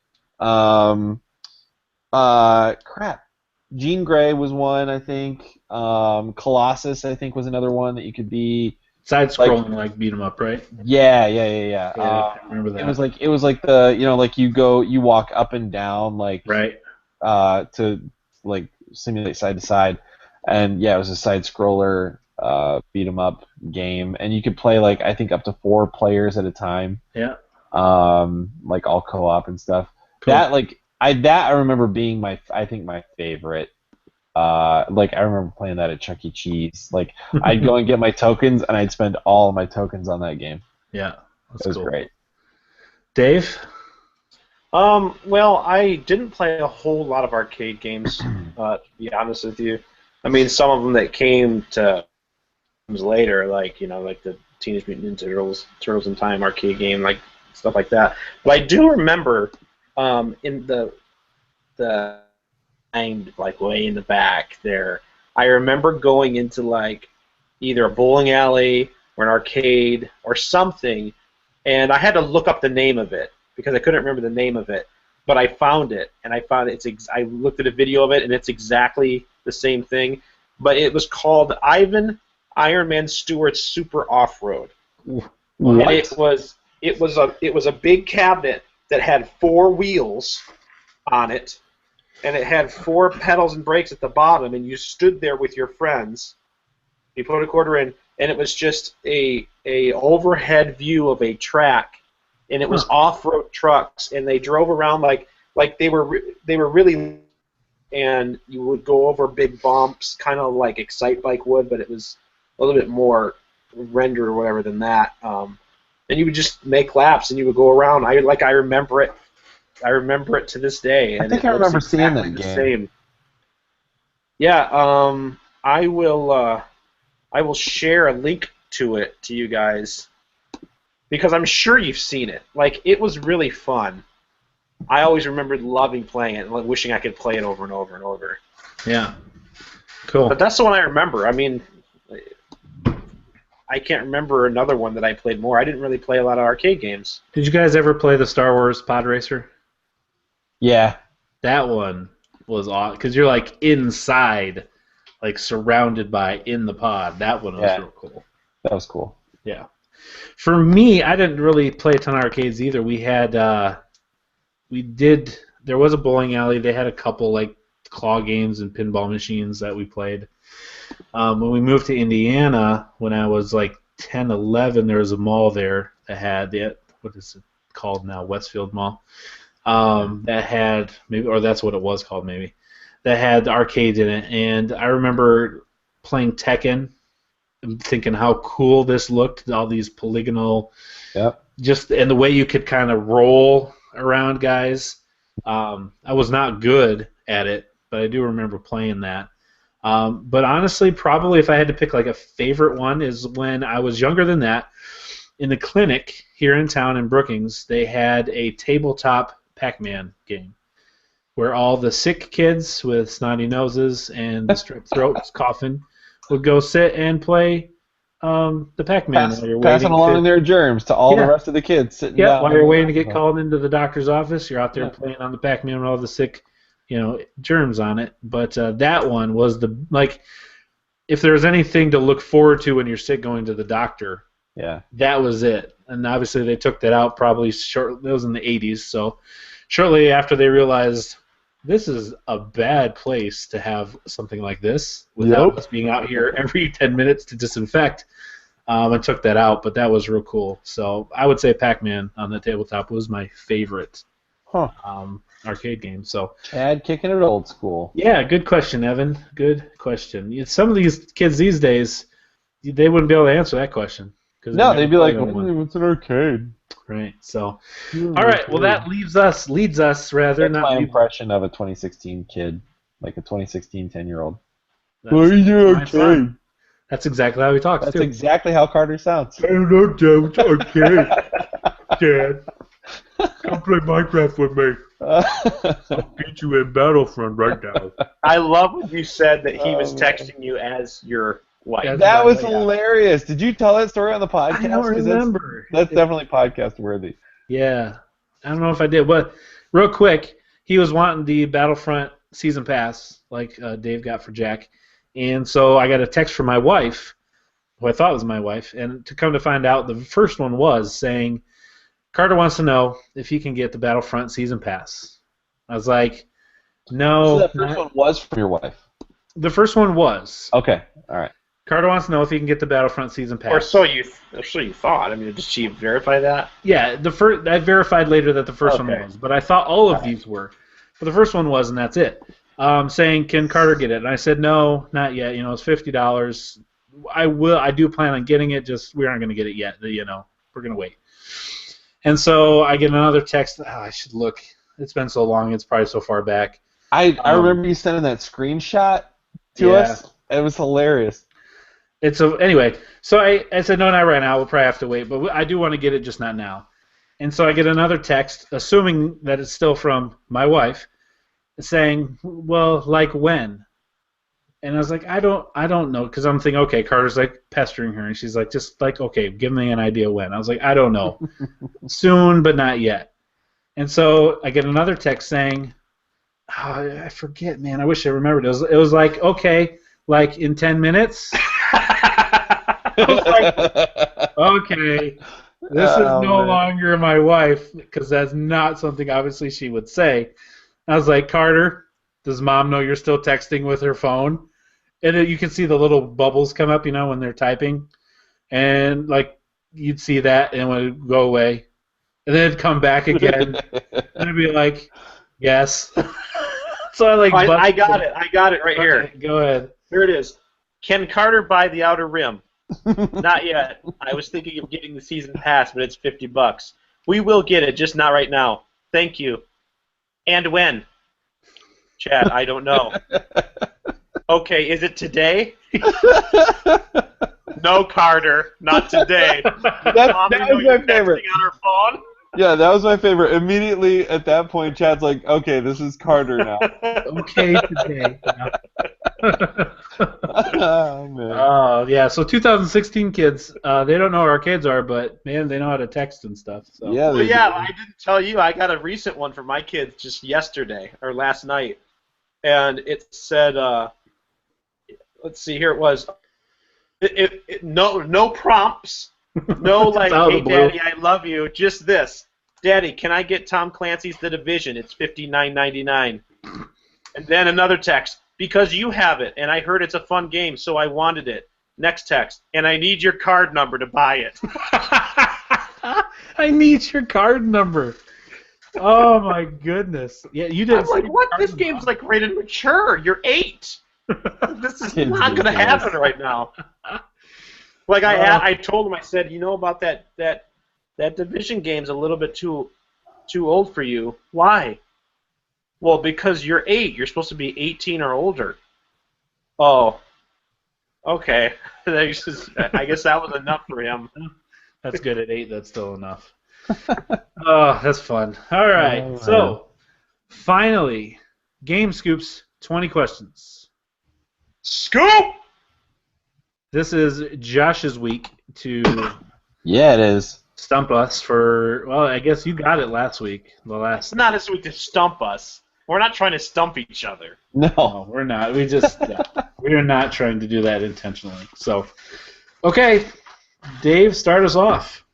Crap. Jean Grey was one. I think. Colossus, I think, was another one that you could be. Side-scrolling, like beat 'em up, right? Yeah. Yeah, I remember that. It was like the like you walk up and down like Right. to like simulate side to side, and yeah, it was a side scroller beat 'em up game, and you could play like I think up to 4 players at a time. Yeah. Like all co-op and stuff. Cool. I remember being my favorite. Like I remember playing that at Chuck E. Cheese. Like I'd go and get my tokens, and I'd spend all of my tokens on that game. Yeah. That's It was cool. great. Dave? Well, I didn't play a whole lot of arcade games, to be honest with you. I mean, some of them that came to later, like like the Teenage Mutant Ninja Turtles in Time arcade game, like stuff like that. But I do remember, in the mind, like way in the back there, I remember going into like either a bowling alley or an arcade or something, and I had to look up the name of it because I couldn't remember the name of it. But I found it, and I found I looked at a video of it, and it's exactly the same thing. But it was called Ivan Iron Man Stewart's Super Off Road. What? And it was a big cabinet that had 4 wheels on it, and it had 4 pedals and brakes at the bottom, and you stood there with your friends. You put a quarter in, and it was just a overhead view of a track, and it was off-road trucks, and they drove around like they were really, and you would go over big bumps, kind of like Excite Bike would, but it was a little bit more rendered or whatever than that. And you would just make laps, and you would go around. I remember it. I remember it to this day. I think I remember seeing that game. Same. Yeah. I will share a link to it to you guys because I'm sure you've seen it. Like, it was really fun. I always remembered loving playing it and wishing I could play it over and over and over. Yeah. Cool. But that's the one I remember. I mean, I can't remember another one that I played more. I didn't really play a lot of arcade games. Did you guys ever play the Star Wars Pod Racer? Yeah. That one was awesome because you're like inside, like surrounded by in the pod. That one was real cool. That was cool. Yeah. For me, I didn't really play a ton of arcades either. We had, there was a bowling alley. They had a couple like claw games and pinball machines that we played. When we moved to Indiana, when I was like 10, 11, there was a mall there that had what is it called now? Westfield Mall. That had or that's what it was called maybe. That had the arcades in it, and I remember playing Tekken and thinking how cool this looked. All these polygonal, and the way you could kind of roll around guys. I was not good at it, but I do remember playing that. But honestly, probably if I had to pick like a favorite one is when I was younger than that. In the clinic here in town in Brookings, they had a tabletop Pac-Man game where all the sick kids with snotty noses and strep throats coughing would go sit and play the Pac-Man while you're passing along their germs to all the rest of the kids sitting down. While you're waiting to get called into the doctor's office, you're out there playing on the Pac-Man with all the sick germs on it. But that one was if there was anything to look forward to when you're sick going to the doctor, that was it. And obviously they took that out probably that was in the 80s, so shortly after they realized this is a bad place to have something like this without us being out here every 10 minutes to disinfect. I took that out, but that was real cool. So I would say Pac-Man on the tabletop was my favorite arcade game. So Chad kicking it old school. Yeah, good question, Evan. Good question. Some of these kids these days, they wouldn't be able to answer that question. No, they'd be like, "What's an arcade?" Right. So, all right. Well, that leads us. That's my impression of a 2016 kid, like a 2016 10-year-old. Arcade. That's exactly how he talks. That's exactly how Carter sounds. Hello, Dad. Arcade. Dad, come play Minecraft with me. I'll beat you in Battlefront right now. I love when you said that he was texting you as your wife. That was hilarious. Did you tell that story on the podcast? I don't remember. That's definitely podcast worthy. Yeah. I don't know if I did. But real quick, he was wanting the Battlefront season pass, like Dave got for Jack. And so I got a text from my wife, who I thought was my wife, and to come to find out, the first one was saying, Carter wants to know if he can get the Battlefront season pass. I was like, no. So that first one was from your wife? The first one was. Okay. All right. Carter wants to know if he can get the Battlefront season pass. Or so you thought. I mean, did she verify that? Yeah, I verified later that the first one was, but I thought all of these were. But the first one was, and that's it. Saying, can Carter get it? And I said, no, not yet. It's $50. I do plan on getting it. Just we aren't going to get it yet. We're going to wait. And so I get another text. I should look. It's been so long. It's probably so far back. I remember you sending that screenshot to us. It was hilarious. Anyway, so I said, no, not right now. We'll probably have to wait, but I do want to get it, just not now. And so I get another text, assuming that it's still from my wife, saying, well, like when? And I was like, I don't know, because I'm thinking, okay, Carter's like pestering her, and she's like, just like, okay, give me an idea when. I was like, I don't know. Soon, but not yet. And so I get another text saying, oh, I forget, man. I wish I remembered. It was like, okay, like in 10 minutes. I was like, okay, this is no longer my wife, because that's not something obviously she would say. I was like, Carter, does Mom know you're still texting with her phone? And you can see the little bubbles come up, when they're typing. And, like, you'd see that, and it would go away. And then it'd come back again. And it'd be like, yes. So I got it. I got it right here. Go ahead. Here it is. Can Carter buy the Outer Rim? Not yet. I was thinking of getting the season pass, but it's $50. We will get it, just not right now. Thank you. And when? Chad, I don't know. Okay, is it today? No, Carter, not today. That was my favorite. On her phone? Yeah, that was my favorite. Immediately at that point, Chad's like, okay, this is Carter now. Okay, today. Oh, man. Oh, yeah, so 2016 kids, they don't know who our kids are, but, man, they know how to text and stuff. So. Yeah, well, yeah, I didn't tell you. I got a recent one for my kids just yesterday, or last night. And it said, let's see, here it was. No prompts. No, like, hey, Daddy, I love you. Just this. Daddy, can I get Tom Clancy's The Division? It's $59.99. And then another text. Because you have it, and I heard it's a fun game, so I wanted it. Next text. And I need your card number to buy it. I need your card number. Oh, my goodness. Yeah, you did. I'm like, what? This game's, like, rated mature. You're 8. This is not going to happen right now. Like I told him, I said, about that Division game's a little bit too old for you. Why? Well, because you're 8. You're supposed to be 18 or older. Oh. Okay. I guess that was enough for him. That's good at 8. That's still enough. Oh, that's fun. All right. So, finally, Game Scoops 20 questions. Scoop! This is Josh's week to it is. Stump us for, well, I guess you got it last week. It's not this week to stump us. We're not trying to stump each other. No, we're not. We just we are not trying to do that intentionally. So, okay, Dave, start us off.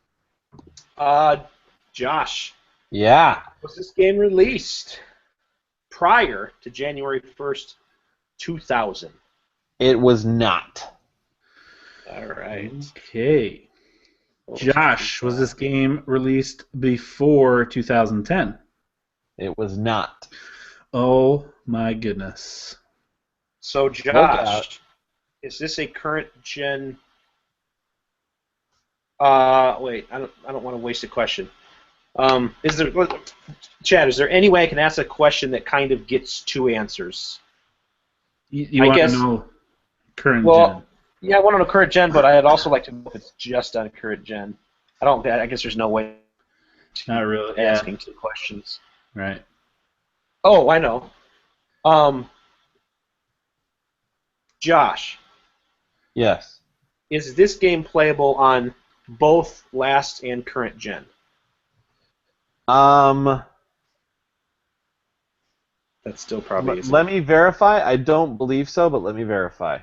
Josh. Yeah. Was this game released prior to January 1st, 2000? It was not. All right. Okay. Josh, was this game released before 2010? It was not. Oh my goodness. So Josh, is this a current gen? Wait, I don't want to waste a question. Chad, is there any way I can ask a question that kind of gets 2 answers? You want to know current gen? Yeah, I want to know current gen, but I'd also like to know if it's just on current gen. I guess there's no way. Not really. Asking 2 questions. Right. Oh, I know. Josh. Yes. Is this game playable on both last and current gen? That still probably isn't. Let me verify. I don't believe so, but let me verify.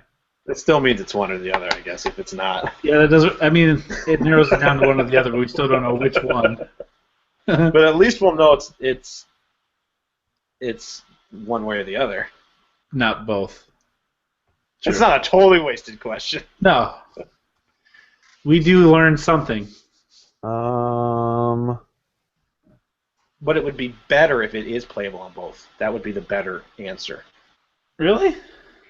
That still means it's one or the other, I guess, if it's not. Yeah, that doesn't. I mean, it narrows it down to one or the other, but we still don't know which one. But at least we'll know it's one way or the other. Not both. It's not a totally wasted question. No. We do learn something. But it would be better if it is playable on both. That would be the better answer. Really?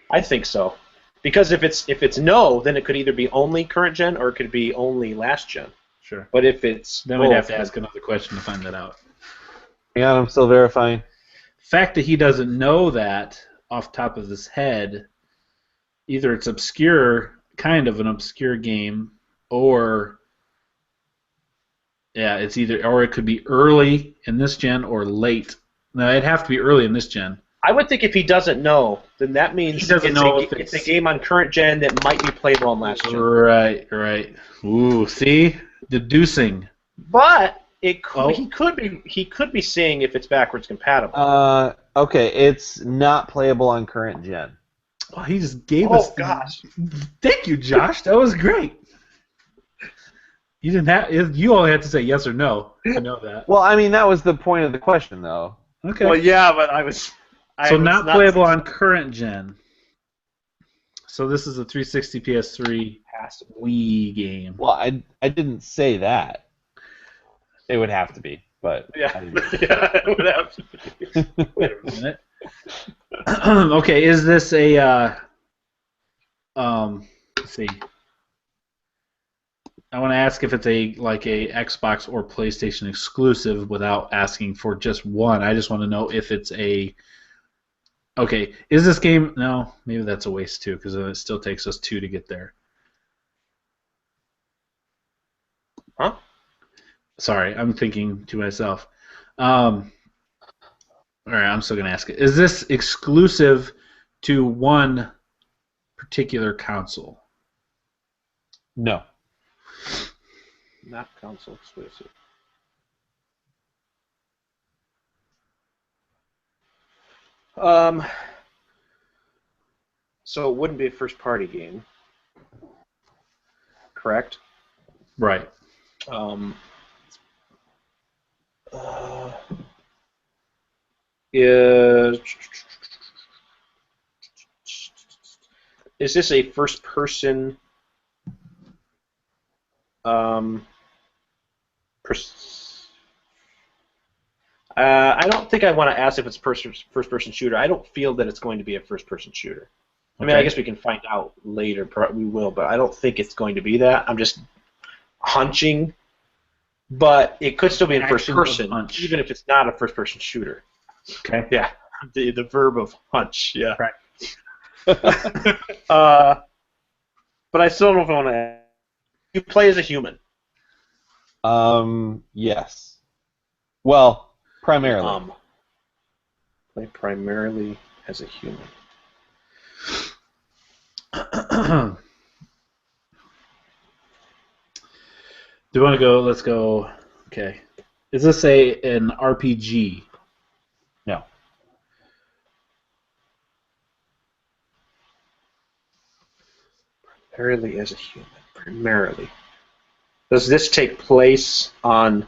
I think so. Because if it's no, then it could either be only current gen or it could be only last gen. Sure. But if it's then both, we'd have to ask another question to find that out. Hang on, I'm still verifying. Fact that he doesn't know that off the top of his head, either it's obscure, kind of an obscure game, or yeah, it's either or it could be early in this gen or late. No, it'd have to be early in this gen. I would think if he doesn't know, then that means He doesn't know if it's a game on current gen that might be playable on last gen. Right. Ooh, see, deducing. But he could be seeing if it's backwards compatible. Okay, it's not playable on current gen. Oh, he just gave us. Oh gosh! Thank you, Josh. That was great. You didn't have. You only had to say yes or no. I know that. Well, I mean, that was the point of the question, though. Okay. Well, yeah, but I was not playable on current gen. So this is a 360 PS3 Wii game. Well, I didn't say that. It would have to be, but yeah, it would have to be. Wait a minute. Okay, is this a let's see. I want to ask if it's a Xbox or PlayStation exclusive without asking for just one. I just want to know if it's a. Okay, is this game? No, maybe that's a waste too, because it still takes us 2 to get there. Huh? Sorry, I'm thinking to myself. All right, I'm still gonna ask it. Is this exclusive to one particular console? No. Not console exclusive. So it wouldn't be a first-party game, correct? Right. Is this a first-person? I don't think I want to ask if it's first-person shooter. I don't feel that it's going to be a first-person shooter. I mean, I guess we can find out later. We will, but I don't think it's going to be that. I'm just hunching. But it could still be in first person, even if it's not a first-person shooter. Okay. Yeah. The verb of hunch. Yeah. Right. But I still don't know if I want to. You play as a human. Yes. Well, primarily. Play primarily as a human. Do you want to go? Let's go. Okay. Is this an RPG? No. Primarily as a human. Primarily. Does this take place on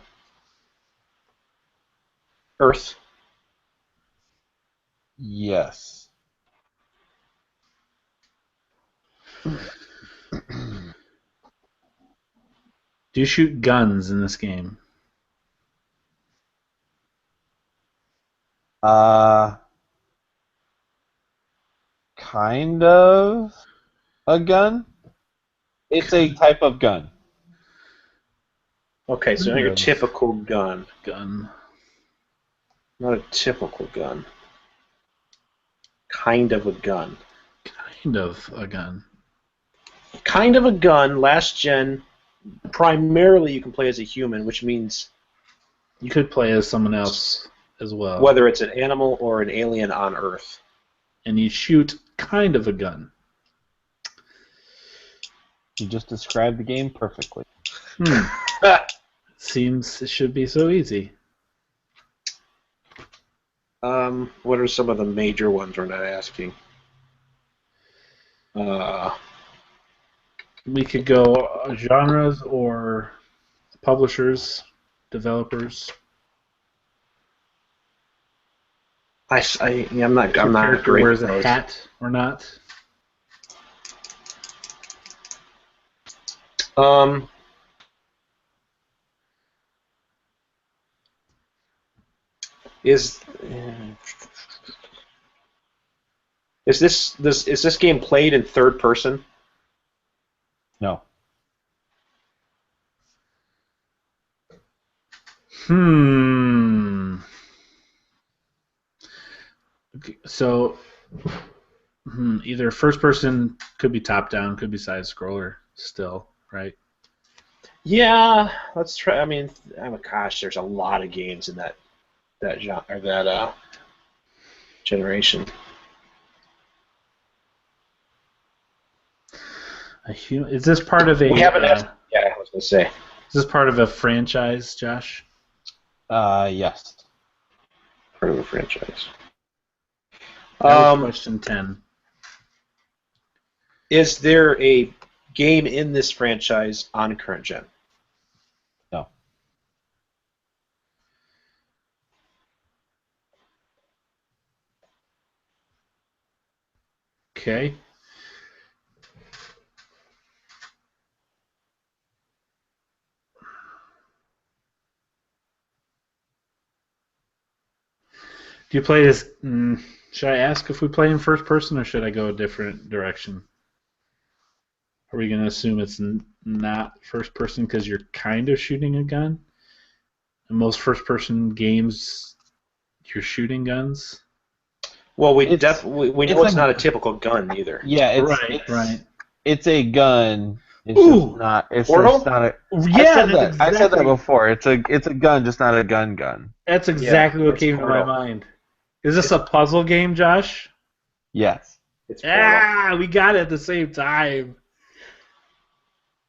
Earth? Yes. Do you shoot guns in this game? Kind of a gun. It's a type of gun. Okay, so not your typical gun. Not a typical gun. Kind of a gun. Kind of a gun. Kind of a gun, last gen. Primarily you can play as a human, which means you could play as someone else as well. Whether it's an animal or an alien on Earth. And you shoot kind of a gun. You just described the game perfectly. Seems it should be so easy. What are some of the major ones we're not asking? We could go genres or publishers, developers. I'm not great. Wears a hat or not? Is this game played in third person? No. So either first person, could be top down, could be side scroller still, right? Yeah, let's try. I mean, gosh, there's a lot of games in that genre or that generation. Is this part of a? We haven't asked. Yeah, I was gonna say. Is this part of a franchise, Josh? Yes. Part of a franchise. That was question 10. Is there a game in this franchise on current gen? No. Okay. Do you play this? Should I ask if we play in first person, or should I go a different direction? Are we going to assume it's not first person because you're kind of shooting a gun? In most first person games, you're shooting guns. Well, we know it's not a typical gun either. Yeah, right. It's a gun. It's Ooh, just not. It's Portal? just not a. Yeah, I said that before. It's a gun, just not a gun. That's exactly what came to my Portal. mind. Is this a puzzle game, Josh? Yes. It's Portal. Ah, we got it at the same time.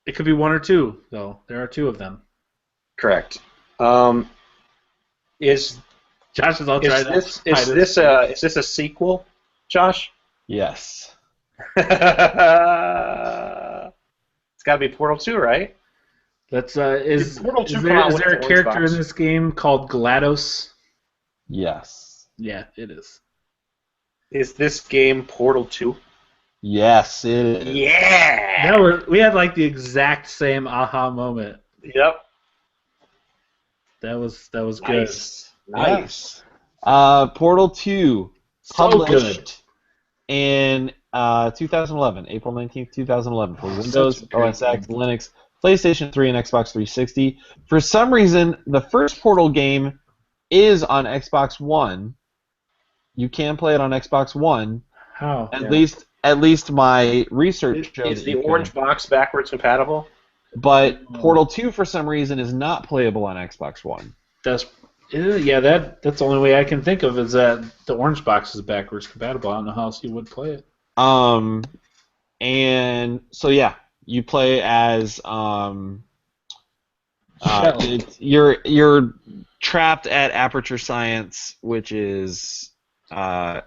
It could be one or two, though. There are two of them. Correct. Is Josh is all trying to this hide it. is this a sequel, Josh? Yes. It's got to be Portal 2, right? That's Did Portal 2 is come out there with a the character orange box? in this game called GLaDOS? Yes. Yeah, it is. Is this game Portal 2? Yes, it is. Yeah. We had like the exact same aha moment. Yep. That was good. Nice. Portal 2, So published in 2011, April 19th, 2011, for Windows, Such a great OS X, Linux, PlayStation 3, and Xbox 360. For some reason, the first Portal game is on Xbox One. You can play it on Xbox One. How? At least my research shows. Is the orange box backwards compatible? But Portal 2, for some reason, is not playable on Xbox One. That's the only way I can think of is that the orange box is backwards compatible. I don't know how else you would play it. And so yeah, you play as you're trapped at Aperture Science, which is a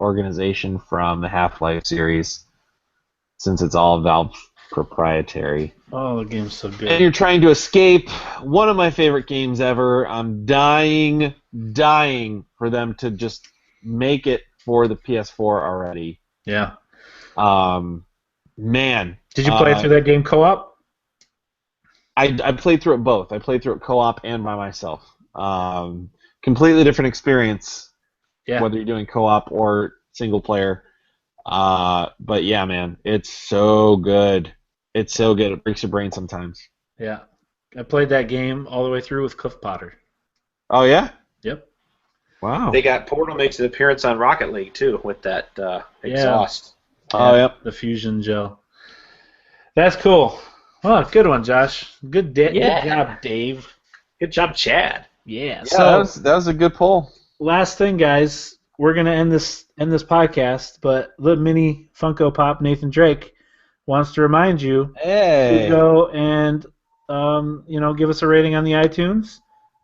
organization from the Half-Life series, since it's all Valve proprietary. Oh, the game's so good. And you're trying to escape. One of my favorite games ever. I'm dying for them to just make it for the PS4 already. Yeah. Man. Did you play through that game co-op? I played through it both. I played through it co-op and by myself. Completely different experience, whether you're doing co-op or single player. But yeah, man, it's so good. It's so good. It breaks your brain sometimes. Yeah. I played that game all the way through with Cliff Potter. Oh, yeah? Yep. Wow. Portal makes an appearance on Rocket League, too, with that exhaust. Oh, yep. The fusion gel. That's cool. Oh, good one, Josh. Good job, Dave. Good job, Chad. Yeah. So that was a good poll. Last thing, guys, we're gonna end this podcast, but the mini Funko Pop Nathan Drake wants to remind you to go and give us a rating on the iTunes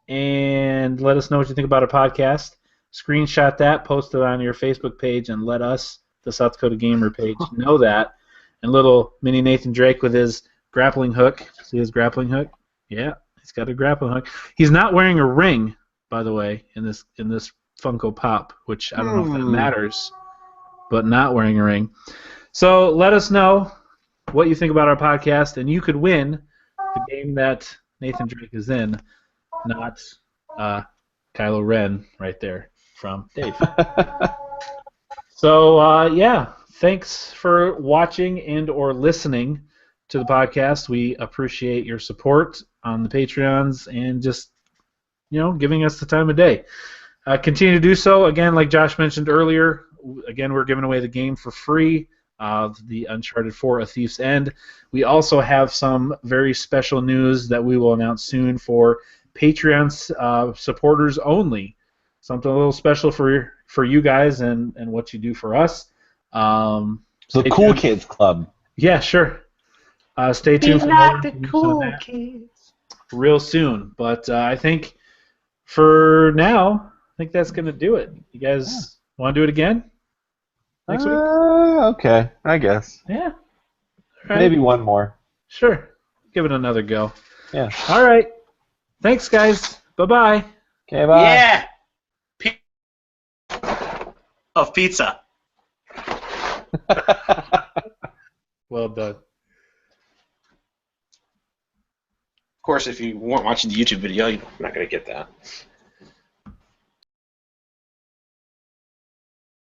and let us know what you think about our podcast. Screenshot that, post it on your Facebook page, and let us, the South Dakota Gamer page, know that. And little mini Nathan Drake with his grappling hook. See his grappling hook? Yeah, he's got a grappling hook. He's not wearing a ring, by the way, in this Funko Pop, which I don't know if that matters, but not wearing a ring. So let us know what you think about our podcast, and you could win the game that Nathan Drake is in, not Kylo Ren right there from Dave. So, thanks for watching and or listening to the podcast. We appreciate your support on the Patreons and just, giving us the time of day. Continue to do so. Again, like Josh mentioned earlier, again, we're giving away the game for free, the Uncharted 4: A Thief's End. We also have some very special news that we will announce soon for Patreon supporters only. Something a little special for you guys and what you do for us. The Cool Kids Club. Yeah, sure. Stay tuned for more information on that real soon. But I think for now, I think that's going to do it. You guys want to do it again next week? Okay, I guess. Yeah. All right. Maybe one more. Sure. Give it another go. Yeah. All right. Thanks, guys. Bye-bye. Okay, bye. Yeah. Of pizza. Well done. Of course, if you weren't watching the YouTube video, you're not going to get that.